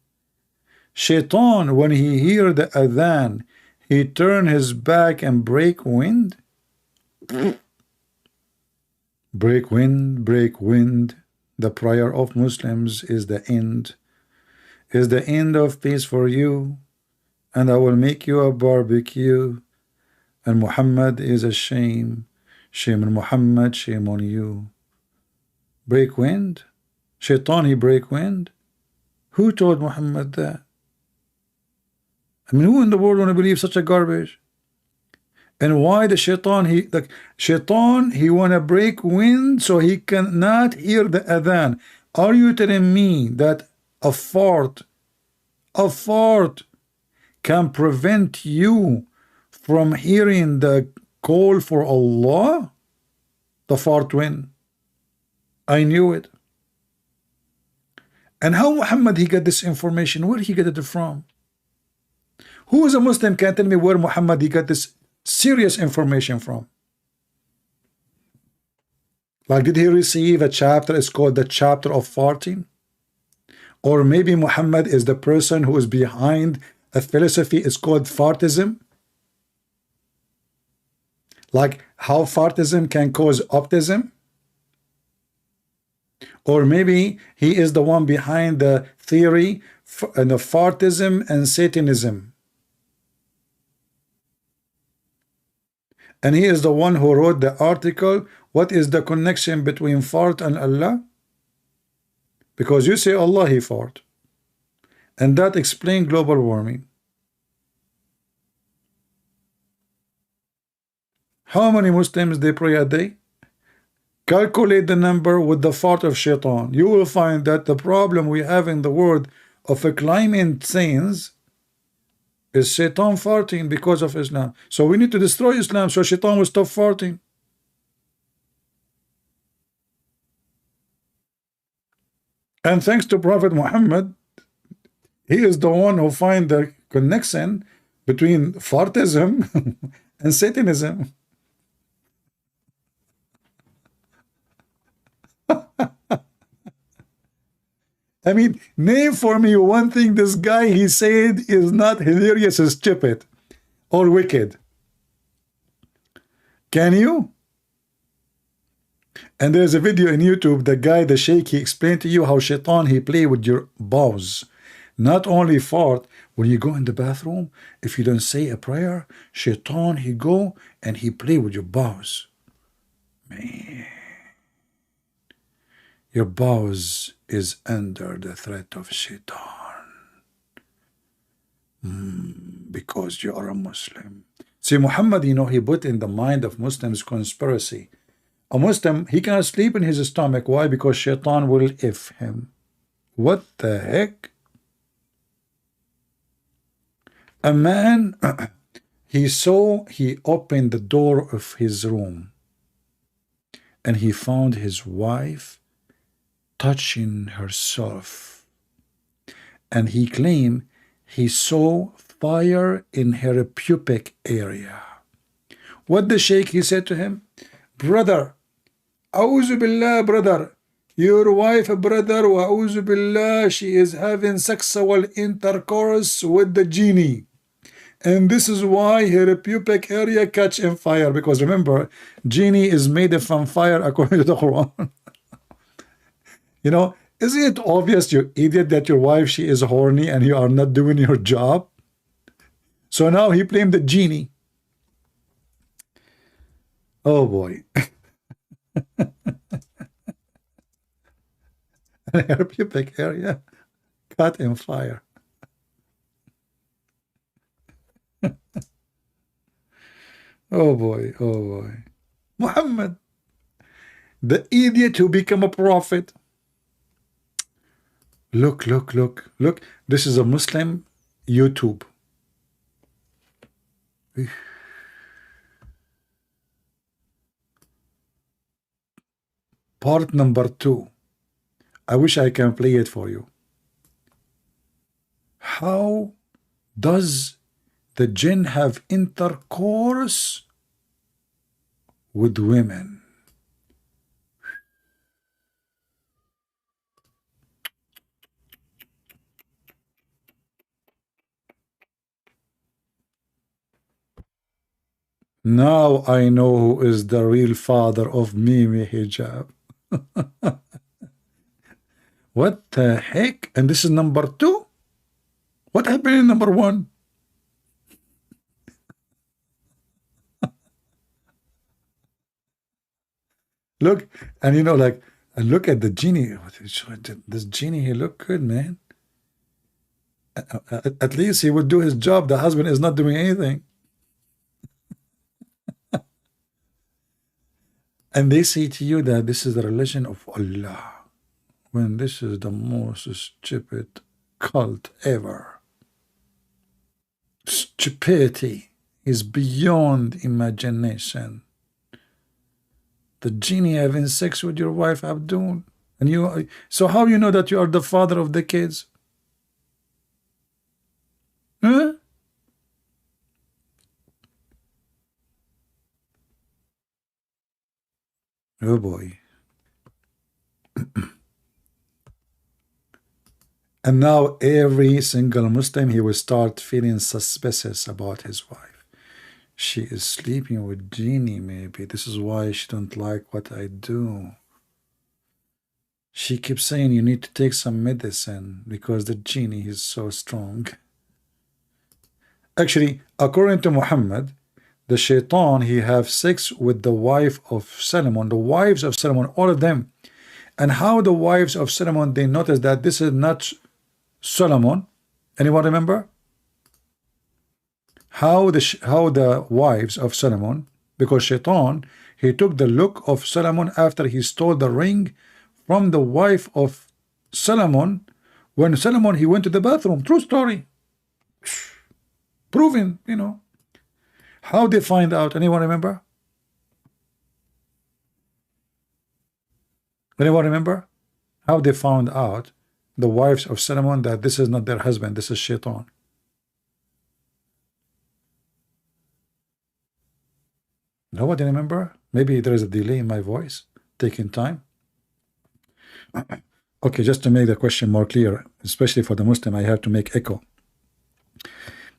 Shaitan, when he hear the adhan, he turn his back and break wind. Break wind, break wind. The prayer of Muslims is the end. Is the end of peace for you, and I will make you a barbecue. And Muhammad is a shame. Shame on Muhammad, shame on you. Break wind? Shaitan, he break wind? Who told Muhammad that? I mean, who in the world want to believe such a garbage? And why the shaitan, he want to break wind so he cannot hear the adhan. Are you telling me that a fart can prevent you from hearing the call for Allah? The fart wind. I knew it. And how Muhammad he got this information? Where he get it from? Who is a Muslim can tell me where Muhammad he got this serious information from? Like, did he receive a chapter? It's called the chapter of farting. Or maybe Muhammad is the person who is behind a philosophy. It's called fartism. Like how fartism can cause optimism. Or maybe he is the one behind the theory and the fartism and Satanism. And he is the one who wrote the article, what is the connection between fart and Allah? Because you say Allah he fart. And that explains global warming. How many Muslims they pray a day? Calculate the number with the fart of shaitan. You will find that the problem we have in the world of a climate change is shaitan farting because of Islam. So we need to destroy Islam so shaitan will stop farting. And thanks to Prophet Muhammad, he is the one who find the connection between fartism and Satanism. I mean, name for me one thing this guy he said is not hilarious or stupid or wicked. Can you? And there's a video in YouTube, the guy, the sheikh, he explained to you how shaitan, he play with your bowels. Not only fart, when you go in the bathroom, if you don't say a prayer, shaitan, he go and he play with your bowels. Man. Your bowels is under the threat of shaitan. Because you are a Muslim. See, Muhammad, you know, he put in the mind of Muslims conspiracy. A Muslim, he cannot sleep in his stomach. Why? Because shaitan will if him. What the heck? A man, he opened the door of his room and he found his wife touching herself. And he claimed he saw fire in her pubic area. What the sheikh, he said to him, brother, A'udhu Billah, brother, your wife, brother, A'udhu Billah, she is having sexual intercourse with the genie. And this is why her pubic area catch in fire. Because remember, genie is made from fire according to the Quran. You know, isn't it obvious, you idiot, that your wife, she is horny and you are not doing your job? So now he blamed the genie. Oh boy. Her pubic area caught in fire. Oh boy, oh boy. Muhammad, the idiot who became a prophet. Look, look, look, look. This is a Muslim YouTube. Part number 2. I wish I can play it for you. How does the jinn have intercourse with women? Now I know who is the real father of Mimi Hijab. What the heck? And this is number 2? What happened in number 1? Look, and you know, like, and look at the genie. This genie, he look good, man. At least he would do his job. The husband is not doing anything. And they say to you that this is the religion of Allah, when this is the most stupid cult ever. Stupidity is beyond imagination. The genie having sex with your wife, Abdul, and you. So how you know that you are the father of the kids? Huh? Oh boy. And now every single Muslim, he will start feeling suspicious about his wife. She is sleeping with genie, maybe. This is why she don't like what I do. She keeps saying you need to take some medicine because the genie is so strong. Actually, according to Muhammad, the shaitan, he have sex with the wife of Solomon, the wives of Solomon, all of them. And how the wives of Solomon, they notice that this is not Solomon. Anyone remember? How the wives of Solomon, because shaitan, he took the look of Solomon after he stole the ring from the wife of Solomon, when Solomon, he went to the bathroom. True story. Proven, you know. How they find out? Anyone remember? Anyone remember? How they found out, the wives of Solomon, that this is not their husband, this is shaitan. Nobody remember? Maybe there is a delay in my voice, taking time. Okay, just to make the question more clear, especially for the Muslim, I have to make echo.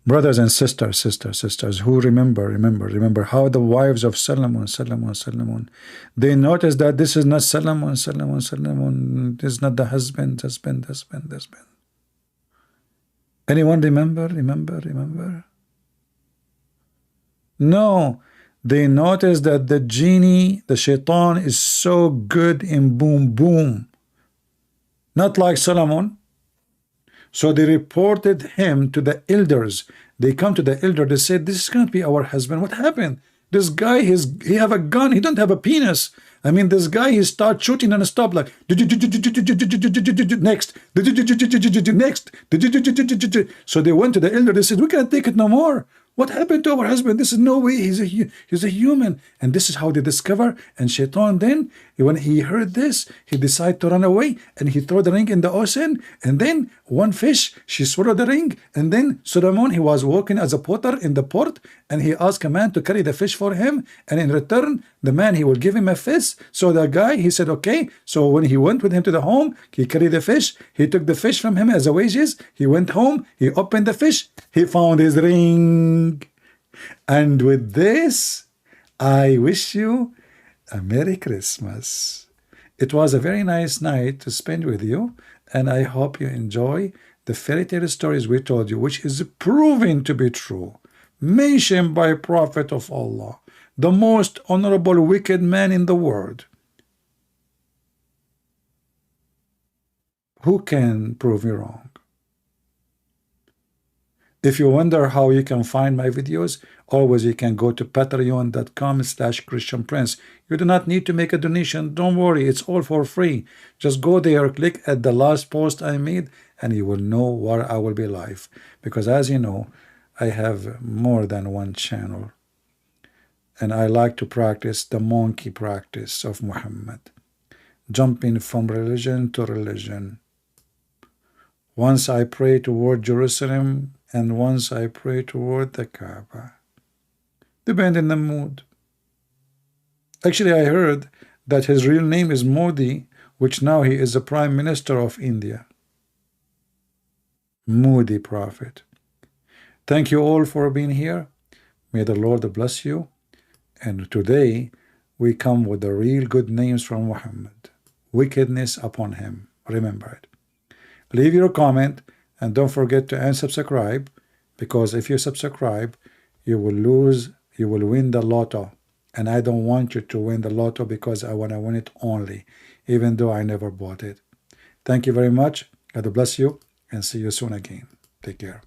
Brothers and sisters, who remember how the wives of Solomon, they noticed that this is not Solomon, this is not the husband. Anyone remember? No, they noticed that the genie, the shaitan, is so good in boom, not like Solomon. So they reported him to the elders. They come to the elder. They said, "This cannot be our husband. What happened? This guy, he have a gun. He don't have a penis. I mean, this guy, he start shooting and stop like next, next. So they went to the elder. They said, "We can't take it no more. What happened to our husband? This is no way. He's a human." And this is how they discover. And Shaitan then, when he heard this, he decided to run away, and he threw the ring in the ocean. And then one fish, she swallowed the ring. And then Solomon, he was working as a potter in the port, and he asked a man to carry the fish for him. And in return, the man, he will give him a fish. So the guy, he said, okay. So when he went with him to the home, he carried the fish. He took the fish from him as a wages. He went home. He opened the fish. He found his ring. And with this, I wish you a Merry Christmas. It was a very nice night to spend with you, and I hope you enjoy the fairy tale stories we told you, which is proven to be true, mentioned by Prophet of Allah, the most honorable wicked man in the world. Who can prove me wrong? If you wonder how you can find my videos, always you can go to patreon.com/ChristianPrince. You do not need to make a donation. Don't worry, it's all for free. Just go there, click at the last post I made, and you will know where I will be live. Because as you know, I have more than one channel. And I like to practice the monkey practice of Muhammad. Jumping from religion to religion. Once I pray toward Jerusalem, and once I pray toward the Kaaba. Depending on the mood. Actually, I heard that his real name is Modi, which now he is the Prime Minister of India. Moody Prophet. Thank you all for being here. May the Lord bless you. And today, we come with the real good names from Muhammad. Wickedness upon him. Remember it. Leave your comment. And don't forget to unsubscribe, because if you subscribe, you will win the lotto. And I don't want you to win the lotto because I want to win it only, even though I never bought it. Thank you very much. God bless you, and see you soon again. Take care.